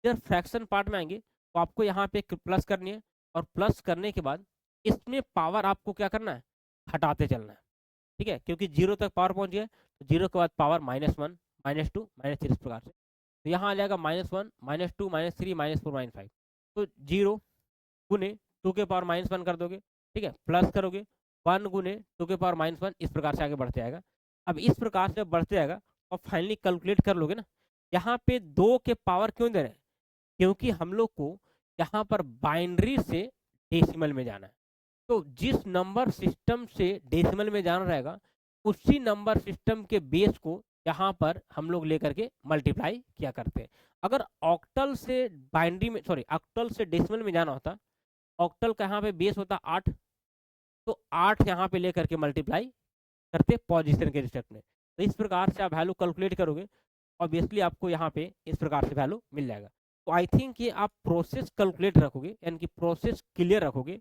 इधर फ्रैक्शन पार्ट में आएंगे तो आपको यहाँ पे प्लस करनी है और प्लस करने के बाद इसमें पावर आपको क्या करना है, हटाते चलना है, ठीक है, क्योंकि 0 तक पावर पहुंच गया तो 0 के बाद पावर -1 -2 -3 इस प्रकार से, तो यहाँ आ जाएगा -1 -2 -3 -4 -5, तो 0 गुने 2 के पावर -1 कर दोगे, ठीक है, प्लस करोगे 1 गुने 2 के पावर -1, इस प्रकार से आगे बढ़ते जाएगा। अब इस प्रकार से बढ़ते जाएगा और फाइनली कैलकुलेट कर लोगे ना, यहाँ पे 2 के पावर क्यों दे रहे हैं, क्योंकि हम लोग को यहाँ पर बाइनरी से डेसिमल में जाना है, तो जिस नंबर सिस्टम से डेसिमल में जाना रहेगा उसी नंबर सिस्टम के बेस को यहाँ पर हम लोग लेकर के मल्टीप्लाई किया करते हैं। अगर ऑक्टल से बाइनरी में ऑक्टल से डेसिमल में जाना होता, ऑक्टल का यहाँ पे बेस होता 8, तो 8 यहाँ पे लेकर के मल्टीप्लाई करते पोजीशन के रिस्पेक्ट में, तो इस प्रकार से आप वैल्यू कैलकुलेट करोगे ऑब्वियसली आपको यहाँ पे इस प्रकार से वैल्यू मिल जाएगा। तो आई थिंक ये आप प्रोसेस कैलकुलेट रखोगे यानी कि प्रोसेस क्लियर रखोगे,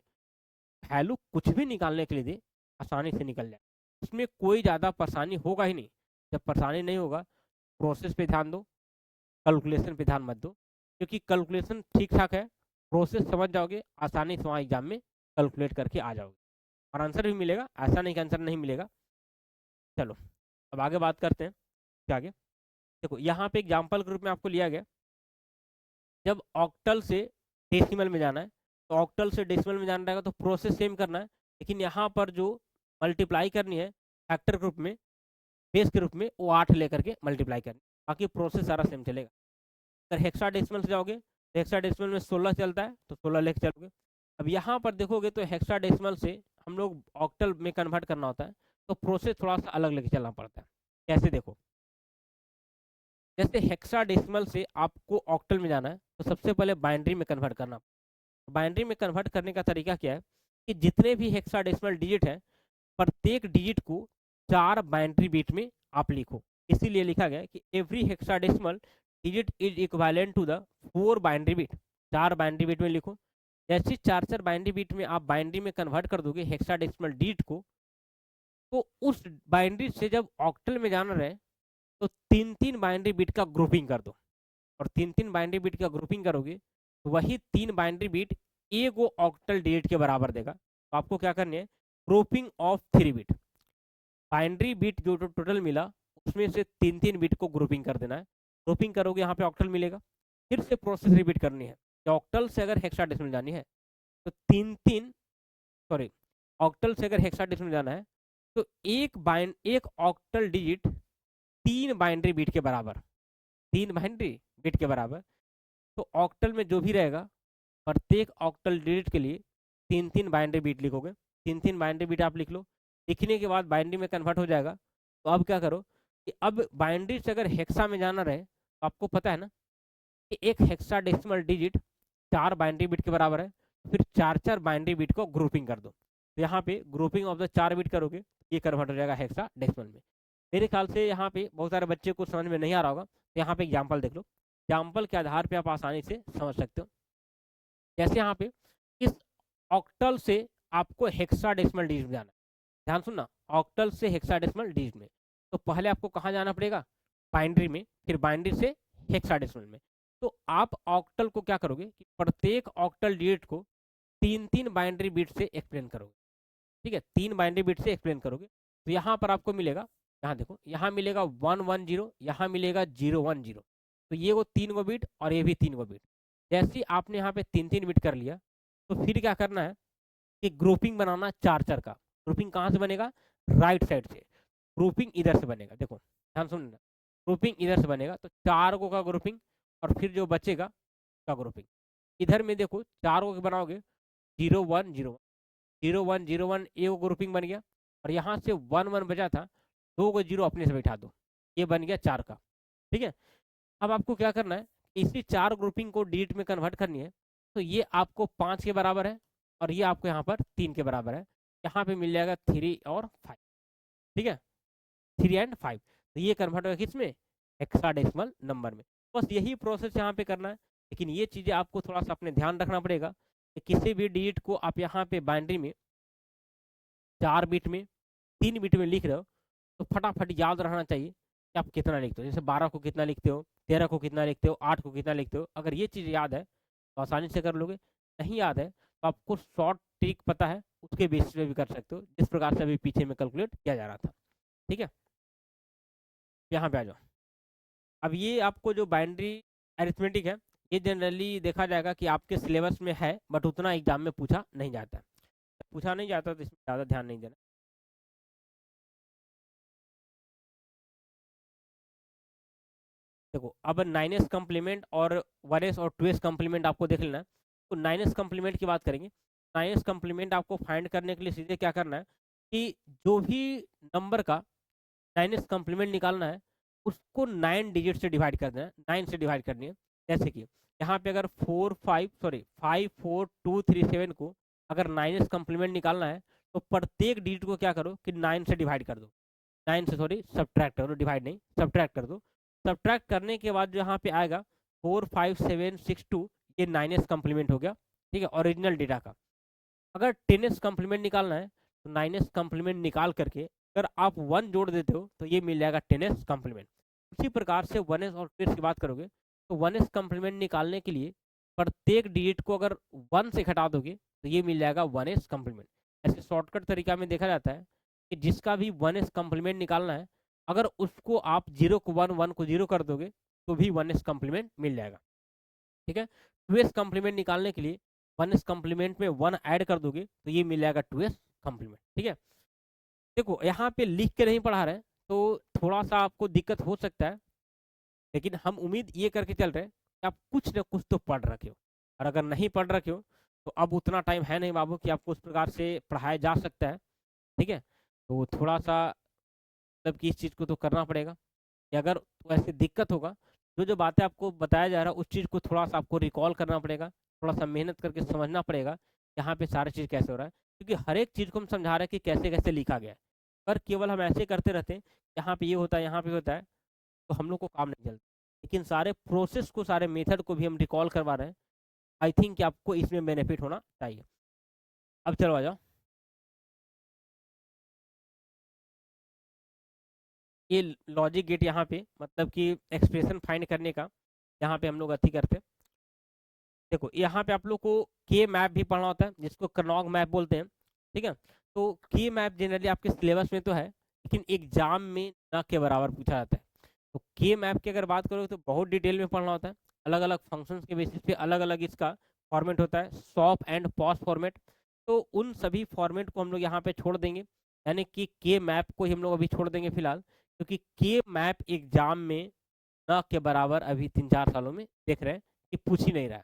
वैल्यू कुछ भी निकालने के लिए दे आसानी से निकल जाए, इसमें कोई ज़्यादा परेशानी होगा ही नहीं। जब परेशानी नहीं होगा प्रोसेस पे ध्यान दो, कैलकुलेशन पे ध्यान मत दो, क्योंकि कैलकुलेशन ठीक ठाक है, प्रोसेस समझ जाओगे आसानी से वहाँ एग्जाम में कैलकुलेट करके आ जाओगे और आंसर भी मिलेगा, ऐसा नहीं कि आंसर नहीं मिलेगा। चलो अब आगे बात करते हैं क्या आगे, देखो यहाँ पे एग्जाम्पल के रूप में आपको लिया गया, जब ऑक्टल से डेसिमल में जाना है तो ऑक्टल से डेसिमल में जाना रहेगा तो प्रोसेस सेम करना है, लेकिन यहाँ पर जो मल्टीप्लाई करनी है फैक्टर ग्रुप में, बेस के रूप में, वो 8 लेकर के मल्टीप्लाई करनी, बाकी प्रोसेस सारा सेम चलेगा। अगर हेक्साडेसिमल से जाओगे तो हेक्साडेसिमल में 16 चलता है तो 16 लेके चलोगे। अब यहाँ पर देखोगे तो हेक्साडेसिमल से हम लोग ऑक्टल में कन्वर्ट करना होता है, तो प्रोसेस थोड़ा सा अलग लेके चलना पड़ता है। कैसे देखो, जैसे हेक्साडेसिमल से आपको ऑक्टल में जाना है तो सबसे पहले बाइनरी में कन्वर्ट करना। बाइनरी में कन्वर्ट करने का तरीका क्या है कि जितने भी हेक्साडेसिमल डिजिट है, प्रत्येक डिजिट को 4 बाइनरी बिट में आप लिखो। इसीलिए लिखा गया है कि every hexadecimal digit is equivalent to the 4 binary bit. 4 binary bit में लिखो। जैसे 4 बाइनरी बिट में आप बाइनरी में कन्वर्ट कर दोगे हेक्साडेसिमल डिजिट को, तो उस बाइनरी से जब ऑक्टल में जाना रहे तो 3-3 बाइनरी बिट का ग्रुपिंग कर दो। और 3-3 बाइनरी बिट का ग्रुपिंग करोगे तो वही 3 बाइनरी बिट एक वो ऑक्टल डिजिट के बराबर देगा। तो आपको क्या करनी है, grouping of 3 bit, binary bit जो टोटल मिला उसमें से 3-3 बिट को ग्रुपिंग कर देना है। ग्रुपिंग करोगे यहाँ पे ऑक्टल मिलेगा, फिर से प्रोसेस रिपीट करनी है। ऑक्टल से अगर हेक्साडेसिमल जानी है तो 3-3 सॉरी ऑक्टल से अगर हेक्साडेसिमल जाना है तो एक ऑक्टल डिजिट 3 बाइनरी बिट के बराबर, 3 बाइनरी बिट के बराबर। तो ऑक्टल में जो भी रहेगा प्रत्येक ऑक्टल डिजिट के लिए 3-3 बाइनरी बिट लिखोगे। 3-3 बाइनरी बिट आप लिख लो। लिखने के बाद बाइनरी में कन्वर्ट हो जाएगा। तो अब क्या करो कि अब बाइनरी से अगर हेक्सा में जाना रहे तो आपको पता है ना कि एक हेक्साडेसिमल डिजिट 4 बाइनरी बिट के बराबर है, फिर 4-4 बाइनरी बिट को ग्रुपिंग कर दो। तो यहाँ पे ग्रुपिंग ऑफ द 4 बिट करोगे, ये कन्वर्ट हो जाएगा हेक्साडेसिमल में। मेरे ख्याल से यहाँ पे बहुत सारे बच्चे को समझ में नहीं आ रहा होगा, तो यहाँ पे एग्जाम्पल देख लो। एग्जाम्पल के आधार पे आप आसानी से समझ सकते हो। जैसे यहाँ पे इस ऑक्टल से आपको हेक्साडेसिमल डिजिट में जाना है, ध्यान सुनना, ऑक्टल से हेक्साडेसिमल डिजिट में, तो पहले आपको कहाँ जाना पड़ेगा, बाइनरी में, फिर बाइनरी से हेक्साडेसिमल में। तो आप ऑक्टल को क्या करोगे कि प्रत्येक ऑक्टल डिजिट को 3-3 बाइनरी बिट से एक्सप्लेन करोगे। ठीक है, 3 बाइनरी बिट से एक्सप्लेन करोगे। तो यहाँ पर आपको मिलेगा, यहाँ देखो, यहाँ मिलेगा 110, यहाँ मिलेगा 010। तो ये वो 3 गो बिट और ये भी 3 गो बिट। जैसे ही आपने यहाँ पे 3-3 बिट कर लिया तो फिर क्या करना है कि ग्रुपिंग बनाना 4-4 का। ग्रुपिंग कहाँ से बनेगा, राइट साइड से। ग्रुपिंग इधर से बनेगा, देखो ध्यान सुनना, ग्रुपिंग इधर से बनेगा तो 4 को का ग्रुपिंग और फिर जो बचेगा का ग्रुपिंग। इधर में देखो 4 को बनाओगे 0-1-0, 0-1-0-1 एक ग्रुपिंग बन गया, और यहाँ से 1-1 बचा था, 2 को 0 अपने से बैठा दो, ये बन गया 4 का। ठीक है, अब आपको क्या करना है, इसी 4 ग्रुपिंग को डिजिट में कन्वर्ट करनी है। तो ये आपको 5 के बराबर है और ये आपको यहाँ पर 3 के बराबर है। यहाँ पे मिल जाएगा 3 और 5। ठीक है, 3 एंड 5। तो ये कन्वर्ट होगा किस में, हेक्साडेसिमल नंबर में। बस यही प्रोसेस यहाँ पे करना है। लेकिन ये चीज़ें आपको थोड़ा सा अपने ध्यान रखना पड़ेगा कि किसी भी डिजिट को आप यहाँ पे बाइनरी में 4 बिट में, 3 बिट में लिख रहे हो तो फटाफट याद रहना चाहिए कि आप कितना लिखते हो। जैसे 12 को कितना लिखते हो, 13 को कितना लिखते हो, 8 को कितना लिखते हो। अगर ये चीज़ याद है तो आसानी से कर लोगे, नहीं याद है तो आपको शॉर्ट ट्रिक पता है, उसके बेसिस पे भी कर सकते हो, जिस प्रकार से अभी पीछे में कैलकुलेट किया जा रहा था। ठीक है, यहाँ पे आ जाओ। अब ये आपको जो बाइनरी अरिथमेटिक है, ये जनरली देखा जाएगा कि आपके सिलेबस में है, बट उतना एग्जाम में पूछा नहीं जाता है। पूछा नहीं जाता तो इसमें ज़्यादा ध्यान नहीं देना। देखो अब 9s कम्प्लीमेंट और 1s और 2s कम्प्लीमेंट आपको देख लेना है। तो 9s कम्प्लीमेंट की बात करेंगे। 9s कम्प्लीमेंट आपको फाइंड करने के लिए सीधे क्या करना है कि जो भी नंबर का 9s कम्प्लीमेंट निकालना है उसको 9 डिजिट से डिवाइड कर देना है, 9 से डिवाइड करनी है। जैसे कि यहाँ पे अगर 54237 को अगर 9s कम्प्लीमेंट निकालना है तो प्रत्येक डिजिट को क्या करो कि 9 से डिवाइड कर दो, 9 से सॉरी सब्ट्रैक्ट करो, डिवाइड नहीं सब्ट्रैक्ट कर दो। सब्ट्रैक्ट करने के बाद जो यहाँ पे आएगा 45762, ये 9s कम्प्लीमेंट हो गया। ठीक है, ओरिजिनल डेटा का। अगर 10s कम्प्लीमेंट निकालना है तो 9s कम्प्लीमेंट निकाल करके अगर आप 1 जोड़ देते हो तो ये मिल जाएगा 10s कम्प्लीमेंट। उसी प्रकार से 1s और 2s की बात करोगे तो 1s कम्प्लीमेंट निकालने के लिए प्रत्येक डिजिट को अगर 1 से घटा दोगे तो ये मिल जाएगा 1s कम्प्लीमेंट। ऐसे शॉर्टकट तरीका में देखा जाता है कि जिसका भी 1s कम्प्लीमेंट निकालना है, अगर उसको आप 0 को 1, 1 को 0 कर दोगे तो भी 1s कम्प्लीमेंट मिल जाएगा। ठीक है, 2s कम्प्लीमेंट निकालने के लिए 1s कम्प्लीमेंट में 1 ऐड कर दोगे तो ये मिल जाएगा 2s कॉम्प्लीमेंट। ठीक है, देखो यहाँ पे लिख के नहीं पढ़ा रहे हैं तो थोड़ा सा आपको दिक्कत हो सकता है, लेकिन हम उम्मीद ये करके चल रहे हैं कि आप कुछ ना कुछ तो पढ़ रखे हो, और अगर नहीं पढ़ रखे हो तो अब उतना टाइम है नहीं बाबू कि आपको उस प्रकार से पढ़ाया जा सकता है। ठीक है, तो थोड़ा सा मतलब कि इस चीज़ को तो करना पड़ेगा कि अगर वैसे दिक्कत होगा, जो जो बातें आपको बताया जा रहा है उस चीज़ को थोड़ा सा आपको रिकॉल करना पड़ेगा, थोड़ा सा मेहनत करके समझना पड़ेगा यहाँ पे सारी चीज़ कैसे हो रहा है, क्योंकि हर एक चीज़ को हम समझा रहे हैं कि कैसे कैसे लिखा गया है। पर केवल हम ऐसे करते रहते हैं, यहाँ पे ये होता है, यहाँ पे होता है, तो हम लोग को काम नहीं चलता। लेकिन सारे प्रोसेस को, सारे मेथड को भी हम रिकॉल करवा रहे हैं। आई थिंक कि आपको इसमें बेनिफिट होना चाहिए। अब चलो आ जाओ, ये लॉजिक गेट यहाँ पे मतलब कि एक्सप्रेशन फाइंड करने का यहाँ पे हम लोग अति करते हैं। देखो यहाँ पे आप लोग को के मैप भी पढ़ना होता है, जिसको कर्नॉग मैप बोलते हैं। ठीक है, तो के मैप जनरली आपके सिलेबस में तो है, लेकिन एग्जाम में न के बराबर पूछा जाता है। तो के मैप की अगर बात करो तो बहुत डिटेल में पढ़ना होता है, अलग अलग फंक्शंस के बेसिस पे अलग अलग इसका फॉर्मेट होता है, सॉप एंड पॉस फॉर्मेट। तो उन सभी फॉर्मेट को हम लोग यहाँ पे छोड़ देंगे, यानी कि के मैप को ही हम लोग अभी छोड़ देंगे फिलहाल, क्योंकि के मैप एग्जाम में न के बराबर अभी 3-4 सालों में देख रहे हैं कि पूछ ही नहीं रहा है।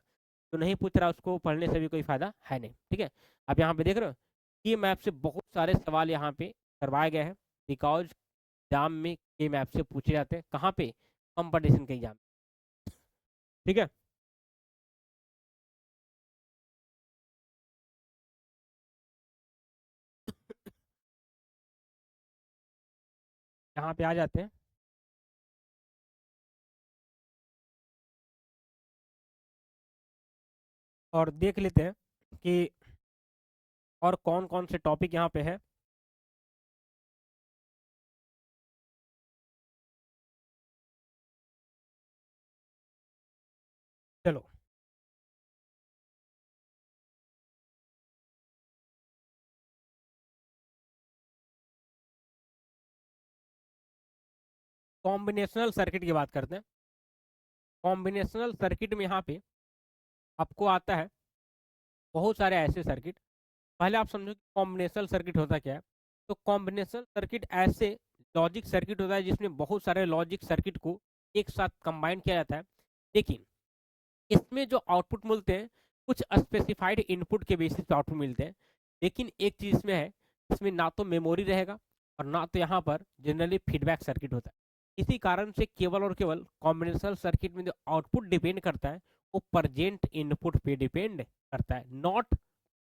तो नहीं पूछ रहा, उसको पढ़ने से भी कोई फायदा है नहीं। ठीक है, आप यहाँ पे देख रहे हो के मैप से बहुत सारे सवाल यहाँ पे करवाए गए हैं, बिकॉज एग्जाम में के मैप से पूछे जाते हैं, कहाँ पे, कंपटीशन के एग्जाम। ठीक है, यहाँ पे आ जाते हैं और देख लेते हैं कि और कौन कौन से टॉपिक यहाँ पे है। चलो, कॉम्बिनेशनल सर्किट की बात करते हैं। कॉम्बिनेशनल सर्किट में यहाँ पे आपको आता है बहुत सारे ऐसे सर्किट। पहले आप समझो कि कॉम्बिनेशनल सर्किट होता क्या है। तो कॉम्बिनेशनल सर्किट ऐसे लॉजिक सर्किट होता है जिसमें बहुत सारे लॉजिक सर्किट को एक साथ कंबाइन किया जाता है, लेकिन इसमें जो आउटपुट मिलते हैं कुछ स्पेसिफाइड इनपुट के बेसिस पे आउटपुट मिलते हैं। लेकिन एक चीज़ इसमें है, इसमें ना तो मेमोरी रहेगा और ना तो यहाँ पर जनरली फीडबैक सर्किट होता है। इसी कारण से केवल और केवल कॉम्बिनेशनल सर्किट में जो आउटपुट डिपेंड करता है वो प्रजेंट इनपुट पे डिपेंड करता है, नॉट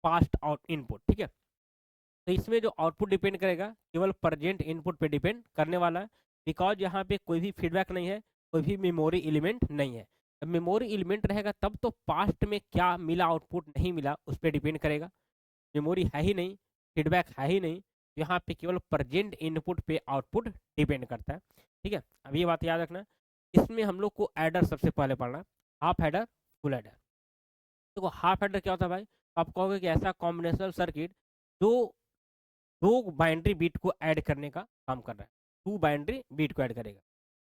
पास्ट आउट इनपुट। ठीक है, तो इसमें जो आउटपुट डिपेंड करेगा केवल प्रजेंट इनपुट पे डिपेंड करने वाला है, बिकॉज यहाँ पे कोई भी फीडबैक नहीं है, कोई भी मेमोरी एलिमेंट नहीं है। जब मेमोरी एलिमेंट रहेगा तब तो पास्ट में क्या मिला आउटपुट नहीं मिला उस पर डिपेंड करेगा। मेमोरी है ही नहीं, फीडबैक है ही नहीं, तो यहाँ पे केवल प्रजेंट इनपुट पे आउटपुट डिपेंड करता है। ठीक है, अब ये बात याद रखना, इसमें हम लोग को एडर सबसे पहले पढ़ना है, हाफ एडर, फुल एडर। देखो हाफ एडर क्या होता है भाई, आप कहोगे कि ऐसा कॉम्बिनेशनल सर्किट जो दो बाइनरी बीट को ऐड करने का काम कर रहा है, टू बाइनरी बीट को ऐड करेगा।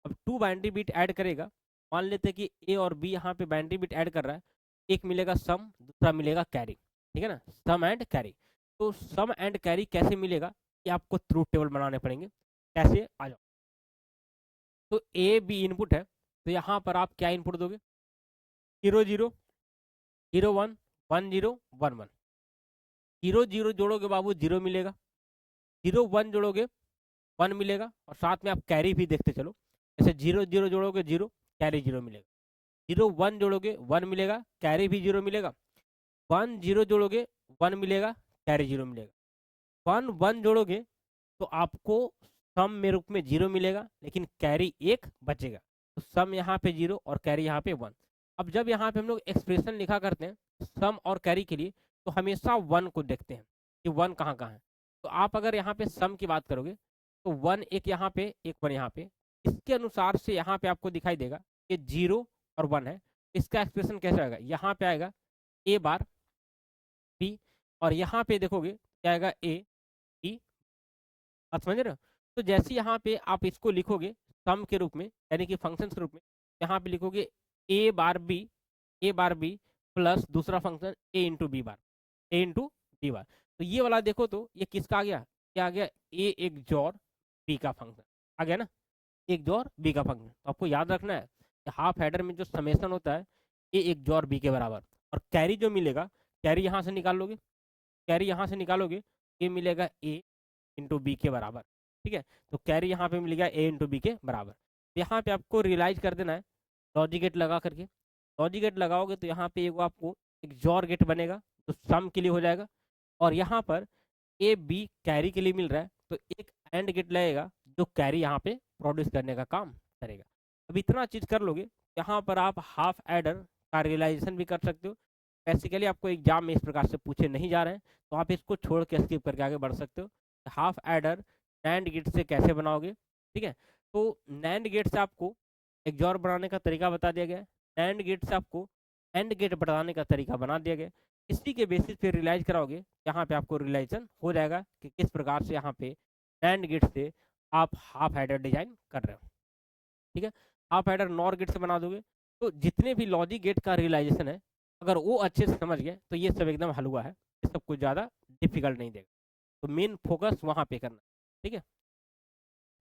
अब टू बाइनरी बीट ऐड करेगा, मान लेते हैं कि ए और बी यहाँ पे बाइनरी बीट ऐड कर रहा है, एक मिलेगा सम, दूसरा मिलेगा कैरी। ठीक है ना, सम एंड कैरी। तो सम एंड कैरी कैसे मिलेगा, ये आपको ट्रूथ टेबल बनाने पड़ेंगे। कैसे, आ जाओ। तो ए बी इनपुट है, तो यहाँ पर आप क्या इनपुट दोगे, 0 0 0 1 1 0 1 1। 0 0 जोड़ोगे बाबू 0 मिलेगा, 0 1 जोड़ोगे 1 मिलेगा, और साथ में आप कैरी भी देखते चलो, जैसे 0 0 जोड़ोगे 0, कैरी 0 मिलेगा। 0 1 जोड़ोगे 1 मिलेगा, कैरी भी 0 मिलेगा। 1 0 जोड़ोगे 1 मिलेगा, कैरी 0 मिलेगा। 1 1 जोड़ोगे तो आपको सम में रूप में 0 मिलेगा, लेकिन कैरी 1 बचेगा। तो सम यहाँ पे 0 और कैरी यहाँ पे 1। अब जब यहाँ पे हम लोग एक्सप्रेशन लिखा करते हैं सम और कैरी के लिए, तो हमेशा 1 को देखते हैं कि 1 कहाँ कहाँ है। तो आप अगर यहाँ पे सम की बात करोगे तो 1 एक यहाँ पे, एक 1 यहाँ पे, इसके अनुसार से यहाँ पे आपको दिखाई देगा कि 0 और 1 है। इसका एक्सप्रेशन कैसे आएगा, यहाँ पे आएगा ए बार बी, और यहाँ पे देखोगे क्या आएगा, ए बी। आप समझ रहे हो, तो जैसे यहाँ पे आप इसको लिखोगे सम के रूप में, यानी कि फंक्शन के रूप में, यहाँ पे लिखोगे ए बार बी, ए बार बी प्लस दूसरा फंक्शन ए इंटू बी बार, ए इंटू बी बार। तो ये वाला देखो तो ये किसका आ गया, क्या आ गया, ए एक जॉर बी का फंक्शन आ गया ना, एक जॉर बी का फंक्शन। तो आपको याद रखना है कि हाफ हेडर में जो समेशन होता है ए एक जॉर बी के बराबर, और कैरी जो मिलेगा, कैरी यहाँ से निकाल लोगे, कैरी यहाँ से निकालोगे, ये मिलेगा ए इंटू बी के बराबर। ठीक है, तो कैरी यहाँ पे मिल गया ए इंटू बी के बराबर। यहाँ पे आपको रियलाइज कर देना है लॉजिक गेट लगा करके। लॉजिक गेट लगाओगे तो यहाँ पे एगो आपको एक जॉर गेट बनेगा तो सम के लिए हो जाएगा, और यहाँ पर ए बी कैरी के लिए मिल रहा है तो एक एंड गेट लगेगा जो कैरी यहाँ पे प्रोड्यूस करने का काम करेगा। अब इतना चीज़ कर लोगे, यहाँ पर आप हाफ एडर का रियलाइजेशन भी कर सकते हो। बेसिकली आपको एग्जाम में इस प्रकार से पूछे नहीं जा रहे हैं तो आप इसको छोड़ के स्किप करके आगे बढ़ सकते हो। हाफ एडर नैंड गेट से कैसे बनाओगे, ठीक है। तो नैंड गेट से आपको एक जॉर बनाने का तरीका बता दिया गया है, नैंड गेट से आपको एंड गेट बनाने का तरीका बना दिया गया। इसी के बेसिस पे रियलाइज कराओगे, यहाँ पे आपको रियलाइजेशन हो जाएगा कि किस प्रकार से यहाँ पे नैंड गेट से आप हाफ हेडर डिजाइन कर रहे हो। ठीक है, हाफ हेडर नॉर गेट से बना दोगे तो जितने भी लॉजिक गेट का रियलाइजेशन है अगर वो अच्छे से समझ गए तो ये सब एकदम हलवा है, ये सब कुछ ज़्यादा डिफिकल्ट नहीं देगा। तो मेन फोकस वहाँ पे करना, ठीक है।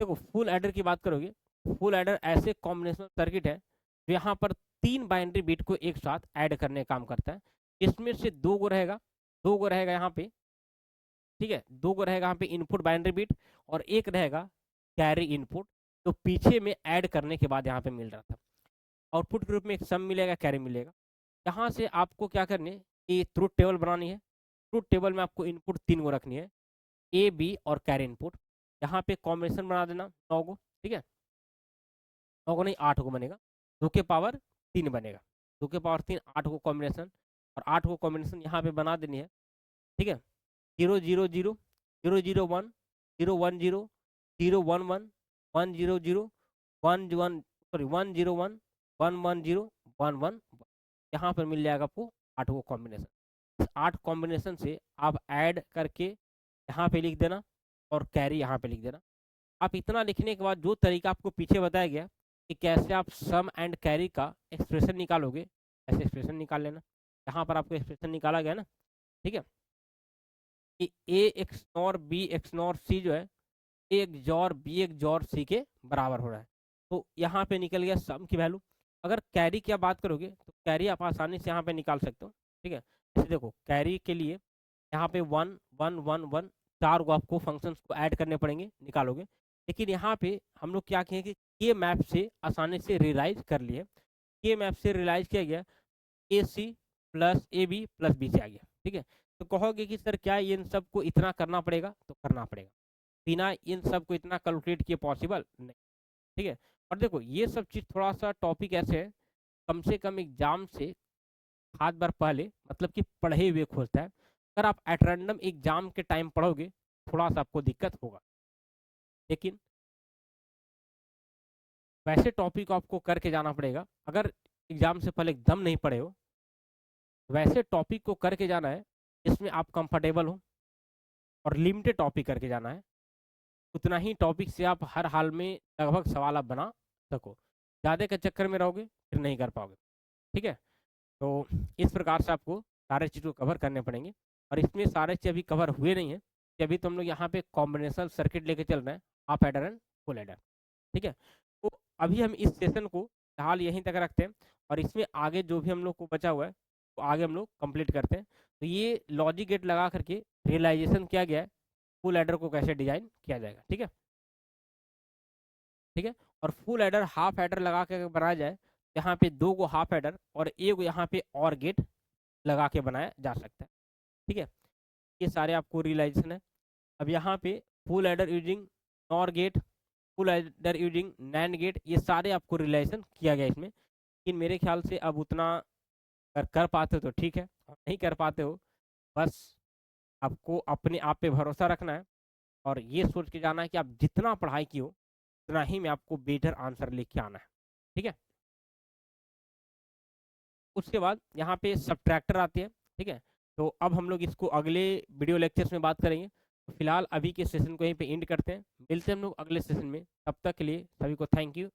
देखो फुल एडर की बात करोगे, फुल एडर ऐसे कॉम्बिनेशन सर्किट है जो यहाँ पर 3 बाइनरी बिट को एक साथ ऐड करने का काम करता है। इसमें से 2 गो रहेगा, 2 गो रहेगा यहाँ पे, ठीक है, 2 गो रहेगा यहाँ पे इनपुट बाइनरी बिट, और एक रहेगा कैरी इनपुट तो पीछे में ऐड करने के बाद यहाँ पे मिल रहा था। आउटपुट के रूप में एक सम मिलेगा, कैरी मिलेगा। यहाँ से आपको क्या करनी है कि ट्रुथ टेबल बनानी है। ट्रुथ टेबल में आपको इनपुट 3 गो रखनी है, ए बी और कैरी इनपुट। यहाँ पे कॉम्बिनेशन बना देना 9 गो, ठीक है, 9 गो नहीं 8 गो बनेगा, 2 के पावर 3 बनेगा, 2 के पावर 3 8 गो कॉम्बिनेशन, और 8 गो कॉम्बिनेशन यहाँ पे बना देनी है। ठीक है, 0 0 0 0 0 1 0 1 0 0 1 1 1 0 0 1 1 सॉरी 1 0 1 1 1 0 1 1 यहाँ पर मिल जाएगा आपको 8 गो कॉम्बिनेशन। इस 8 कॉम्बिनेशन से आप ऐड करके यहाँ पे लिख देना और कैरी यहाँ पे लिख देना। आप इतना लिखने के बाद जो तरीका आपको पीछे बताया गया कि कैसे आप सम एंड कैरी का एक्सप्रेशन निकालोगे, ऐसे एक्सप्रेशन निकाल लेना। यहाँ पर आपको एक्सप्रेशन निकाला गया ना, ठीक है, कि A XNOR B XNOR C जो है A XOR B XOR C के बराबर हो रहा है। तो यहाँ पे निकल गया सम की वैल्यू। अगर कैरी की आप बात करोगे तो कैरी आप आसानी से यहाँ पे निकाल सकते हो, ठीक है। जैसे देखो कैरी के लिए यहाँ पे 1 1 1 1 4 को आपको फंक्शंस को ऐड करने पड़ेंगे, निकालोगे। लेकिन यहाँ पे हम लोग क्या किए कि के मैप से आसानी से रियलाइज कर लिए, के मैप से रियलाइज किया गया A C plus A B plus B से आ गया, ठीक है। तो कहोगे कि सर क्या इन सब को इतना करना पड़ेगा, तो करना पड़ेगा, बिना इन सब को इतना कैलकुलेट किए पॉसिबल नहीं, ठीक है। और देखो ये सब चीज़ थोड़ा सा टॉपिक ऐसे है, कम से कम एग्जाम से हाथ बार पहले मतलब कि पढ़े हुए खोजता है। अगर आप एट रैंडम एग्जाम के टाइम पढ़ोगे थोड़ा सा आपको दिक्कत होगा, लेकिन वैसे टॉपिक को आपको करके जाना पड़ेगा। अगर एग्जाम से पहले एकदम नहीं पढ़े हो, वैसे टॉपिक को करके जाना है जिसमें आप कंफर्टेबल हो, और लिमिटेड टॉपिक करके जाना है। उतना ही टॉपिक से आप हर हाल में लगभग सवाल आप बना सको। ज़्यादा के चक्कर में रहोगे फिर नहीं कर पाओगे, ठीक है। तो इस प्रकार से आपको सारे चीज़ को कवर करने पड़ेंगे, और इसमें सारे चीज़ अभी कवर हुए नहीं है कि अभी तो हम लोग यहाँ पे कॉम्बिनेशन सर्किट लेके चल रहे हैं, half adder and full adder, ठीक है। तो अभी हम इस सेशन को फिलहाल यहीं तक रखते हैं, और इसमें आगे जो भी हम लोग को बचा हुआ है तो आगे हम लोग कंप्लीट करते हैं। तो ये लॉजिक गेट लगा करके रियलाइजेशन किया गया है, फुल एडर को कैसे डिजाइन किया जाएगा, ठीक है, ठीक है। और फुल एडर हाफ एडर लगा के बनाया जाए, यहाँ पे 2 गो हाफ एडर और एक यहाँ पे और गेट लगा के बनाया जा सकता है, ठीक है। ये सारे आपको रियलाइजेशन है। अब यहाँ पे full adder using NOR gate, full adder using NAND gate, ये सारे आपको रियलाइजेशन किया गया इसमें। लेकिन मेरे ख्याल से अब उतना अगर कर पाते हो तो ठीक है, और नहीं कर पाते हो बस आपको अपने आप पे भरोसा रखना है, और ये सोच के जाना है कि आप जितना पढ़ाई की हो उतना ही में आपको बेटर आंसर लेके आना है, ठीक है। उसके बाद यहाँ पे सब्ट्रैक्टर आती है, ठीक है। तो अब हम लोग इसको अगले वीडियो लेक्चर्स में बात करेंगे। तो फिलहाल अभी के सेशन को यहीं पे एंड करते हैं, मिलते हैं हम लोग अगले सेशन में। तब तक के लिए सभी को थैंक यू।